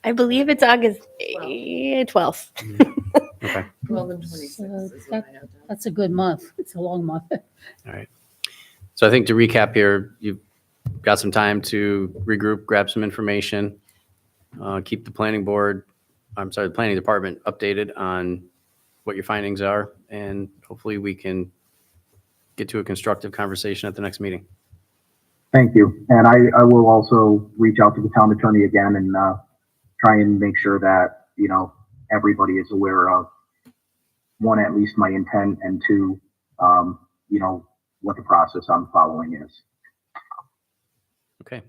I believe it's August 12th. Okay. 12 and 26 So is what I have down. that's a good month. It's a long month. All right. So I think to recap here, you've got some time to regroup, grab some information, keep the planning department updated on what your findings are, and hopefully we can get to a constructive conversation at the next meeting. Thank you. And I will also reach out to the town attorney again and try and make sure that, everybody is aware of, one, at least my intent, and two, what the process I'm following is. Okay.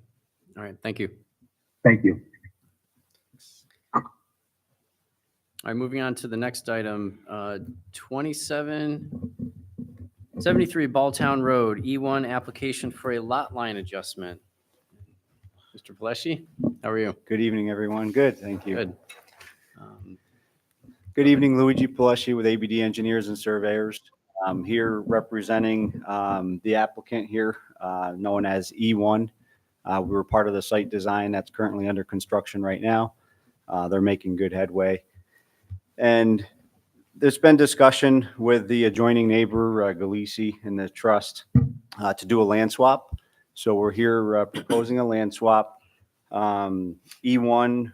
All right. Thank you. Thank you. All right, moving on to the next item, 2773 Balltown Road, E1 application for a lot line adjustment. Mr. Pleshy, how are you? Good evening, everyone. Good, thank you. Good. Good evening, Luigi Pleshy with ABD Engineers and Surveyors. I'm here representing the applicant here, known as E1. We were part of the site design that's currently under construction right now. They're making good headway. And there's been discussion with the adjoining neighbor, Galisi, and the trust to do a land swap. So we're here proposing a land swap. E1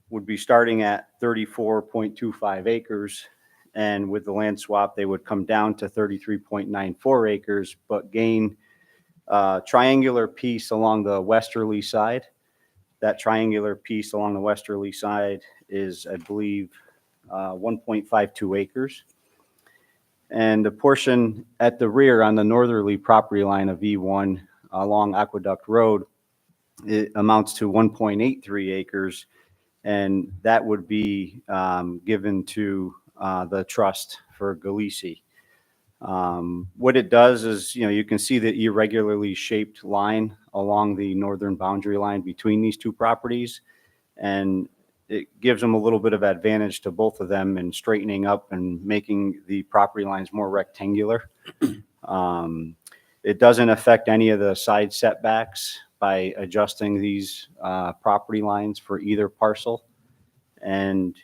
would be starting at 34.25 acres. And with the land swap, they would come down to 33.94 acres, but gain a triangular piece along the westerly side. That triangular piece along the westerly side is, I believe, 1.52 acres. And the portion at the rear on the northerly property line of E1 along Aqueduct Road, it amounts to 1.83 acres. And that would be given to the trust for Galisi. What it does is, you can see the irregularly shaped line along the northern boundary line between these two properties. And it gives them a little bit of advantage to both of them in straightening up and making the property lines more rectangular. It doesn't affect any of the side setbacks by adjusting these property lines for either parcel. And,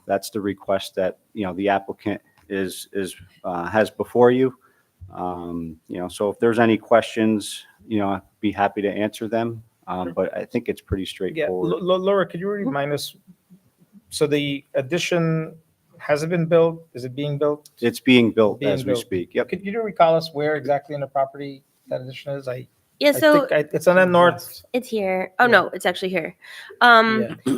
that's the request that, the applicant has before you. So if there's any questions, I'd be happy to answer them. But I think it's pretty straightforward. Laura, could you remind us? So the addition, has it been built? Is it being built? It's being built Being as we built. speak. Yep. Could you recall us where exactly in the property that addition is? I Yeah, I so think it's on the north. it's here. Oh, no, it's actually here.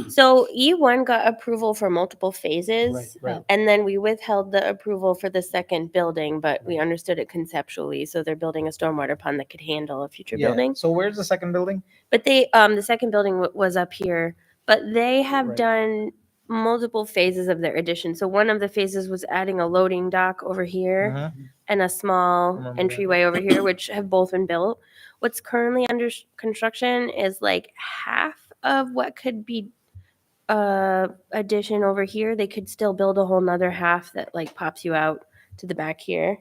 So E1 got approval for multiple phases. Right. And then we withheld the approval for the second building, but we understood it conceptually. So they're building a stormwater pond that could handle a future Yeah. building. So where's the second building? But they, the second building was up here, but they have Right. done multiple phases of their addition. So one of the phases was adding a loading dock over here Mhm. and a small Remember that. entryway over here, which have both been built. What's currently under construction is like half of what could be addition over here. They could still build a whole nother half that like pops you out to the back here.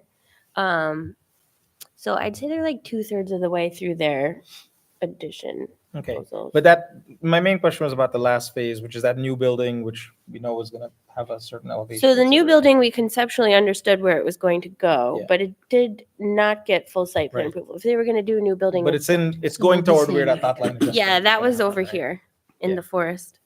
So I'd say they're like 2/3 of the way through their addition. Okay, proposals. but my main question was about the last phase, which is that new building, which we know is going to have a certain elevation. So the new building, we conceptually understood where it was going to go, Yeah. but it did not get full site plan Right. approval. If they were going to do a new building. But it's going toward where that line is. Yeah, that was over here in Yeah. the forest.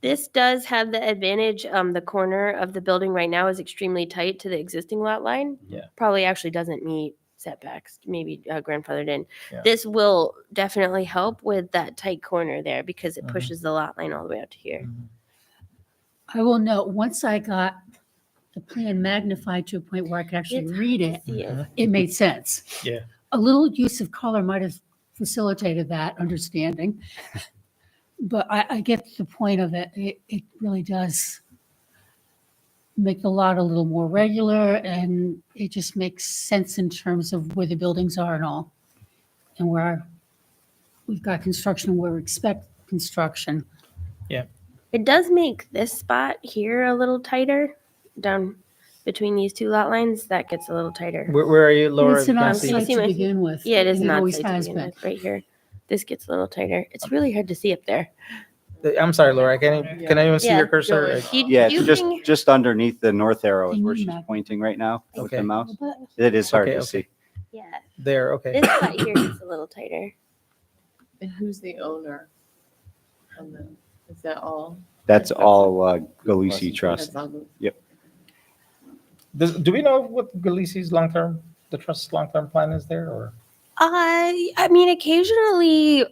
This does have the advantage, the corner of the building right now is extremely tight to the existing lot line. Yeah. Probably actually doesn't meet setbacks, maybe grandfathered in. Yeah. This will definitely help with that tight corner there because it Mhm. pushes the lot line all the way out to here. I will note, once I got the plan magnified to a point where I could actually It's read it, See it. it made sense. Yeah. A little use of color might have facilitated that understanding. But I get the point of it. It really does make the lot a little more regular, and it just makes sense in terms of where the buildings are and all. And where we've got construction, where we expect construction. It does make this spot here a little tighter down between these two lot lines. That gets a little tighter. Where are you, Laura? It's an Can't odd see. site to begin with. Yeah, it is and not always tight to has begin been. with, right here. This gets a little tighter. It's really hard to see up there. I'm sorry, Laura. Can I even see Yeah. your cursor? Yeah, you it's can- just underneath the north arrow is Can where you she's map? pointing right now with Okay. the mouse. It is hard Okay, to okay. see. Yeah, There. Okay. this spot here gets a little tighter. And who's the owner? Is that all? That's all Galisi Trust. That's all good. Yep. Do we know what Galisi's the trust's long-term plan is there, or? I mean, occasionally,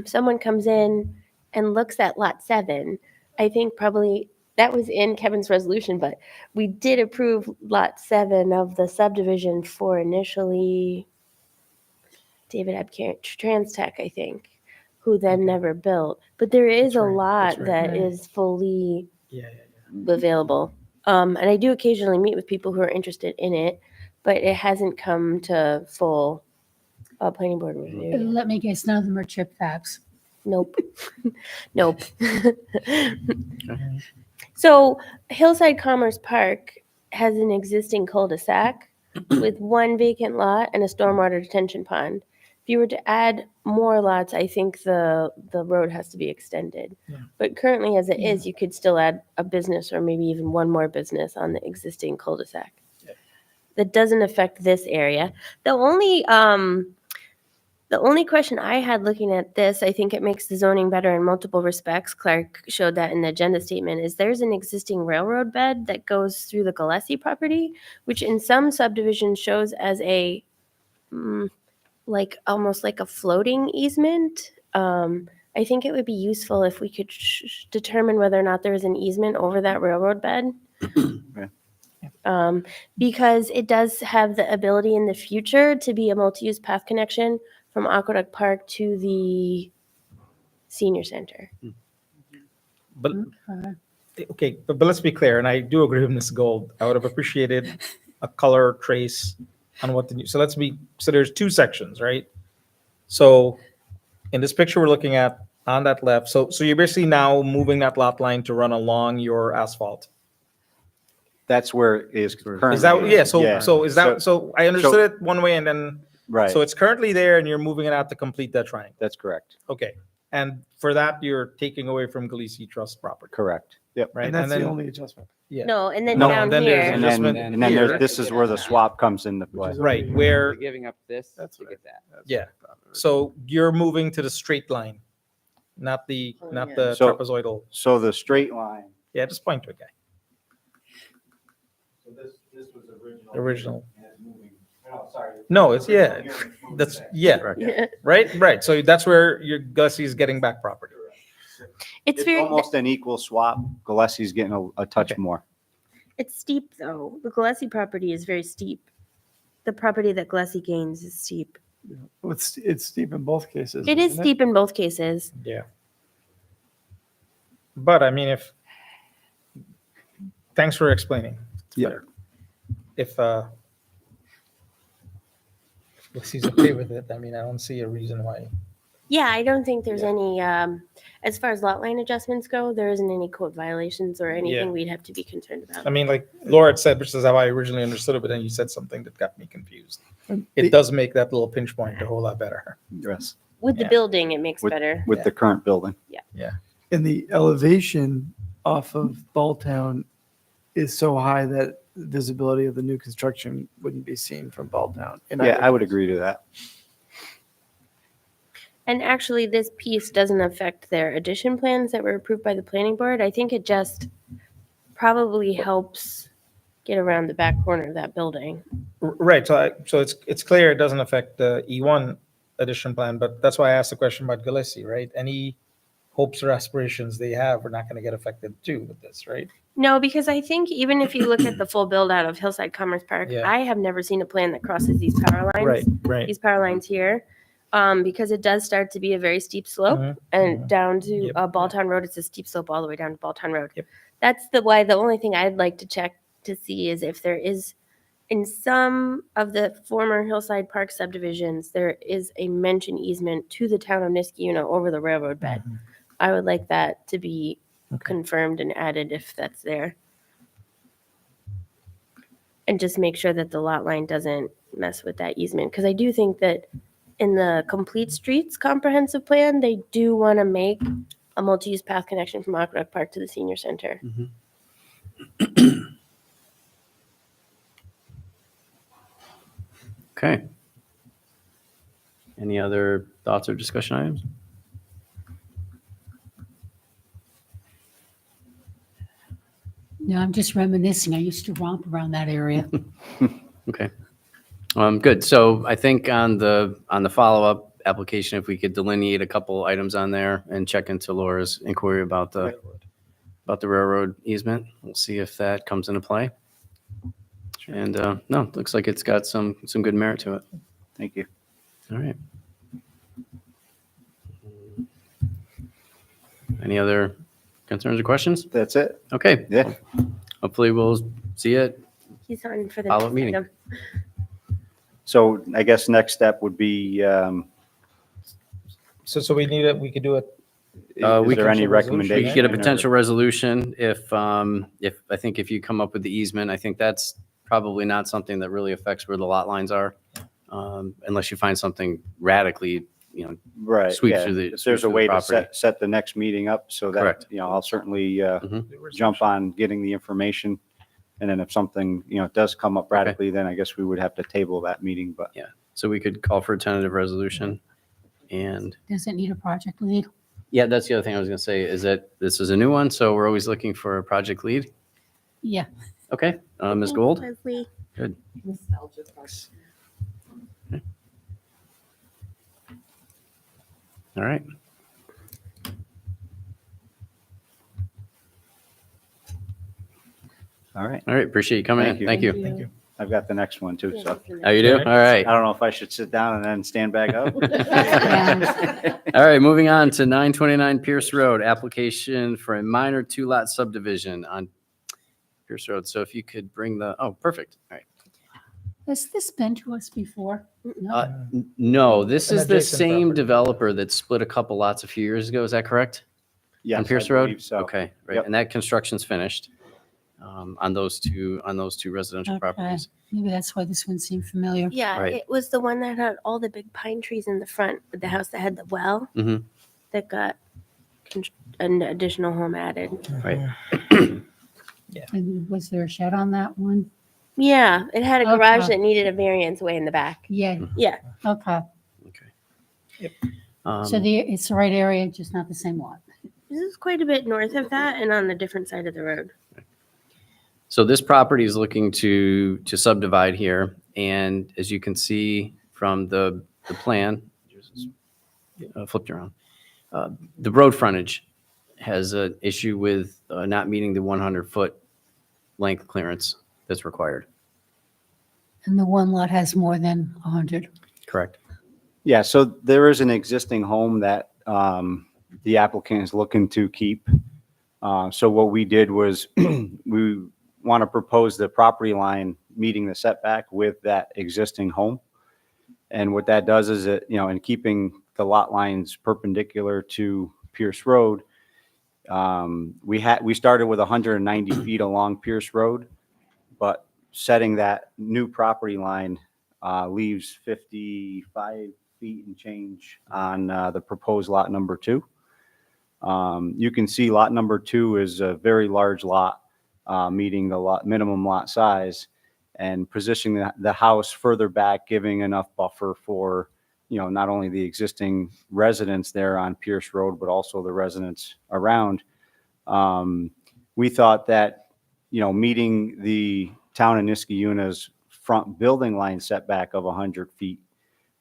someone comes in and looks at lot 7. I think probably that was in Kevin's resolution, but we did approve lot 7 of the subdivision for initially David Abkar Transtech, I think, who then never built. But there is a lot that is fully available. And I do occasionally meet with people who are interested in it, but it hasn't come to full planning board review. Let me guess, none of them are chip fabs. Nope. Nope. So Hillside Commerce Park has an existing cul-de-sac with one vacant lot and a stormwater detention pond. If you were to add more lots, I think the road has to be extended. Yeah. But currently, as it is, you could still add a business or maybe even one more business on the existing cul-de-sac. That doesn't affect this area. The only question I had looking at this, I think it makes the zoning better in multiple respects. Clark showed that in the agenda statement, is there's an existing railroad bed that goes through the Gillespie property, which in some subdivisions shows as a, like almost like a floating easement. I think it would be useful if we could determine whether or not there is an easement over that railroad bed. Because it does have the ability in the future to be a multi-use path connection from Aqueduct Park to the senior center. But okay, but let's be clear, and I do agree with Ms. Gold. I would have appreciated a color trace on what the new. So there's two sections, right? So in this picture we're looking at on that left, so you're basically now moving that lot line to run along your asphalt. That's where it is currently. Is that So is that so? I understood it one way, and then Right. So it's currently there, and you're moving it out to complete that triangle. That's correct. Okay, and for that you're taking away from Galisi Trust property. Correct. Yep. Right, And that's then the only adjustment. yeah. No, and then No, down and then here. there's And then, adjustment and then here. this is where the swap comes into play. Right, where You're giving up this to get that. yeah. So you're moving to the straight line, not the So- trapezoidal. So the straight line. Yeah, just point to a guy. So this was original. Original. And it's moving. No, sorry. No, it's, yeah, that's, yeah, right? So that's where your Gussie is getting back property. It's very, Almost an equal swap. Gillespie's getting a touch more. it's steep though. The Gillespie property is very steep. The property that Gillespie gains is steep. It's steep in both cases. It is isn't steep in both cases. Yeah. But I mean, thanks for explaining. Yeah. If he's okay with it, I mean, I don't see a reason why. Yeah, I don't think there's any, as far as lot line adjustments go, there isn't any code violations or anything Yeah. we'd have to be concerned about. I mean, like Laura had said, which is how I originally understood it, but then you said something that got me confused. It does make that little pinch point a whole lot better. Yes. With the building, it makes better. With the current building. Yeah. And the elevation off of Balltown is so high that visibility of the new construction wouldn't be seen from Balltown. And Yeah, I would agree to that. And actually, this piece doesn't affect their addition plans that were approved by the planning board. I think it just probably helps get around the back corner of that building. Right, so it's clear it doesn't affect the E1 addition plan, but that's why I asked the question about Gillespie, right? Any hopes or aspirations they have are not going to get affected too with this, right? No, because I think even if you look at the full build out of Hillside Commerce Park, Yeah. I have never seen a plan that crosses these power lines. Right. These power lines here, because it does start to be a very steep slope, Mhm, and down to Yep. Balltown Road, it's a steep slope all the way down to Balltown Road. Yep. That's the only thing I'd like to check to see is if there is, in some of the former Hillside Park subdivisions, there is a mention easement to the town of Niskayuna over the railroad bed. Mm-hmm. I would like that to be confirmed and added if that's there. And just make sure that the lot line doesn't mess with that easement, because I do think that in the Complete Streets Comprehensive Plan, they do want to make a multi-use path connection from Aqueduct Park to the senior center. Okay. Any other thoughts or discussion items? No, I'm just reminiscing. I used to romp around that area. Okay. Good. So I think on the follow-up application, if we could delineate a couple items on there and check into Laura's inquiry about the railroad easement, we'll see if that comes into play. And no, it looks like it's got some good merit to it. Thank you. All right. Any other concerns or questions? That's it. Okay. Yeah. Hopefully we'll see it. He's on for the Follow-up next meeting. item. So I guess next step would be, So we could do it. is there any We could recommendation? get a or- potential resolution if I think if you come up with the easement, I think that's probably not something that really affects where the lot lines are. Unless you find something radically, Right, sweep yeah. through the- If sweep there's a through the way to property. set the next meeting up so that, Correct. I'll certainly Mhm. jump on getting the information. And then if something, does come up radically, then I guess we would have to table that meeting, but. Yeah, so we could call for a tentative resolution. And Does it need a project lead? yeah, that's the other thing I was gonna say, is that this is a new one, so we're always looking for a project lead. Yeah. Okay, Ms. Gold? Leslie. Good. All right. All right. All right, appreciate you coming in. Thank you. Thank you. I've got the next one too, so. Oh, you do? All right. I don't know if I should sit down and then stand back up. All right, moving on to 929 Pierce Road, application for a minor two-lot subdivision on Pierce Road. So if you could bring perfect. All right. Has this been to us before? No. No, this An is the adjacent same property. developer that split a couple lots a few years ago. Is that correct? Yes, On Pierce I Road? believe so. Okay, right. Yep. And that construction's finished on those two residential Okay. properties. Maybe that's why this one seemed familiar. Yeah, Right. it was the one that had all the big pine trees in the front, with the house that had the well Mhm. that got an additional home added. Right. And was there a shed on that one? Yeah, it had a garage Okay. that needed a variance way in the back. Yeah. Yeah. Okay. Um, So it's the right area, just not the same lot. This is quite a bit north of that and on a different side of the road. So this property is looking to subdivide here, And as you can see from the plan, flipped around, the road frontage has an issue with not meeting the 100-foot length clearance that's required. And the one lot has more than 100. Correct. Yeah, so there is an existing home that the applicant is looking to keep. So what we did was we want to propose the property line meeting the setback with that existing home. And what that does is it, in keeping the lot lines perpendicular to Pierce Road, we started with 190 feet along Pierce Road, but setting that new property line leaves 55 feet and change on the proposed lot number 2. You can see lot number 2 is a very large lot, meeting the minimum lot size, and positioning the house further back, giving enough buffer for, not only the existing residents there on Pierce Road, but also the residents around. We thought that, meeting the town of Niskayuna's front building line setback of 100 feet,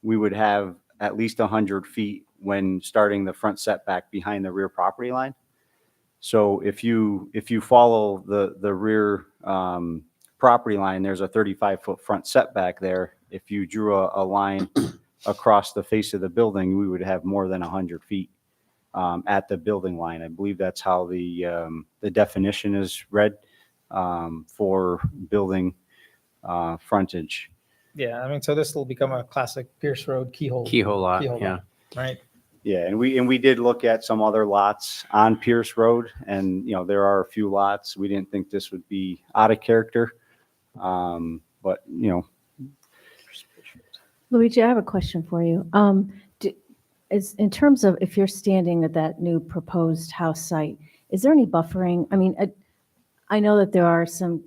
we would have at least 100 feet when starting the front setback behind the rear property line. So if you follow the rear property line, there's a 35-foot front setback there. If you drew a line across the face of the building, we would have more than 100 feet at the building line. I believe that's how the definition is read for building frontage. Yeah, I mean, so this will become a classic Pierce Road keyhole. Keyhole lot, yeah. Right? Yeah, and we did look at some other lots on Pierce Road, and there are a few lots. We didn't think this would be out of character, but Luigi, I have a question for you. Is in terms of if you're standing at that new proposed house site, is there any buffering? I mean, I know that there are some,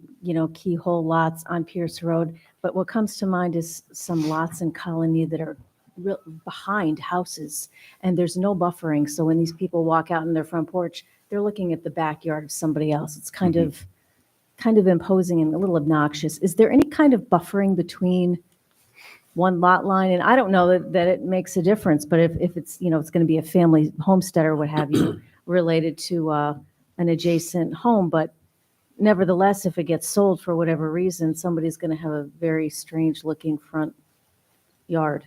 keyhole lots on Pierce Road, but what comes to mind is some lots in Colony that are behind houses, and there's no buffering. So when these people walk out in their front porch, they're looking at the backyard of somebody else. It's kind of imposing and a little obnoxious. Is there any kind of buffering between one lot line? And I don't know that it makes a difference, but if it's, it's going to be a family homestead or what have you related to an adjacent home, but nevertheless, if it gets sold for whatever reason, somebody's going to have a very strange looking front yard.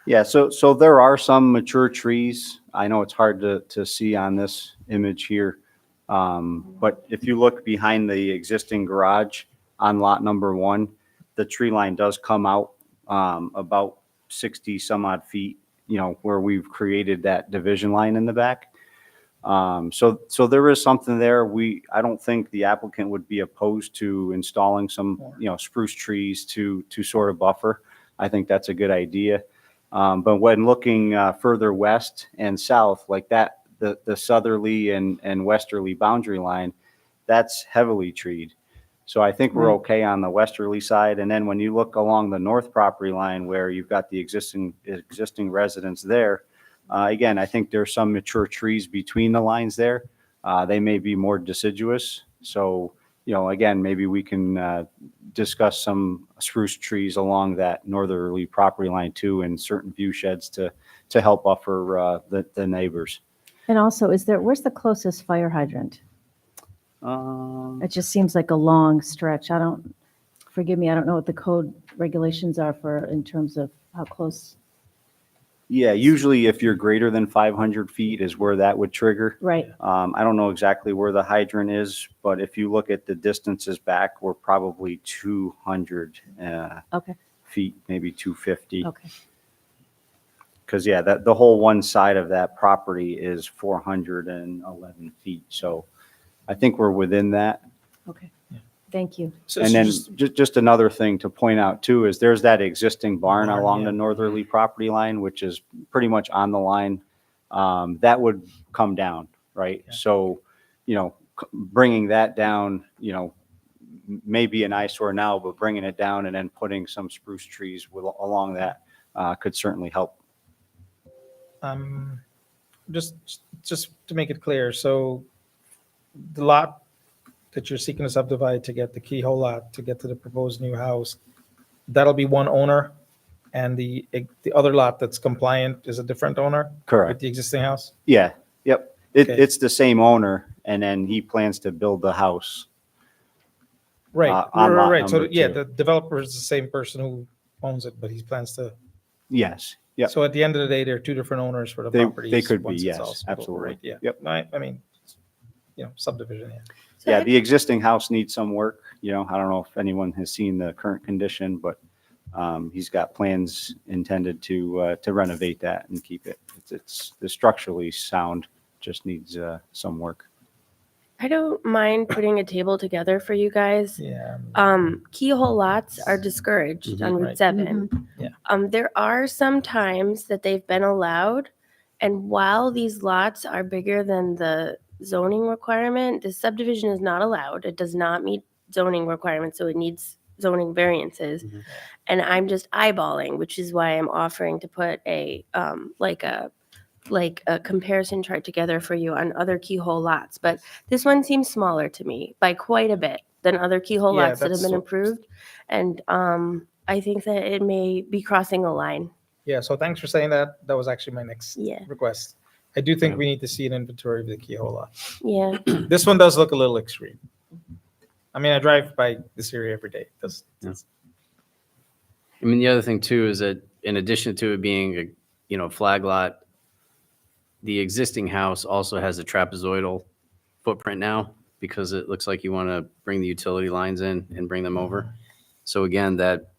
Yeah, so there are some mature trees. I know it's hard to see on this image here. But if you look behind the existing garage on lot number 1, the tree line does come out about 60 some odd feet, where we've created that division line in the back. So there is something there. I don't think the applicant would be opposed to installing some, spruce trees to sort of buffer. I think that's a good idea. But when looking further west and south, like that, the southerly and westerly boundary line, that's heavily treed. So I think we're okay on the westerly side. And then when you look along the north property line where you've got the existing residents there, again, I think there's some mature trees between the lines there. They may be more deciduous. So, again, maybe we can discuss some spruce trees along that northerly property line too, and certain view sheds to help buffer the neighbors. And also, where's the closest fire hydrant? It just seems like a long stretch. Forgive me, I don't know what the code regulations are in terms of how close. Yeah, usually if you're greater than 500 feet is where that would trigger. Right. I don't know exactly where the hydrant is, but if you look at the distances back, we're probably 200 feet, maybe 250. Okay. Because, yeah, the whole one side of that property is 411 feet. So I think we're within that. Okay. Thank you. And then just another thing to point out too is there's that existing barn along the northerly property line, which is pretty much on the line. That would come down, right? Yeah. So, bringing that down, may be an eyesore now, but bringing it down and then putting some spruce trees along that could certainly help. Just to make it clear, so the lot that you're seeking to subdivide to get the keyhole lot, to get to the proposed new house, that'll be one owner, and the other lot that's compliant is a different owner? With Correct. the existing house? Yeah, yep. Okay. It's the same owner, and then he plans to build the house. Right, on lot right. So, number yeah, two. the developer is the same person who owns it, but he plans to. Yes, yep. So at the end of the day, there are two different owners for the They properties. could be, once it's all yes, split over, absolutely. right? Yeah. Yep. I mean, subdivision, yeah. Yeah, the existing house needs some work, I don't know if anyone has seen the current condition, but he's got plans intended to renovate that and keep it. It's structurally sound, just needs some work. I don't mind putting a table together for you guys. Yeah. Keyhole lots are discouraged on Route Right. 7. Yeah. There are some times that they've been allowed, and while these lots are bigger than the zoning requirement, the subdivision is not allowed. It does not meet zoning requirements, so it needs zoning variances. And I'm just eyeballing, which is why I'm offering to put a a comparison chart together for you on other keyhole lots. But this one seems smaller to me by quite a bit than other keyhole Yeah, lots that have been that's- approved. And I think that it may be crossing a line. Yeah, so thanks for saying that. That was actually my next Yeah. request. I do think we need to see an inventory of the keyhole lot. Yeah. This one does look a little extreme. I mean, I drive by this area every day. I mean, the other thing too is that in addition to it being a flag lot, the existing house also has a trapezoidal footprint now because it looks like you want to bring the utility lines in and bring them over. So again, that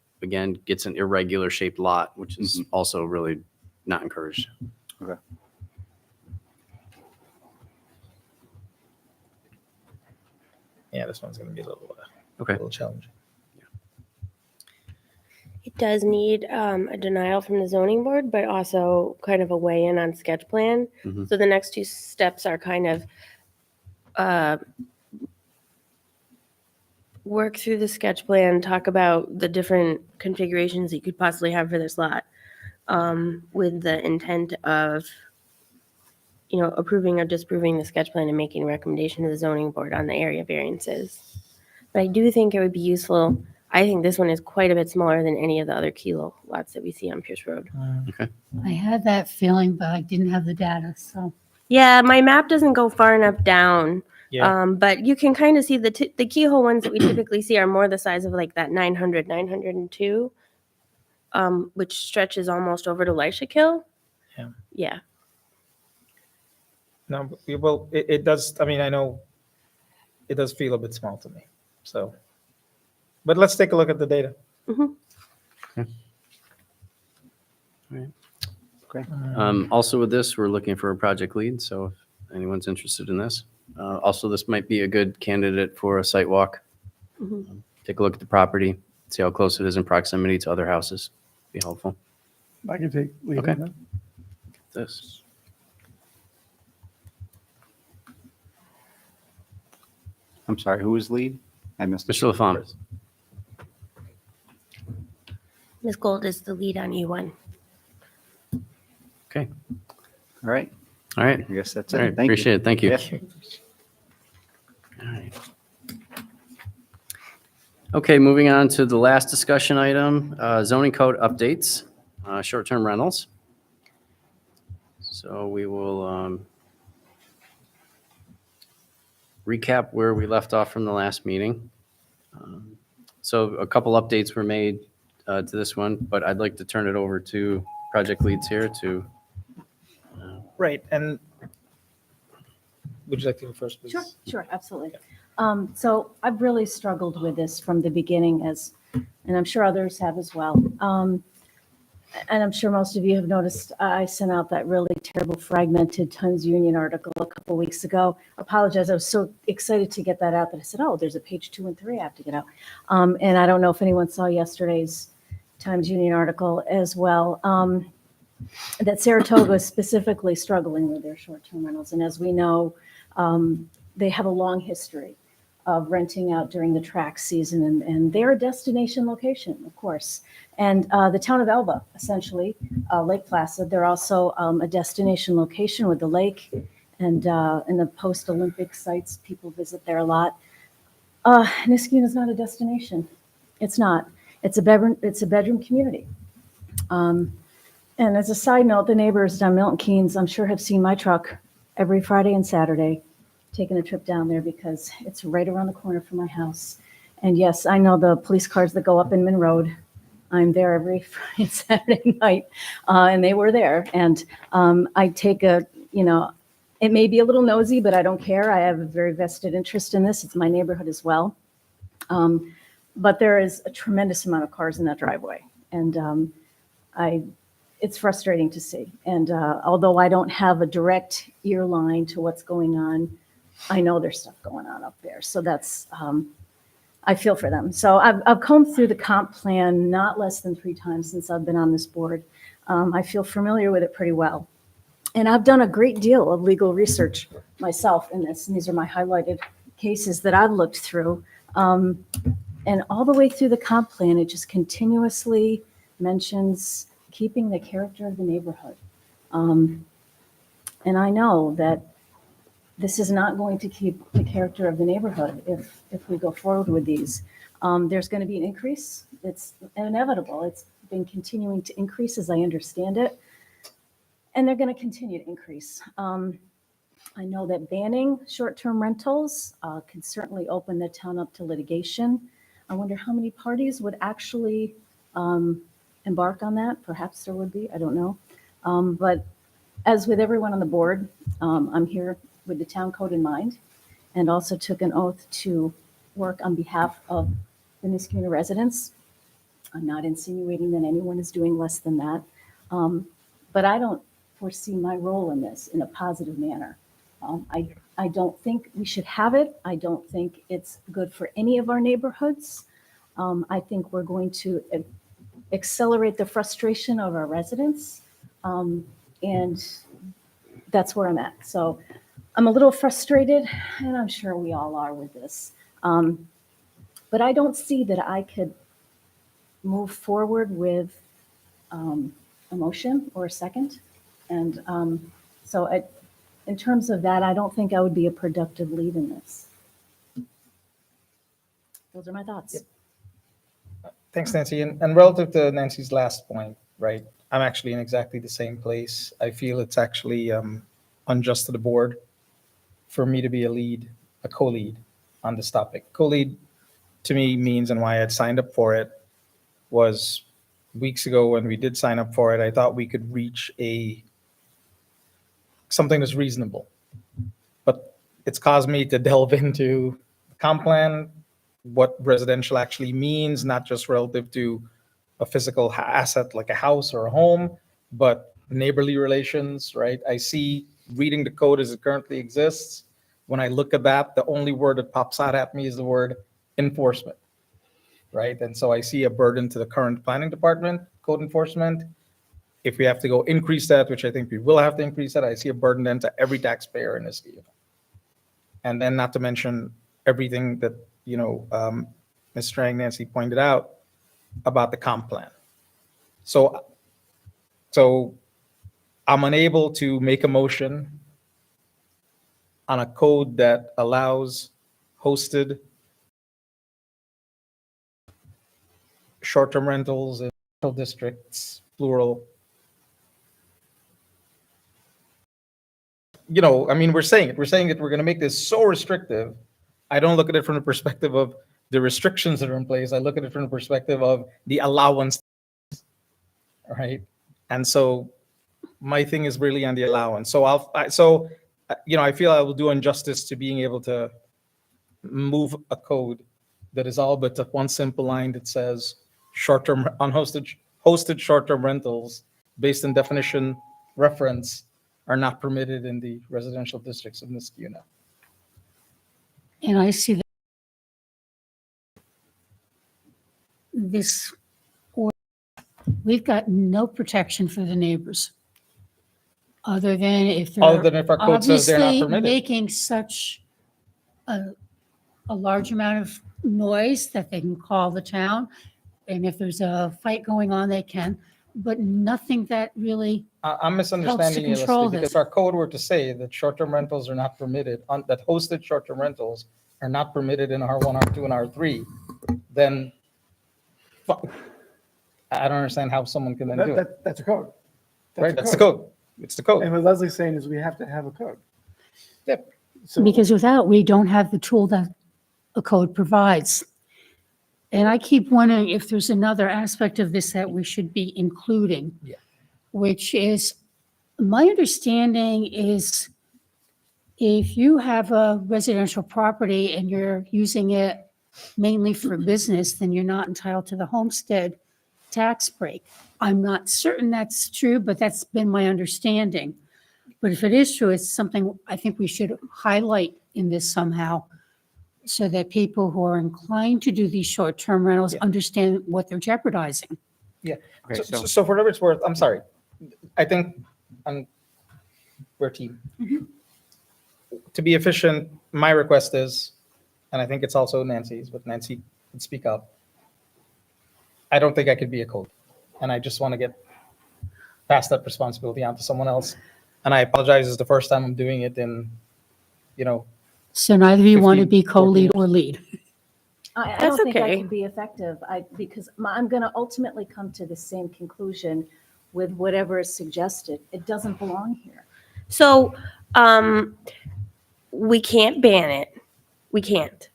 gets an irregular shaped lot, which is also really not encouraged. Okay. Yeah, this one's going to be a Okay. little challenging. It does need a denial from the zoning board, but also kind of a weigh-in on sketch plan. Mhm. So the next two steps are kind of work through the sketch plan, talk about the different configurations that you could possibly have for this lot, with the intent of, approving or disapproving the sketch plan and making a recommendation to the zoning board on the area variances. But I do think it would be useful. I think this one is quite a bit smaller than any of the other kilo lots that we see on Pierce Road. I had that feeling, but I didn't have the data, so. Yeah, my map doesn't go far enough down. Yeah. But you can kind of see the keyhole ones that we typically see are more the size of like that 900, 902, which stretches almost over to Leishakill. Yeah. Yeah. No, well, it does, I mean, I know it does feel a bit small to me, so. But let's take a look at the data. Okay. Also with this, we're looking for a project lead, so if anyone's interested in this. Also, this might be a good candidate for a site walk. Take a look at the property, see how close it is in proximity to other houses. Be helpful. I can take lead Okay. on that. This. I'm sorry, who was lead? I missed it. Mr. LaFawn. Ms. Gold is the lead on E1. Okay. All right. All right. I guess that's All it. right. Thank you. Appreciate it. Thank you. Yeah. All right. Okay, moving on to the last discussion item, zoning code updates, short-term rentals. So we will recap where we left off from the last meeting. So a couple updates were made to this one, but I'd like to turn it over to project leads here to. Right, and would you like to go first, please? Sure, absolutely. So I've really struggled with this from the beginning and I'm sure others have as well. And I'm sure most of you have noticed, I sent out that really terrible fragmented Times Union article a couple weeks ago. Apologize, I was so excited to get that out that I said, oh, there's a page 2 and 3 I have to get out. And I don't know if anyone saw yesterday's Times Union article as well, that Saratoga is specifically struggling with their short-term rentals. And as we know, they have a long history of renting out during the track season, and they're a destination location, of course. And the town of Elba, essentially, Lake Placid, they're also a destination location with the lake, and in the post-Olympic sites, people visit there a lot. Niskayuna is not a destination. It's not. it's a bedroom community. And as a side note, the neighbors down Milton Keynes, I'm sure have seen my truck every Friday and Saturday, taking a trip down there because it's right around the corner from my house. And yes, I know the police cars that go up Inman Road. I'm there every Friday and Saturday night, and they were there. And I take it may be a little nosy, but I don't care. I have a very vested interest in this. It's my neighborhood as well. But there is a tremendous amount of cars in that driveway. And it's frustrating to see. And although I don't have a direct ear line to what's going on, I know there's stuff going on up there. So that's, I feel for them. So I've combed through the comp plan not less than 3 times since I've been on this board. I feel familiar with it pretty well. And I've done a great deal of legal research myself in this. And these are my highlighted cases that I've looked through. And all the way through the comp plan, it just continuously mentions keeping the character of the neighborhood. And I know that this is not going to keep the character of the neighborhood if we go forward with these. There's going to be an increase. It's inevitable. It's been continuing to increase as I understand it. And they're going to continue to increase. I know that banning short-term rentals can certainly open the town up to litigation. I wonder how many parties would actually embark on that. Perhaps there would be, I don't know. But as with everyone on the board, I'm here with the town code in mind, and also took an oath to work on behalf of the Niskuna residents. I'm not insinuating that anyone is doing less than that. But I don't foresee my role in this in a positive manner. I don't think we should have it. I don't think it's good for any of our neighborhoods. I think we're going to accelerate the frustration of our residents. And that's where I'm at. So I'm a little frustrated, and I'm sure we all are with this. But I don't see that I could move forward with a motion or a second. And so in terms of that, I don't think I would be a productive lead in this. Those are my thoughts. Thanks, Nancy. And relative to Nancy's last point, right, I'm actually in exactly the same place. I feel it's actually unjust to the board for me to be a co-lead on this topic. Co-lead to me means, and why I had signed up for it, was weeks ago when we did sign up for it, I thought we could reach something that's reasonable. But it's caused me to delve into the comp plan, what residential actually means, not just relative to a physical asset like a house or a home, but neighborly relations, right? I see reading the code as it currently exists. When I look at that, the only word that pops out at me is the word enforcement, right? And so I see a burden to the current planning department, code enforcement. If we have to go increase that, which I think we will have to increase that, I see a burden then to every taxpayer in this state. And then not to mention everything that, Ms. Strang, Nancy pointed out about the comp plan. So I'm unable to make a motion on a code that allows hosted short-term rentals in rural districts, plural. We're saying that we're going to make this so restrictive. I don't look at it from the perspective of the restrictions that are in place. I look at it from the perspective of the allowance, right? And so my thing is really on the allowance. So I feel I will do injustice to being able to move a code that is all but one simple line that says short-term hosted short-term rentals based on definition reference are not permitted in the residential districts of Niskuna. And I see that we've got no protection for the neighbors. Other than if they're our code says they're not obviously permitted. making such a large amount of noise that they can call the town. And if there's a fight going on, they can, but nothing that really I'm helps to misunderstanding you, control Leslie, because this. our code were to say that short-term rentals are not permitted, that hosted short-term rentals are not permitted in R1, R2, and R3, then I don't understand how someone can then do it. That's a code. Right, that's the code. It's the code. And what Leslie's saying is we have to have a code. Yep. So Because without, we don't have the tool that a code provides. And I keep wondering if there's another aspect of this that we should be including. Yeah. Which is, my understanding is if you have a residential property and you're using it mainly for business, then you're not entitled to the homestead tax break. I'm not certain that's true, but that's been my understanding. But if it is true, it's something I think we should highlight in this somehow so that people who are inclined to do these short-term rentals understand what they're jeopardizing. Yeah. Okay, So for whatever it's worth, I'm sorry. I think we're a team. To be efficient, my request is, and I think it's also Nancy's, but Nancy can speak up. I don't think I could be a code. And I just want to get past that responsibility onto someone else. And I apologize, it's the first time I'm doing it in, So neither of you want to 15, be co-lead or lead. I That's don't think I okay. can be effective, because I'm going to ultimately come to the same conclusion with whatever is suggested. It doesn't belong here. So, we can't ban it. We can't.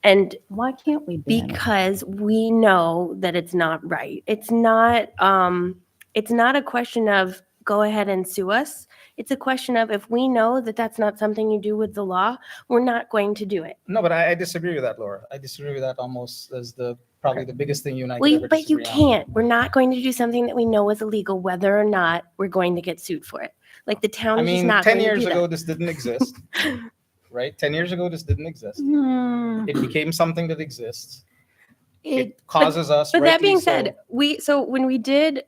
And Why can't we ban it? because we know that it's not right. It's not a question of go ahead and sue us. It's a question of if we know that that's not something you do with the law, we're not going to do it. No, but I disagree with that, Laura. I disagree with that almost as probably the biggest thing you and I could Well, ever but you disagree on. can't. We're not going to do something that we know is illegal, whether or not we're going to get sued for it. Like the town I is just mean, not 10 going to years do ago, that. this didn't exist, right? 10 years ago, this didn't exist. Hmm. It became something that exists. It It causes us. But that rightly being so- said, when we did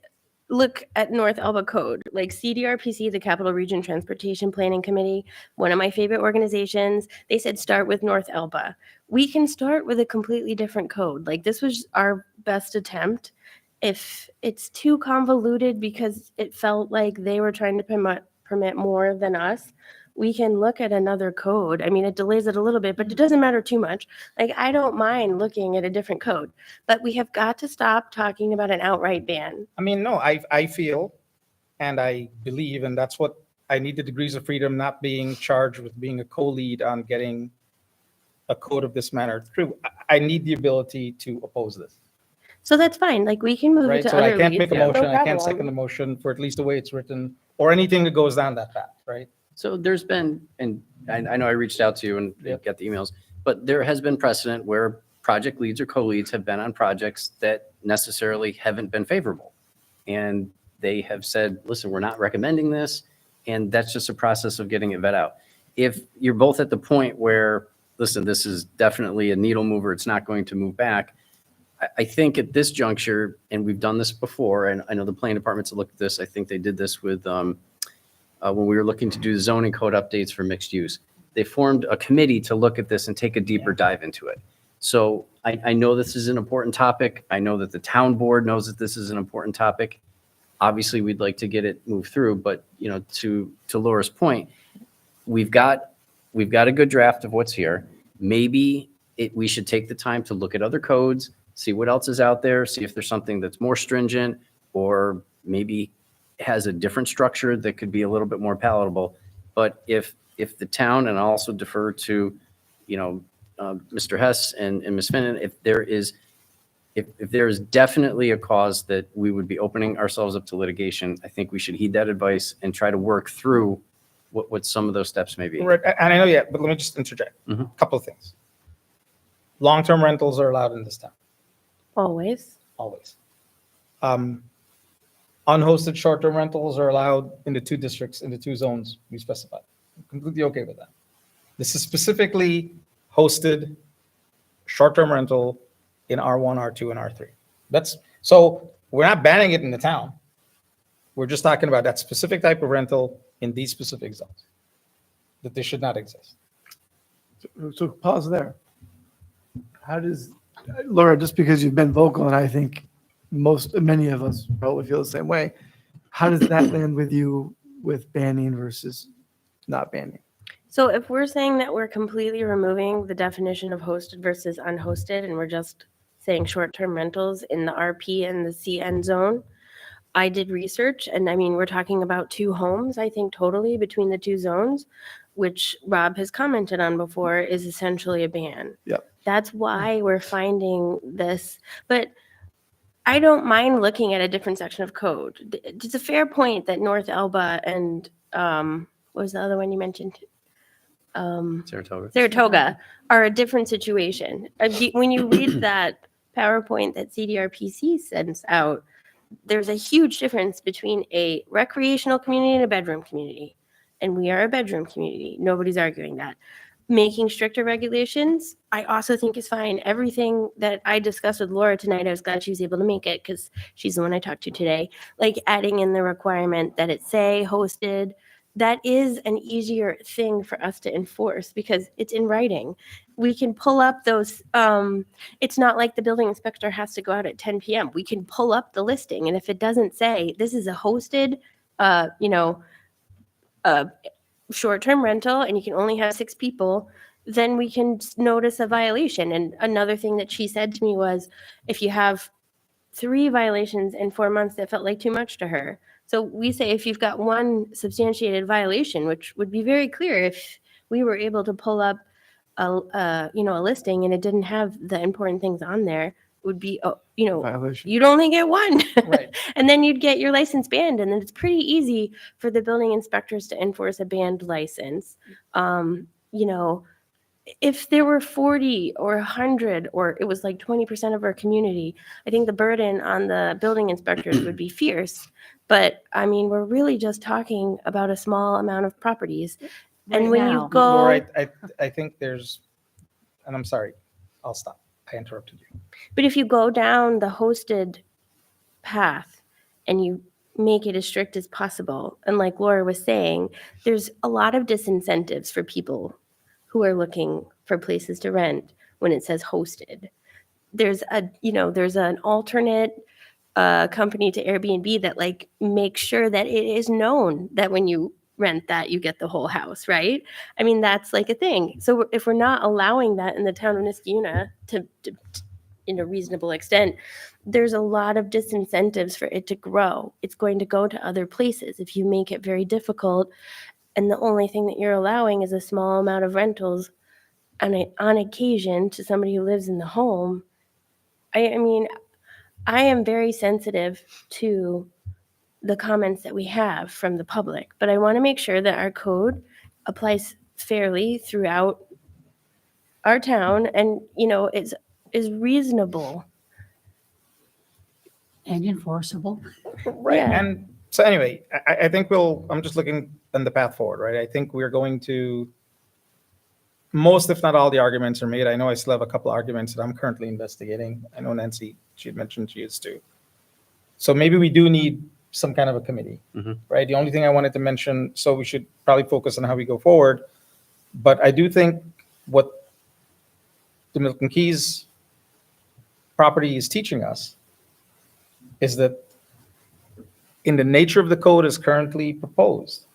look at North Elba Code, like CDRPC, the Capital Region Transportation Planning Committee, one of my favorite organizations, they said start with North Elba. We can start with a completely different code. Like this was our best attempt. If it's too convoluted because it felt like they were trying to permit more than us, we can look at another code. I mean, it delays it a little bit, but it doesn't matter too much. Like, I don't mind looking at a different code, but we have got to stop talking about an outright ban. I mean, no, I feel and I believe, and that's what I need the degrees of freedom, not being charged with being a co-lead on getting a code of this manner through. I need the ability to oppose this, So that's fine. Like, we can move it right? to So other I can't leads. make a No motion, I can't problem. second the motion for at least the way it's written, or anything that goes down that path, right? So there's been, and I know I reached out to you and got the emails, but there has been precedent where project leads or co-leads have been on projects that necessarily haven't been favorable. And they have said, listen, we're not recommending this. And that's just a process of getting it vet out. If you're both at the point where, listen, this is definitely a needle mover, it's not going to move back. I think at this juncture, and we've done this before, and I know the planning departments have looked at this. I think they did this with, when we were looking to do the zoning code updates for mixed use. They formed a committee to look at this and take a deeper dive into it. So I know this is an important topic. I know that the town board knows that this is an important topic. Obviously, we'd like to get it moved through, but to Laura's point, we've got a good draft of what's here. Maybe we should take the time to look at other codes, see what else is out there, see if there's something that's more stringent or maybe has a different structure that could be a little bit more palatable. But if the town, and I'll also defer to, Mr. Hess and Ms. Finnan, if there is definitely a cause that we would be opening ourselves up to litigation, I think we should heed that advice and try to work through what some of those steps may be. Right, and I know, but let me just interject. A couple of things. Long-term rentals are allowed in this town, Always. always. Unhosted short-term rentals are allowed in the two districts, in the two zones we specified. I'm completely okay with that. This is specifically hosted short-term rental in R1, R2, and R3. So we're not banning it in the town. We're just talking about that specific type of rental in these specific zones, that they should not exist. So pause there. How does, Laura, just because you've been vocal, and I think many of us probably feel the same way, how does that land with you with banning versus not banning? So if we're saying that we're completely removing the definition of hosted versus unhosted, and we're just saying short-term rentals in the RP and the CN zone. I did research, and I mean, we're talking about 2 homes, I think, totally between the 2 zones, which Rob has commented on before, is essentially a ban. Yep. That's why we're finding this. But I don't mind looking at a different section of code. It's a fair point that North Elba and what was the other one you mentioned? Saratoga are a different situation. When you read that PowerPoint that CDRPC sends out, there's a huge difference between a recreational community and a bedroom community. And we are a bedroom community. Nobody's arguing that. Making stricter regulations, I also think is fine. Everything that I discussed with Laura tonight, I was glad she was able to make it because she's the one I talked to today. Like adding in the requirement that it say hosted, that is an easier thing for us to enforce because it's in writing. We can pull up those, it's not like the building inspector has to go out at 10 p.m. We can pull up the listing, and if it doesn't say this is a hosted, short-term rental and you can only have 6 people, then we can notice a violation. And another thing that she said to me was, if you have 3 violations in 4 months, that felt like too much to her. So we say if you've got 1 substantiated violation, which would be very clear if we were able to pull up a listing and it didn't have the important things on there, would be, Violation. you'd only get 1. Right. And then you'd get your license banned. And then it's pretty easy for the building inspectors to enforce a banned license. If there were 40 or 100, or it was like 20% of our community, I think the burden on the building inspectors would be fierce. But I mean, we're really just talking about a small amount of properties. And when you go, Laura, I think there's, and I'm sorry, I'll stop. I interrupted you. but if you go down the hosted path and you make it as strict as possible, and like Laura was saying, there's a lot of disincentives for people who are looking for places to rent when it says hosted. There's an alternate company to Airbnb that like makes sure that it is known that when you rent that you get the whole house, right? I mean, that's like a thing. So if we're not allowing that in the town of Niskayuna to in a reasonable extent, there's a lot of disincentives for it to grow. It's going to go to other places if you make it very difficult, and the only thing that you're allowing is a small amount of rentals on occasion to somebody who lives in the home. I mean, I am very sensitive to the comments that we have from the public, but I want to make sure that our code applies fairly throughout our town and, is reasonable. And enforceable. Right. Yeah. And so anyway, I think I'm just looking on the path forward, right? I think we're going to, most if not all the arguments are made. I know I still have a couple arguments that I'm currently investigating. I know Nancy, she had mentioned she is too. So maybe we do need some kind of a committee, right? The only thing I wanted to mention, so we should probably focus on how we go forward. But I do think what the Milton Keys property is teaching us is that in the nature of the code as currently proposed,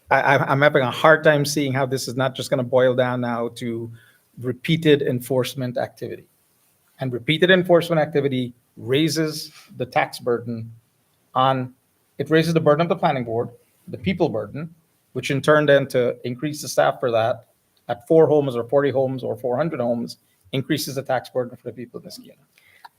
I'm having a hard time seeing how this is not just going to boil down now to repeated enforcement activity. And repeated enforcement activity raises the tax burden it raises the burden of the planning board, the people burden, which in turn then to increase the staff for that at 4 homes or 40 homes or 400 homes increases the tax burden for the people in Niskayuna.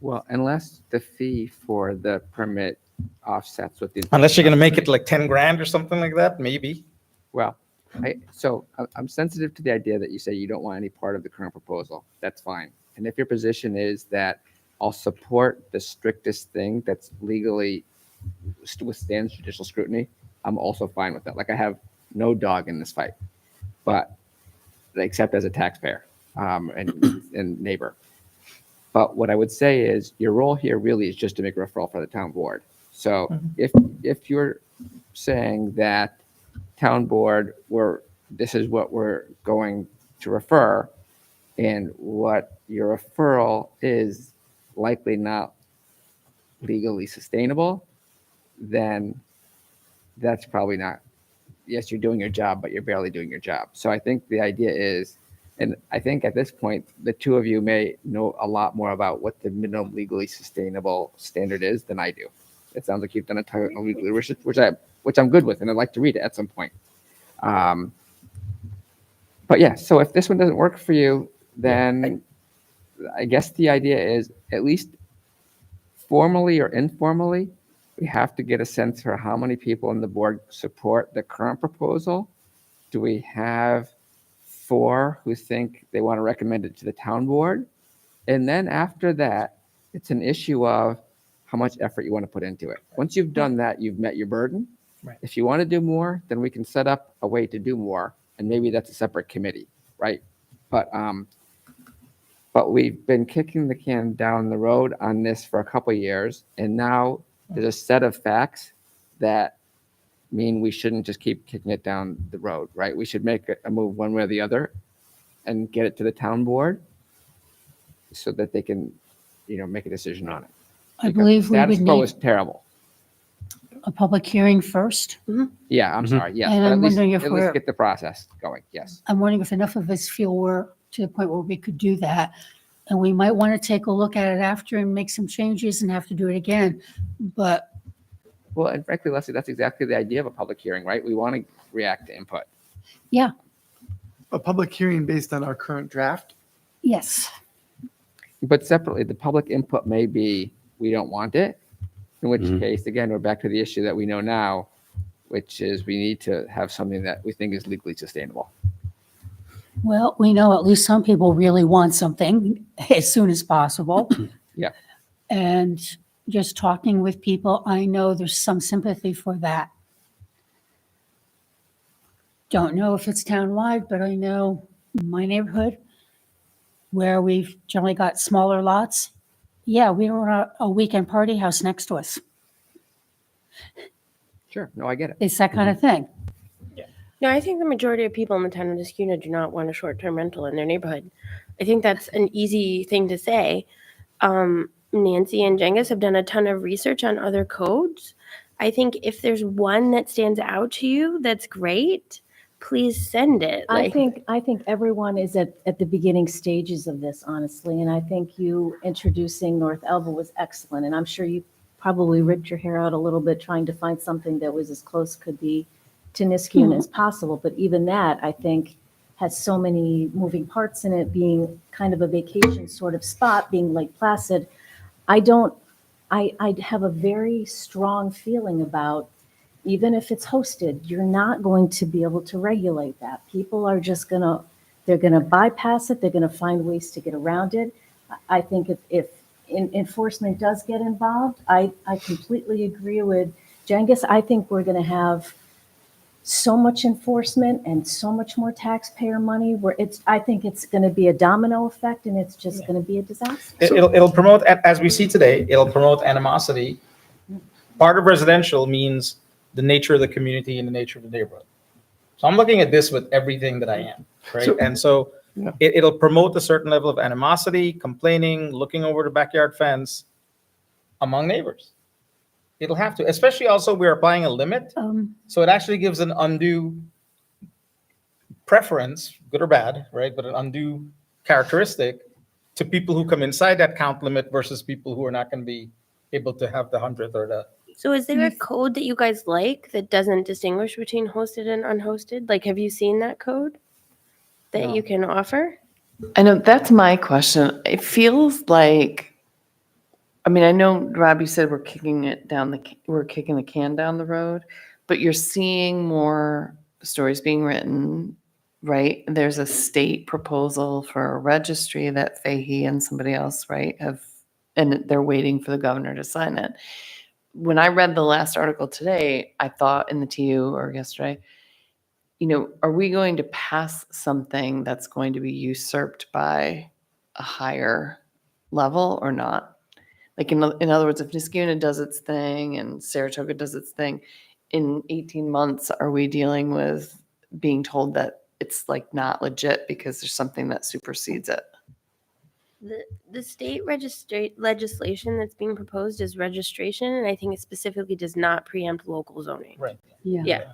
Well, unless the fee for the permit offsets with the. Unless you're going to make it like 10 grand or something like that, maybe. Well, I'm sensitive to the idea that you say you don't want any part of the current proposal. That's fine. And if your position is that I'll support the strictest thing that's legally withstands judicial scrutiny, I'm also fine with that. Like I have no dog in this fight, but except as a taxpayer and neighbor. But what I would say is your role here really is just to make a referral for the town board. So if you're saying that town board, this is what we're going to refer, and what your referral is likely not legally sustainable, then that's probably not, yes, you're doing your job, but you're barely doing your job. So I think the idea is And I think at this point, the two of you may know a lot more about what the minimum legally sustainable standard is than I do. It sounds like you've done a ton of legal research, which I'm good with, and I'd like to read it at some point. But yeah, so if this one doesn't work for you, then I guess the idea is, at least formally or informally, we have to get a sense for how many people on the board support the current proposal. Do we have 4 who think they want to recommend it to the town board? And then after that, it's an issue of how much effort you want to put into it. Once you've done that, you've met your burden. Right. If you want to do more, then we can set up a way to do more, and maybe that's a separate committee, right? But we've been kicking the can down the road on this for a couple of years, and now there's a set of facts that mean we shouldn't just keep kicking it down the road, right? We should make a move one way or the other and get it to the town board so that they can, make a decision on it. I believe we Status would quo need is terrible. a public hearing first. Yeah, I'm sorry. Yes, And but I'm at least wondering if we're- get the process going. Yes. I'm wondering if enough of us feel we're to the point where we could do that. And we might want to take a look at it after and make some changes and have to do it again. But Well, and frankly, Leslie, that's exactly the idea of a public hearing, right? We want to react to input. yeah, A public hearing based on our current draft. yes. But separately, the public input may be, we don't want it, in which Mhm. case, again, we're back to the issue that we know now, which is we need to have something that we think is legally sustainable. Well, we know at least some people really want something as soon as possible. Yeah. And just talking with people, I know there's some sympathy for that. Don't know if it's townwide, but I know my neighborhood where we've generally got smaller lots. Yeah, we don't want a weekend party house next to us. Sure. No, I get it. It's that kind of thing. No, I think the majority of people in the town of Niskuna do not want a short-term rental in their neighborhood. I think that's an easy thing to say. Nancy and Jengus have done a ton of research on other codes. I think if there's one that stands out to you, that's great. Please send it. I think everyone is at the beginning stages of this, honestly, and I think you introducing North Elba was excellent, and I'm sure you probably ripped your hair out a little bit trying to find something that was as close could be to Niskuna as possible, but even that, I think, has so many moving parts in it, being kind of a vacation sort of spot, being Lake Placid. I have a very strong feeling about, even if it's hosted, you're not going to be able to regulate that. People are just they're gonna bypass it, they're gonna find ways to get around it. I think if enforcement does get involved, I completely agree with Jengus. I think we're gonna have so much enforcement and so much more taxpayer money where I think it's gonna be a domino effect and it's just gonna be a disaster. It'll promote, as we see today, it'll promote animosity. Part of residential means the nature of the community and the nature of the neighborhood. So I'm looking at this with everything that I am, right? And so it'll promote a certain level of animosity, complaining, looking over the backyard fence among neighbors. It'll have to, especially also we're applying a limit. So it actually gives an undue preference, good or bad, right? But an undue characteristic to people who come inside that count limit versus people who are not going to be able to have the 100th or the. So is there a code that you guys like that doesn't distinguish between hosted and unhosted? Like, have you seen that code that you can offer? I know that's my question. It feels like, I mean, I know Rob, you said we're kicking the can down the road, but you're seeing more stories being written, right? There's a state proposal for a registry that Fahey and somebody else, right, and they're waiting for the governor to sign it. When I read the last article today, I thought in the TU or yesterday, are we going to pass something that's going to be usurped by a higher level or not? Like in other words, if Niskuna does its thing and Saratoga does its thing, in 18 months, are we dealing with being told that it's like not legit because there's something that supersedes it? The state legislation that's being proposed is registration, and I think it specifically does not preempt local zoning. Right. Yeah. Yeah.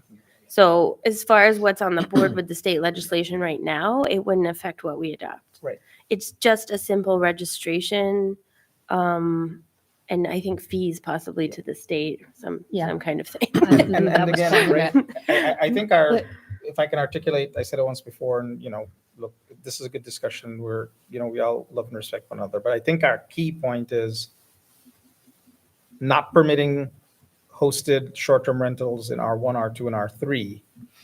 So as far as what's on the board with the state legislation right now, it wouldn't affect what we adopt. Right. It's just a simple registration, and I think fees possibly to the state, some kind of thing. And again, right, I think if I can articulate, I said it once before, and, look, this is a good discussion where, we all love and respect one another. But I think our key point is not permitting hosted short-term rentals in R1, R2, and R3.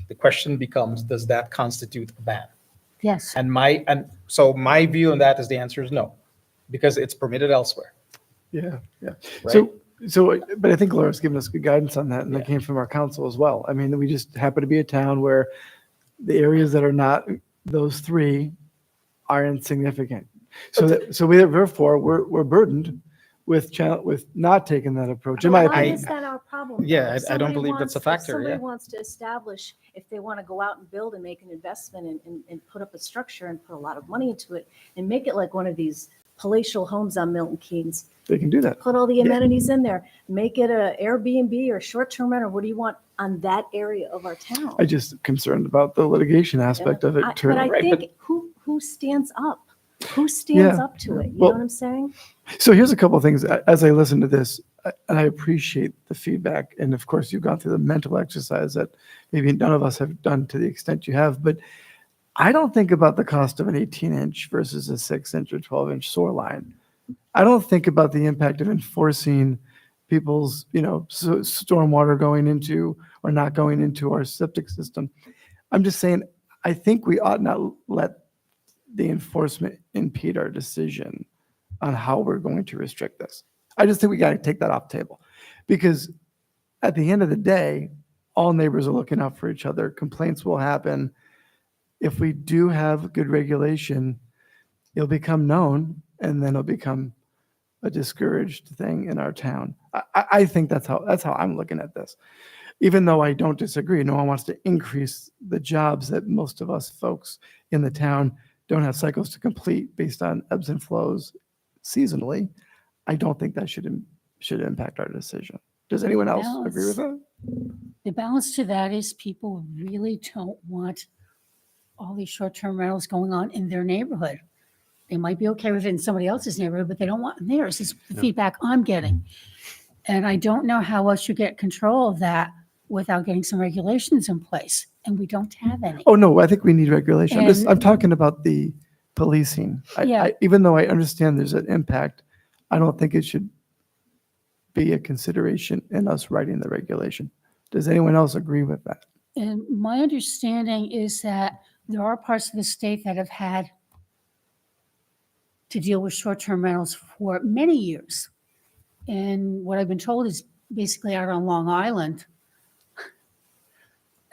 The question becomes, does that constitute a ban? Yes. So my view on that is the answer is no, because it's permitted elsewhere. Yeah, yeah. Right? But I think Laura's given us good guidance on that, and that came from our council as well. I mean, we just happen to be a town where the areas that are not those three are insignificant. Therefore, we're burdened with not taking that approach, in my Why opinion. is that our problem? Yeah, If I don't somebody believe that's a wants- factor, If somebody yeah. wants to establish, if they want to go out and build and make an investment and put up a structure and put a lot of money into it and make it like one of these palatial homes on Milton Keynes, They can do that. put all the amenities in there, make it a Airbnb or short-term renter. What do you want on that area of our town? I'm just concerned about the litigation aspect of it. But I think who stands up? Who stands Yeah. up to it? You Well, know what I'm saying? So here's a couple of things as I listen to this, and I appreciate the feedback. And of course, you've gone through the mental exercise that maybe none of us have done to the extent you have. But I don't think about the cost of an 18-inch versus a 6-inch or 12-inch sewer line. I don't think about the impact of enforcing people's, stormwater going into or not going into our septic system. I'm just saying, I think we ought not let the enforcement impede our decision on how we're going to restrict this. I just think we got to take that off the table, because at the end of the day, all neighbors are looking out for each other. Complaints will happen. If we do have good regulation, it'll become known, and then it'll become a discouraged thing in our town. I think that's how I'm looking at this. Even though I don't disagree, no one wants to increase the jobs that most of us folks in the town don't have cycles to complete based on ebbs and flows seasonally. I don't think that should impact our decision. Does anyone else agree with that? The balance to that is people really don't want all these short-term rentals going on in their neighborhood. They might be okay with it in somebody else's neighborhood, but they don't want it in theirs. Is the feedback I'm getting. And I don't know how else you get control of that without getting some regulations in place. And we don't have any. Oh, no, I think we need regulation. And- I'm talking about the policing. Yeah. Even though I understand there's an impact, I don't think it should be a consideration in us writing the regulation. Does anyone else agree with that? And my understanding is that there are parts of the state that have had to deal with short-term rentals for many years. And what I've been told is basically out on Long Island,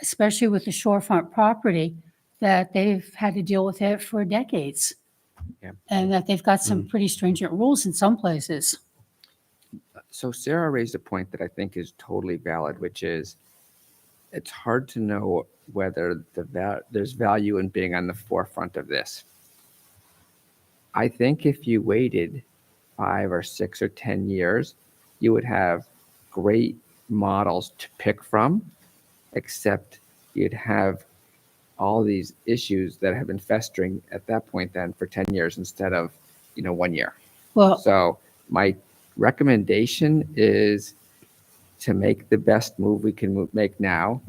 especially with the shorefront property, that they've had to deal with it for decades. Yeah. And that they've got some pretty stringent rules in some places. So Sarah raised a point that I think is totally valid, which is it's hard to know whether there's value in being on the forefront of this. I think if you waited 5 or 6 or 10 years, you would have great models to pick from, except you'd have all these issues that have been festering at that point then for 10 years instead of, 1 year. Well, So my recommendation is to make the best move we can make now,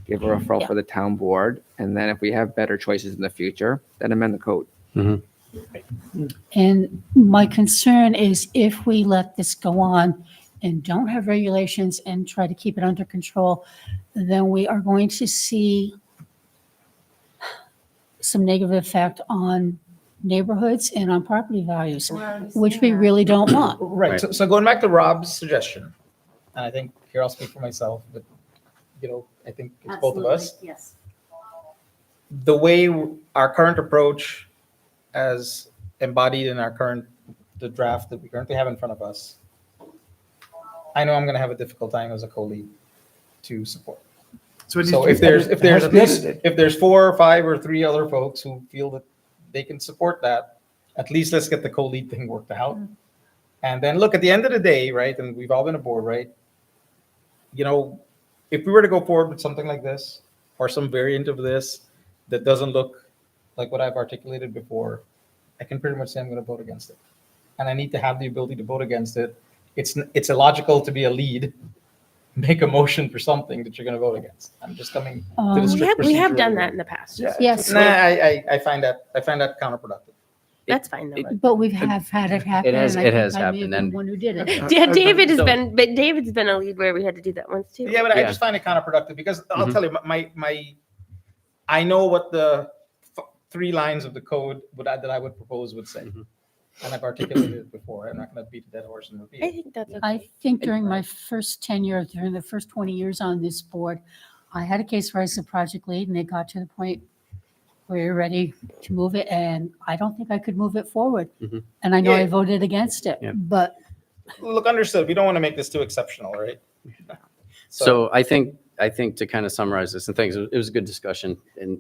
give a referral Yeah. for the town board, and then if we have better choices in the future, then amend the code. and my concern is if we let this go on and don't have regulations and try to keep it under control, then we are going to see some negative effect on neighborhoods and on property values, which we really don't want. Right. So going back to Rob's suggestion, and I think here I'll speak for myself, but I think it's both of us. Yes. The way our current approach, as embodied in the draft that we currently have in front of us, I know I'm going to have a difficult time as a co-lead to support. So if there's at least if there's 4 or 5 or 3 other folks who feel that they can support that, at least let's get the co-lead thing worked out. And then look, at the end of the day, right, and we've all been aboard, right, if we were to go forward with something like this, or some variant of this that doesn't look like what I've articulated before, I can pretty much say I'm going to vote against it. And I need to have the ability to vote against it. It's illogical to be a lead, make a motion for something that you're going to vote against. I'm just coming to the strict We have procedural done way. that in the past. Yes. Nah, I find that counterproductive. That's fine though. But we've have had it happen. has- and I it think has I may have happened, been and- one who did it. Yeah, David has So- been, but David's been a lead where we had to do that once too. Yeah, but I Yeah. just find it counterproductive because I'll Mhm. tell you, I know what the 3 lines of the code that I would propose would say. Mhm. And I've articulated it before. I'm not going to beat a dead horse and repeat I it. think that's okay. I think during my first tenure, during the first 20 years on this board, I had a case where I was a project lead and it got to the point where you're ready to move it, and I don't think I could move it forward. Mhm. And I know Yeah. I voted against it, Yeah. but Look, understood. We don't want to make this too exceptional, right? So I think to kind of summarize this, and thanks, it was a good discussion and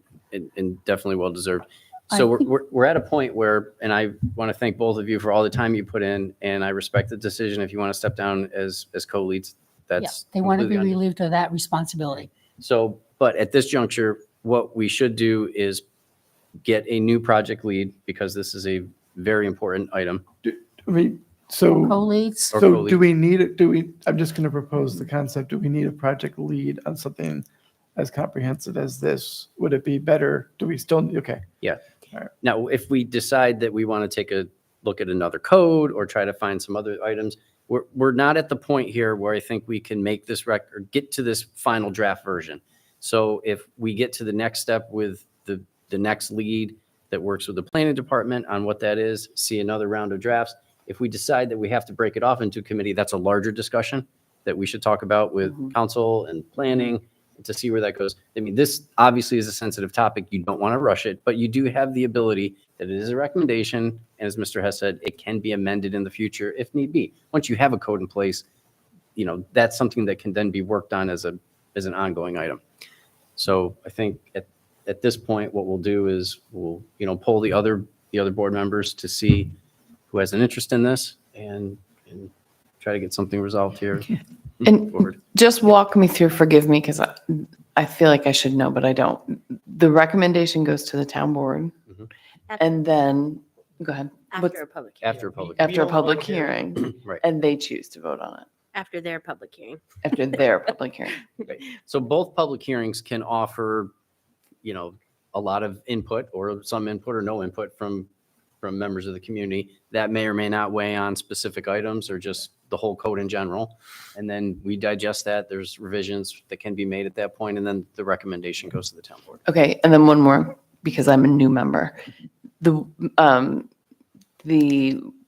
definitely well deserved. So I think- we're at a point where, and I want to thank both of you for all the time you put in, and I respect the decision. If you want to step down as co-leads, yeah, that's they want to be completely relieved of that responsibility. So, but at this juncture, what we should do is get a new project lead because this is a very important item. I mean, so, Co-leads, Or so co-lead. do we need it? I'm just going to propose the concept. Do we need a project lead on something as comprehensive as this? Would it be better? Do we still, okay. Yeah. All right. Now, if we decide that we want to take a look at another code or try to find some other items, we're not at the point here where I think we can make this record, get to this final draft version. So if we get to the next step with the next lead that works with the planning department on what that is, see another round of drafts. If we decide that we have to break it off into committee, that's a larger discussion that we should talk about with council and planning to see where that goes. I mean, this obviously is a sensitive topic. You don't want to rush it, but you do have the ability that it is a recommendation. And as Mr. Hess said, it can be amended in the future if need be. Once you have a code in place, that's something that can then be worked on as an ongoing item. So I think at this point, what we'll do is we'll, poll the other board members to see who has an interest in this and try to get something resolved here. And forward. just walk me through, forgive me, because I feel like I should know, but I don't. The recommendation goes to the town board. Mhm. And then, go ahead. After a public hearing. After a public. After a don't public vote here. hearing, Right. and they choose to vote on it After their public hearing. after their public hearing. So both public hearings can offer, a lot of input or some input or no input from members of the community that may or may not weigh on specific items or just the whole code in general. And then we digest that. There's revisions that can be made at that point, and then the recommendation goes to the town board. Okay, and then one more, because I'm a new member. The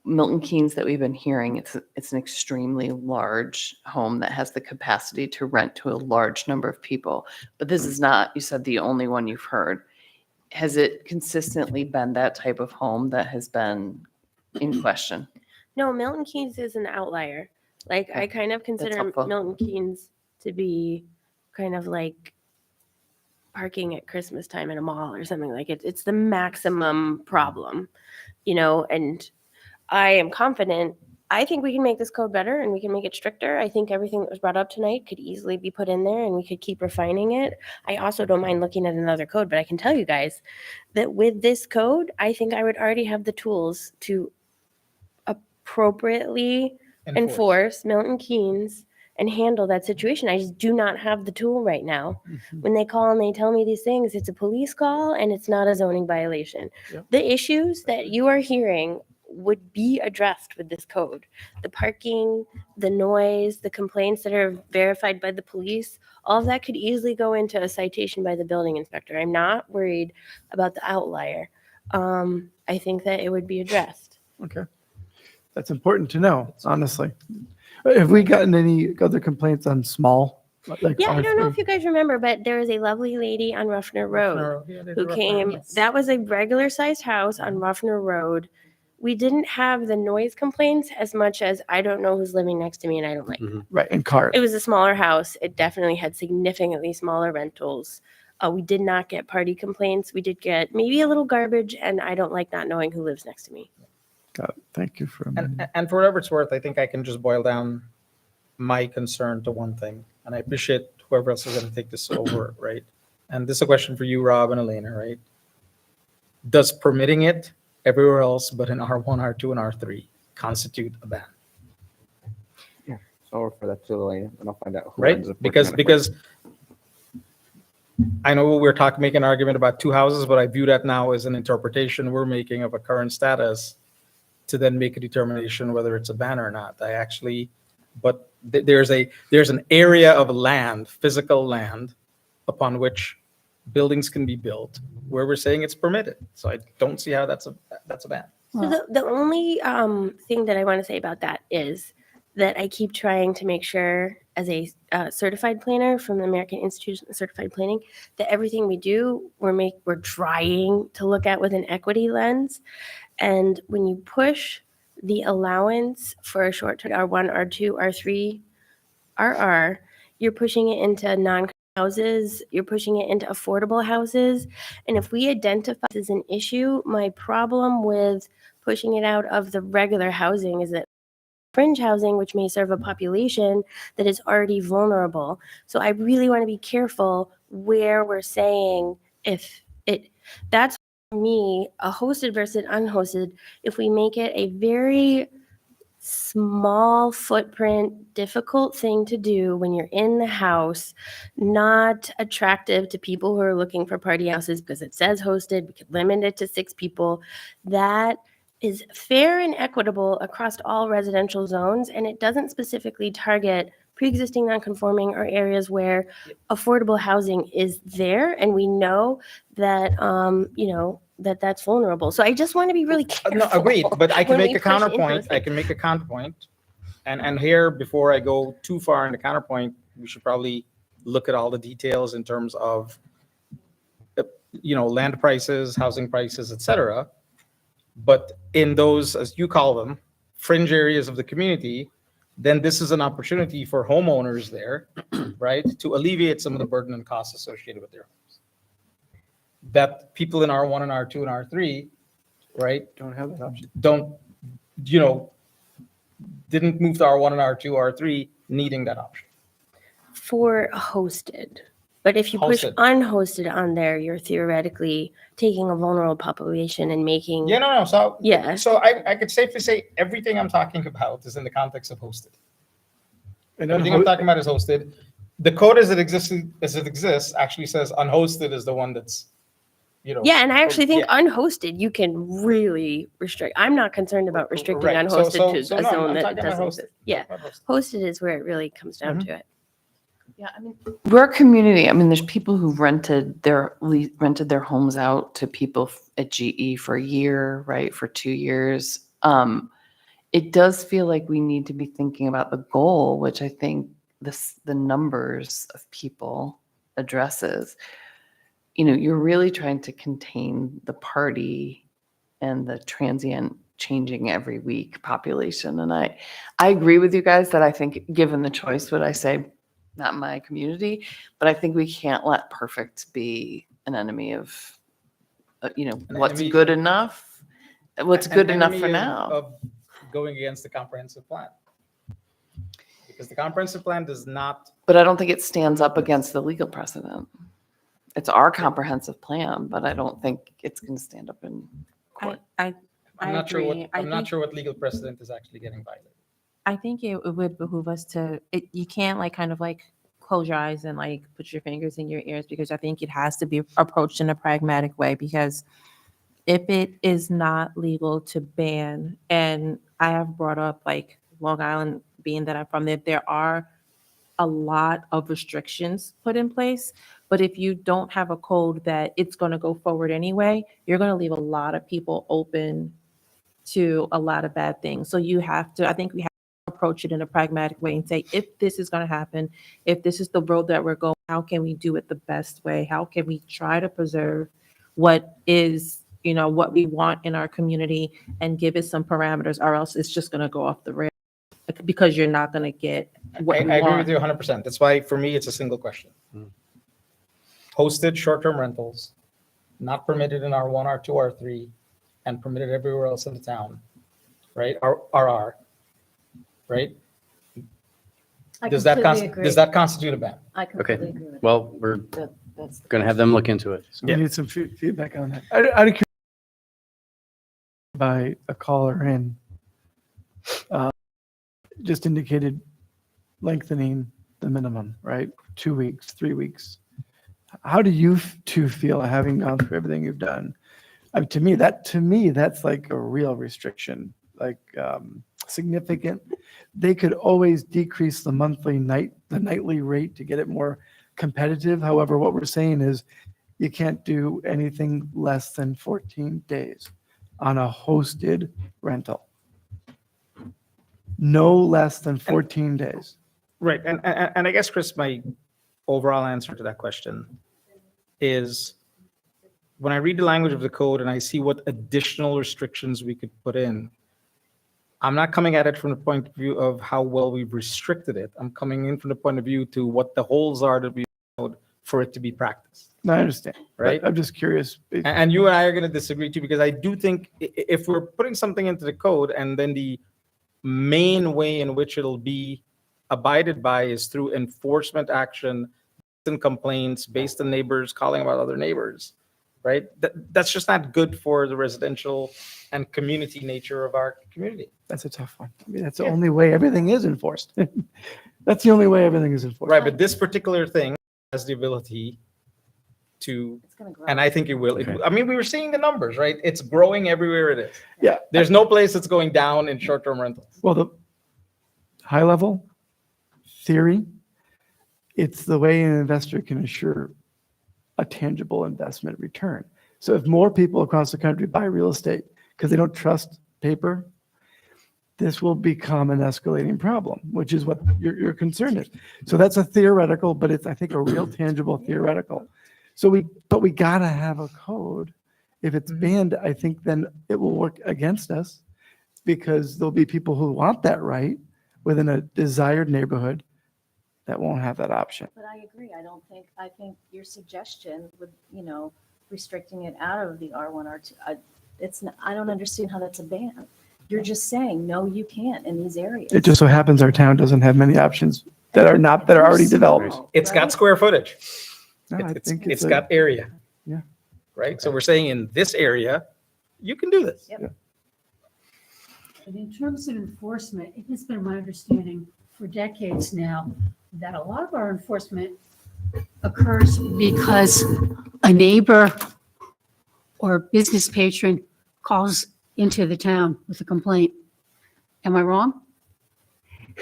Milton Keynes that we've been hearing, it's an extremely large home that has the capacity to rent to a large number of people. But this is not, you said, the only one you've heard. Has it consistently been that type of home that has been in question? No, Milton Keynes is an outlier. Like I kind of consider helpful. Milton Keynes to be kind of like parking at Christmas time in a mall or something like it. It's the maximum problem, and I am confident. I think we can make this code better and we can make it stricter. I think everything that was brought up tonight could easily be put in there and we could keep refining it. I also don't mind looking at another code, but I can tell you guys that with this code, I think I would already have the tools to appropriately enforce Milton Keynes and handle that situation. I just do not have the tool right now. When they call and they tell me these things, it's a police call and it's not a zoning violation. Yep. The issues that you are hearing would be addressed with this code. The parking, the noise, the complaints that are verified by the police, all of that could easily go into a citation by the building inspector. I'm not worried about the outlier. I think that it would be addressed. Okay. That's important to know, honestly. Have we gotten any other complaints on small? Like Yeah, I don't know R3? if you guys remember, but there was a lovely lady on Ruffner Road who came. Yes. That was a regular sized house on Ruffner Road. We didn't have the noise complaints as much as I don't know who's living next to me and I don't like. Right, and cars. It was a smaller house. It definitely had significantly smaller rentals. We did not get party complaints. We did get maybe a little garbage, and I don't like not knowing who lives next to me. Got it. Thank you for. And for whatever it's worth, I think I can just boil down my concern to one thing. And I appreciate whoever else is going to take this over, right? And this is a question for you, Rob and Elena, right? Does permitting it everywhere else but in R1, R2, and R3 constitute a ban? So for that to Elena, and I'll find out who Right? ends up working Because on it for because I know we're talking, making an argument about two houses, but I view that now as an interpretation we're making of a current status to then make a determination whether it's a ban or not. I actually, but there's an area of land, physical land, upon which buildings can be built where we're saying it's permitted. So I don't see how that's a ban. So the only thing that I want to say about that is that I keep trying to make sure, as a certified planner from the American Institute of Certified Planning, that everything we do, we're trying to look at with an equity lens. And when you push the allowance for a short-term R1, R2, R3, RR, you're pushing it into non-houses, you're pushing it into affordable houses. And if we identify this as an issue, my problem with pushing it out of the regular housing is that fringe housing, which may serve a population that is already vulnerable. So I really want to be careful where we're saying that's for me, a hosted versus unhosted. If we make it a very small footprint, difficult thing to do when you're in the house, not attractive to people who are looking for party houses because it says hosted, we could limit it to 6 people. That is fair and equitable across all residential zones, and it doesn't specifically target pre-existing non-conforming or areas where affordable housing is there, and we know that that's vulnerable. So I just want to be really careful. No, agreed, but I can when make we a push into counterpoint. those I can make a counterpoint. And here, before I go too far in the counterpoint, we should probably look at all the details in terms of, land prices, housing prices, et cetera. But in those, as you call them, fringe areas of the community, then this is an opportunity for homeowners there, right, to alleviate some of the burden and costs associated with their homes. That people in R1 and R2 and R3, right, don't have that option. Didn't move to R1 and R2, R3, needing that option. for hosted. But if you push Hosted. unhosted on there, you're theoretically taking a vulnerable population and making. Yeah, no. So Yeah. So I could safely say everything I'm talking about is in the context of hosted. And Everything I'm talking about is hosted. The code as it exists actually says unhosted is the one that's, Yeah, and I actually think yeah. unhosted, you can really restrict. I'm not concerned about restricting Right. unhosted So to a no, zone I'm that talking about doesn't hosted. exist. Yeah, About hosted. hosted is where it really comes down to it. Yeah, I mean, we're a community. I mean, there's people who rented their homes out to people at GE for a year, right? For 2 years. It does feel like we need to be thinking about the goal, which I think the numbers of people addresses. You're really trying to contain the party and the transient changing every week population. And I agree with you guys that I think given the choice, would I say not my community, but I think we can't let perfect be an enemy of, what's enemy- good enough. What's An good enough for enemy now. of going against the comprehensive plan. Because the comprehensive plan does not. But I don't think it stands up against the legal precedent. It's our comprehensive plan, but I don't think it's going to stand up in court. I'm not sure what legal precedent is actually getting violated. I think it would behoove us to, you can't close your eyes and put your fingers in your ears, because I think it has to be approached in a pragmatic way, because if it is not legal to ban, and I have brought up Long Island being that I'm from there are a lot of restrictions put in place, but if you don't have a code that it's going to go forward anyway, you're going to leave a lot of people open to a lot of bad things. So I think we have to approach it in a pragmatic way and say, if this is going to happen, if this is the road that we're going, how can we do it the best way? How can we try to preserve what is, what we want in our community and give it some parameters, or else it's just going to go off the rails, because you're not going to get what we I agree want. with you 100%. That's why for me, it's a single question. Hosted short-term rentals, not permitted in R1, R2, R3, and permitted everywhere else in the town, right? RR, right? I Does that, completely agree. does that constitute a ban? I completely Okay, agree with well, we're That's going to have them look into it. So- We need some feedback on that. Out of curiosity, by a caller in, just indicated lengthening the minimum, right? 2 weeks, 3 weeks. How do you two feel having gone through everything you've done? I mean, to me, that's like a real restriction, like significant. They could always decrease the nightly rate to get it more competitive. However, what we're saying is you can't do anything less than 14 days on a hosted rental. No less than 14 days. Right, and I guess, Chris, my overall answer to that question is, when I read the language of the code and I see what additional restrictions we could put in, I'm not coming at it from the point of view of how well we've restricted it. I'm coming in from the point of view to what the holes are that we code for it to be practiced. No, I understand. Right. I'm just curious. And you and I are going to disagree too, because I do think if we're putting something into the code and then the main way in which it'll be abided by is through enforcement action and complaints based on neighbors calling about other neighbors, right? That's just not good for the residential and community nature of our community. That's a tough one. I mean, that's the only way everything is enforced. That's the only way everything is enforced. Right, but this particular thing has the ability to, and I think it will. I mean, we were seeing the numbers, right? It's growing everywhere it is. Yeah. There's no place that's going down in short-term rentals. Well, the high level theory, it's the way an investor can assure a tangible investment return. So if more people across the country buy real estate because they don't trust paper, this will become an escalating problem, which is what your concern is. So that's a theoretical, but it's, I think, a real tangible theoretical. So we gotta have a code. If it's banned, I think then it will work against us because there'll be people who want that right within a desired neighborhood that won't have that option. But I agree. I think your suggestion with, restricting it out of the R1, R2, I don't understand how that's a ban. You're just saying, no, you can't in these areas. It just so happens our town doesn't have many options that are already developed. It's got square footage. No, I think It's got area. Yeah. Right? So we're saying in this area, you can do this. Yep. And in terms of enforcement, it has been my understanding for decades now that a lot of our enforcement occurs because a neighbor or business patron calls into the town with a complaint. Am I wrong?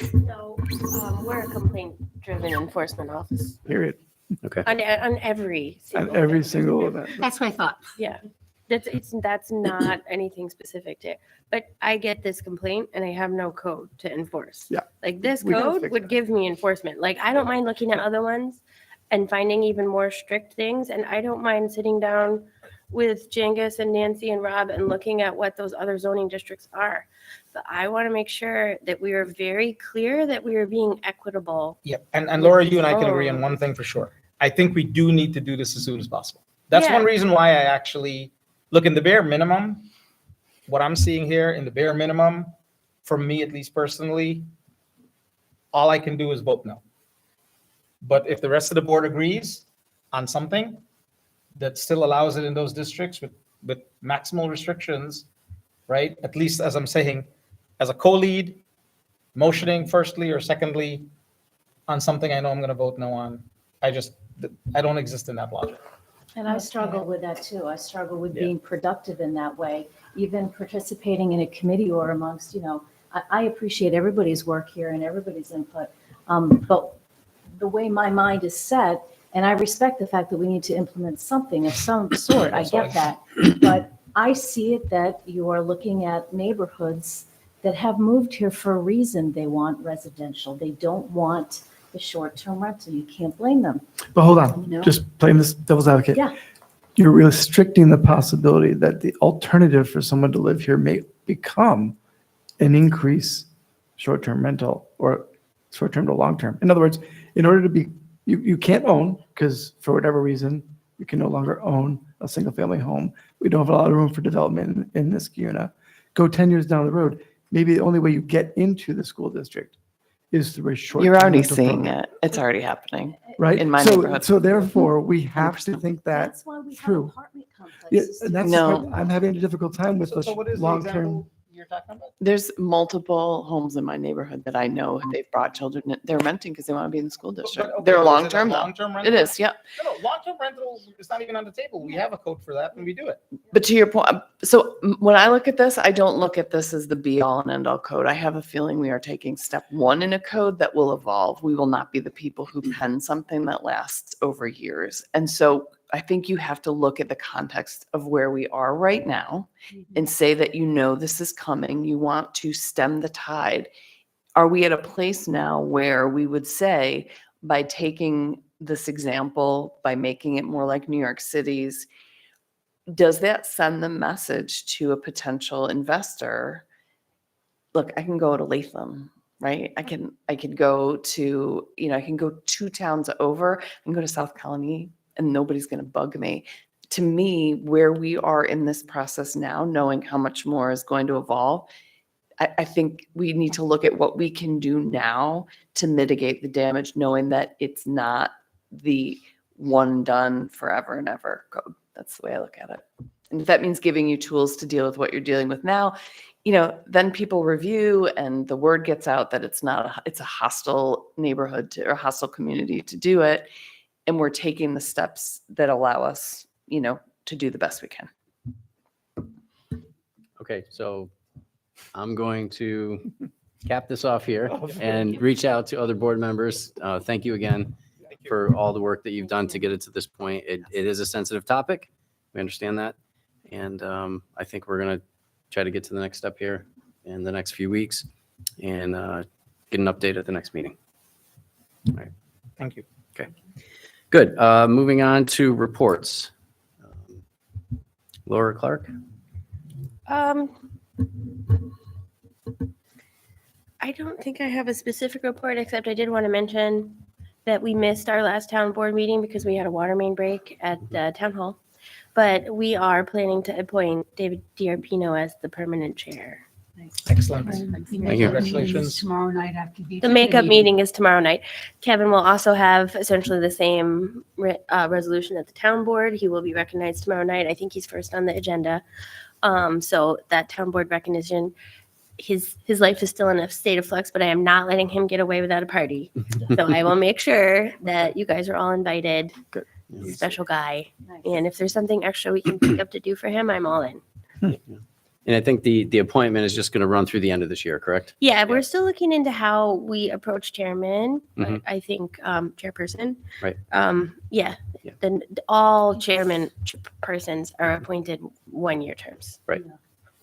So we're a complaint-driven enforcement office Period. Okay. on every On single every event. single event. That's what I thought. Yeah, that's not anything specific to it. But I get this complaint and I have no code to enforce. Yeah. Like this We gotta code fix would that. give me enforcement. Like I don't mind looking at other ones and finding even more strict things. And I don't mind sitting down with Jengus and Nancy and Rob and looking at what those other zoning districts are. But I want to make sure that we are very clear that we are being equitable. Yep. And Laura, you and I can agree on one thing for sure. I think we do need to do this as soon as possible. That's one Yeah. reason why I actually look in the bare minimum. What I'm seeing here in the bare minimum, for me at least personally, all I can do is vote no. But if the rest of the board agrees on something that still allows it in those districts with maximal restrictions, right? At least as I'm saying, as a co-lead, motioning firstly or secondly on something I know I'm going to vote no on. I don't exist in that logic. And I struggle with that too. I struggle with being productive in that way, even participating in a committee or amongst, I appreciate everybody's work here and everybody's input. But the way my mind is set, and I respect the fact that we need to implement something of some sort, I get that. But I see it that you are looking at neighborhoods that have moved here for a reason. They want residential. They don't want the short-term rental. You can't blame them. But hold on, You know? just playing this devil's advocate. Yeah. You're restricting the possibility that the alternative for someone to live here may become an increase short-term rental or short-term to long-term. In other words, in order to be, you can't own because for whatever reason, you can no longer own a single-family home. We don't have a lot of room for development in this CUNA. Go 10 years down the road, maybe the only way you get into the school district is through a short. You're already seeing it. It's already happening. Right? In my So- neighborhood. So therefore, we have to think that That's why we have through. apartment complexes. Yeah, and that's No. what I'm having a difficult time with So what is the long-term. example you're talking about? There's multiple homes in my neighborhood that I know they've brought children. They're renting because they want to be in the school district. okay, They're but is it a long-term though. long-term It rental? is, yeah. No, long-term rental is not even on the table. We have a code for that and we do it. But to your point, when I look at this, I don't look at this as the be all and end all code. I have a feeling we are taking step one in a code that will evolve. We will not be the people who pen something that lasts over years. And so I think you have to look at the context of where we are right now and say that you know this is coming. You want to stem the tide. Are we at a place now where we would say, by taking this example, by making it more like New York City's, does that send the message to a potential investor? Look, I can go to Latham, right? I can go to, I can go 2 towns over and go to South Colony and nobody's going to bug me. To me, where we are in this process now, knowing how much more is going to evolve, I think we need to look at what we can do now to mitigate the damage, knowing that it's not the one done forever and ever code. That's the way I look at it. And if that means giving you tools to deal with what you're dealing with now, then people review and the word gets out that it's a hostile neighborhood or a hostile community to do it. And we're taking the steps that allow us, to do the best we can. Okay, so I'm going to cap this off here and reach out to other board members. Thank you again for all the work that you've done to get it to this point. It is a sensitive topic. We understand that. And I think we're going to try to get to the next step here in the next few weeks and get an update at the next meeting. All right. Thank you. Okay. Good. Moving on to reports. Laura Clark. I don't think I have a specific report, except I did want to mention that we missed our last town board meeting because we had a water main break at town hall. But we are planning to appoint David Diarpino as the permanent chair. Excellent. Thank you. Congratulations. Tomorrow night after The makeup meeting is tomorrow night. Kevin will also have essentially the same resolution at the town board. He will be recognized tomorrow night. I think he's first on the agenda. So that town board recognition, his life is still in a state of flux, but I am not letting him get away without a party. So I will make sure that you guys are all invited. He's a special guy. And if there's something extra we can pick up to do for him, I'm all in. And I think the appointment is just going to run through the end of this year, correct? Yeah, we're still looking into how we approach chairman, but Mhm. I think chairperson. Right. Yeah, then all persons are appointed 1-year terms. Right.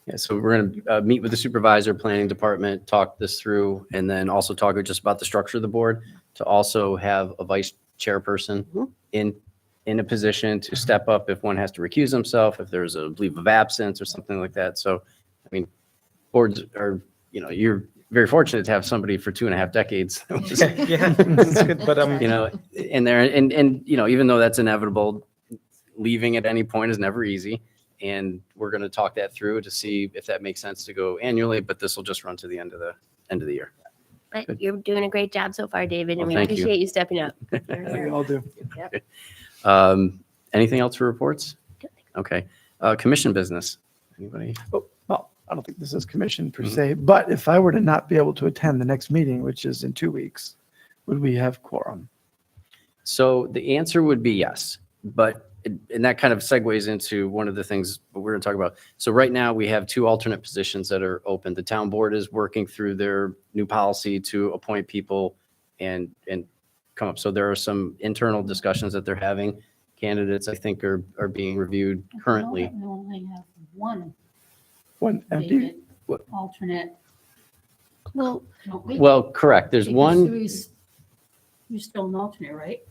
Yeah, so we're going to meet with the supervisor, planning department, talk this through, and then also talk just about the structure of the board to also have a vice chairperson in a position to step up if one has to recuse himself, if there's a leave of absence or something like that. So, I mean, boards are, you're very fortunate to have somebody for 2.5 decades. Which is, Yeah, that's good, but in there, and even though that's inevitable, leaving at any point is never easy. And we're going to talk that through to see if that makes sense to go annually, but this will just run to the end of the year. But you're doing a great job so far, David, and Well, we thank you. appreciate you stepping up. We all do. Anything else for reports? Okay. Commission business. Anybody? Oh, well, I don't think this is commission per se, but if I were to not be able to attend the next meeting, which is in 2 weeks, would we have quorum? So the answer would be yes, but and that kind of segues into one of the things we're going to talk about. So right now we have 2 alternate positions that are open. The town board is working through their new policy to appoint people and come up. So there are some internal discussions that they're having. Candidates, I think, are being reviewed currently. We only have one One empty. vacant alternate. Well, don't we? Well, correct. There's Because one. You're still an alternate, right?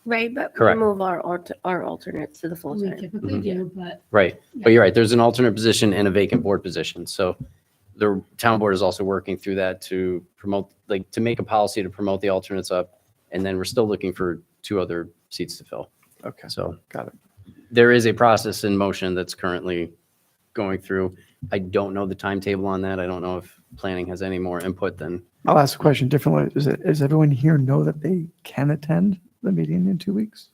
Right, but we Correct. move our alternates to the full We time. typically do, but Right. But you're right. There's an alternate position and a vacant board position. So the town board is also working through that to promote, to make a policy to promote the alternates up. And then we're still looking for 2 other seats to fill. Okay. So Got it. there is a process in motion that's currently going through. I don't know the timetable on that. I don't know if planning has any more input than, I'll ask a question differently. Does everyone here know that they can attend the meeting in 2 weeks?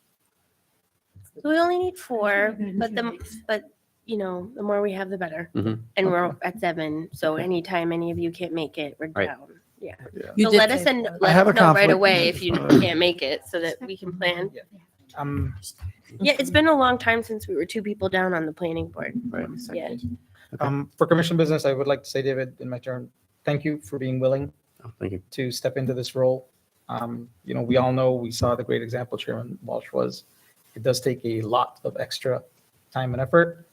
So we only need 4, but you know, the more we have, the better. Mhm. And we're at 7, so anytime any of you can't make it, we're Right. down. Yeah. You So did let us say- know, I let have us a know right conflict. away if you can't make it, so that we can plan. Yeah, it's been a long time since we were 2 people down on the planning board. Right. Yeah. For commission business, I would like to say, David, in my turn, thank you for being willing thank you. to step into this role. You know, we all know, we saw the great example Chairman Walsh was. It does take a lot of extra time and effort.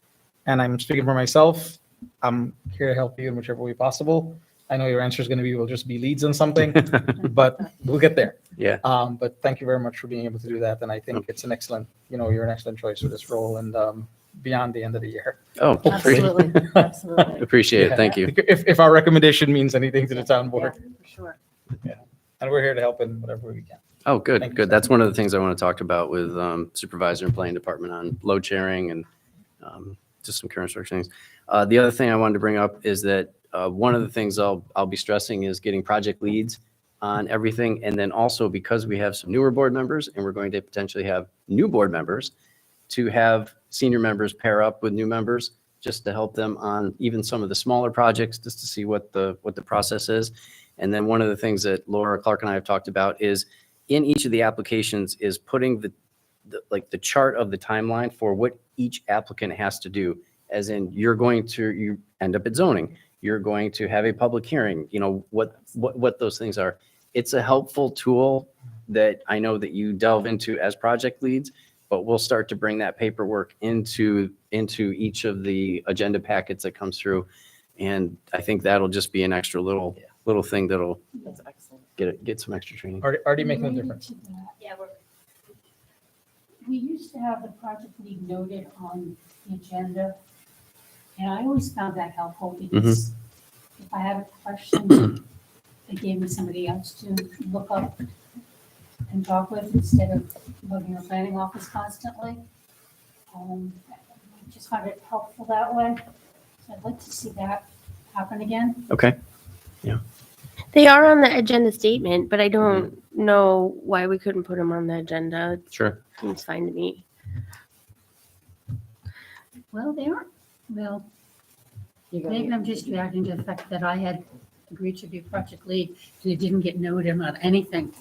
And I'm speaking for myself. I'm here to help you in whichever way possible. I know your answer is going to be, we'll just be leads on something, but we'll get there. Yeah. But thank you very much for being able to do that. And I think it's an excellent, you know, you're an excellent choice for this role and beyond the end of the year. Oh, Absolutely, absolutely. Appreciate it. Thank you. If our recommendation means anything to the town board. For sure. And we're here to help in whatever we can. Oh, good, Thank you, good. sir. That's one of the things I want to talk about with supervisor and planning department on load sharing and just some current things. The other thing I wanted to bring up is that one of the things I'll be stressing is getting project leads on everything. And then also because we have some newer board members and we're going to potentially have new board members, to have senior members pair up with new members just to help them on even some of the smaller projects, just to see what the process is. And then one of the things that Laura Clark and I have talked about is in each of the applications is putting the chart of the timeline for what each applicant has to do. As in, you end up at zoning, you're going to have a public hearing, you know, what those things are. It's a helpful tool that I know that you delve into as project leads, but we'll start to bring that paperwork into each of the agenda packets that comes through. And I think that'll just be an extra little thing that'll get some extra training. Already making a difference. Yeah, we used to have the project lead noted on the agenda, and I always found that helpful because if I had a question, they gave me somebody else to look up and talk with instead of bugging the planning office constantly. I just find it helpful that way. So I'd like to see that happen again. Okay. Yeah. They are on the agenda statement, but I don't know why we couldn't put them on the agenda. Sure. Seems fine to me. Well, they aren't, well, maybe I'm just reacting to the fact that I had agreed to be project lead and it didn't get noted on anything.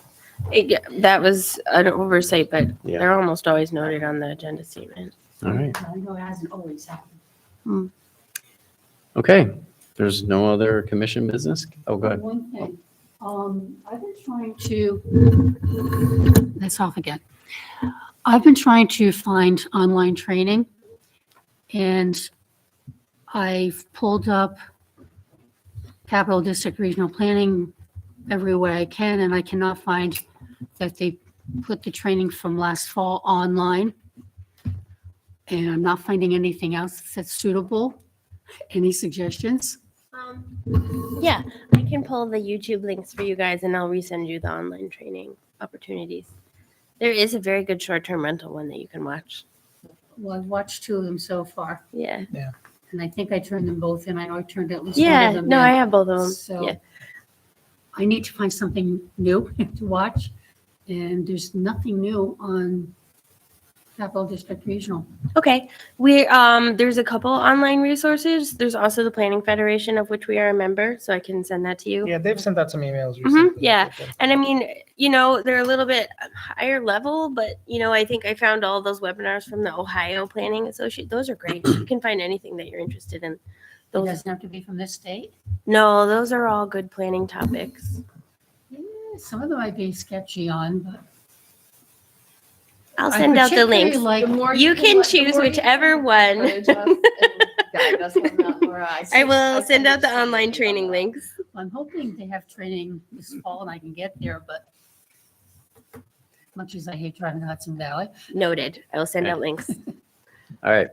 That was an oversight, but Yeah. they're almost always noted on the agenda statement. All right. I know it hasn't always happened. Okay. There's no other commission business? Oh, go ahead. One thing, I've been trying to, that's off again. I've been trying to find online training and I've pulled up Capital District Regional Planning every way I can, and I cannot find that they put the training from last fall online. And I'm not finding anything else that's suitable. Any suggestions? Yeah, I can pull the YouTube links for you guys and I'll resend you the online training opportunities. There is a very good short-term rental one that you can watch. Well, I've watched 2 of them so far. Yeah. Yeah. And I think I turned them both in. I know I turned at least one Yeah, of them no, in. I have both of them. So Yeah. I need to find something new to watch. And there's nothing new on Capital District Regional. Okay, there's a couple online resources. There's also the Planning Federation, of which we are a member, so I can send that to you. Yeah, they've sent out some emails recently. Yeah, and I mean, you know, they're a little bit higher level, but you know, I think I found all those webinars from the Ohio Planning Associate. Those are great. You can find anything that you're interested in. It Those, doesn't have to be from this state. no, those are all good planning topics. Yeah, some of them might be sketchy on, but. I'll I send out the particularly links. like- You can choose whichever one. I will send out the online training links. I'm hoping they have training this fall and I can get there, but much as I hate driving to Hudson Valley. Noted. I will send out links. All right.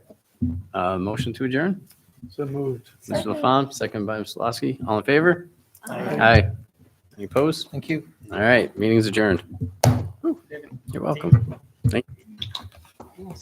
Motion to adjourn? So moved. Mr. LaFawn, second by Mr. Lasky. All in favor? Aye. Aye. Any opposed? Thank you. All right, meeting's adjourned. You're welcome. Thank you.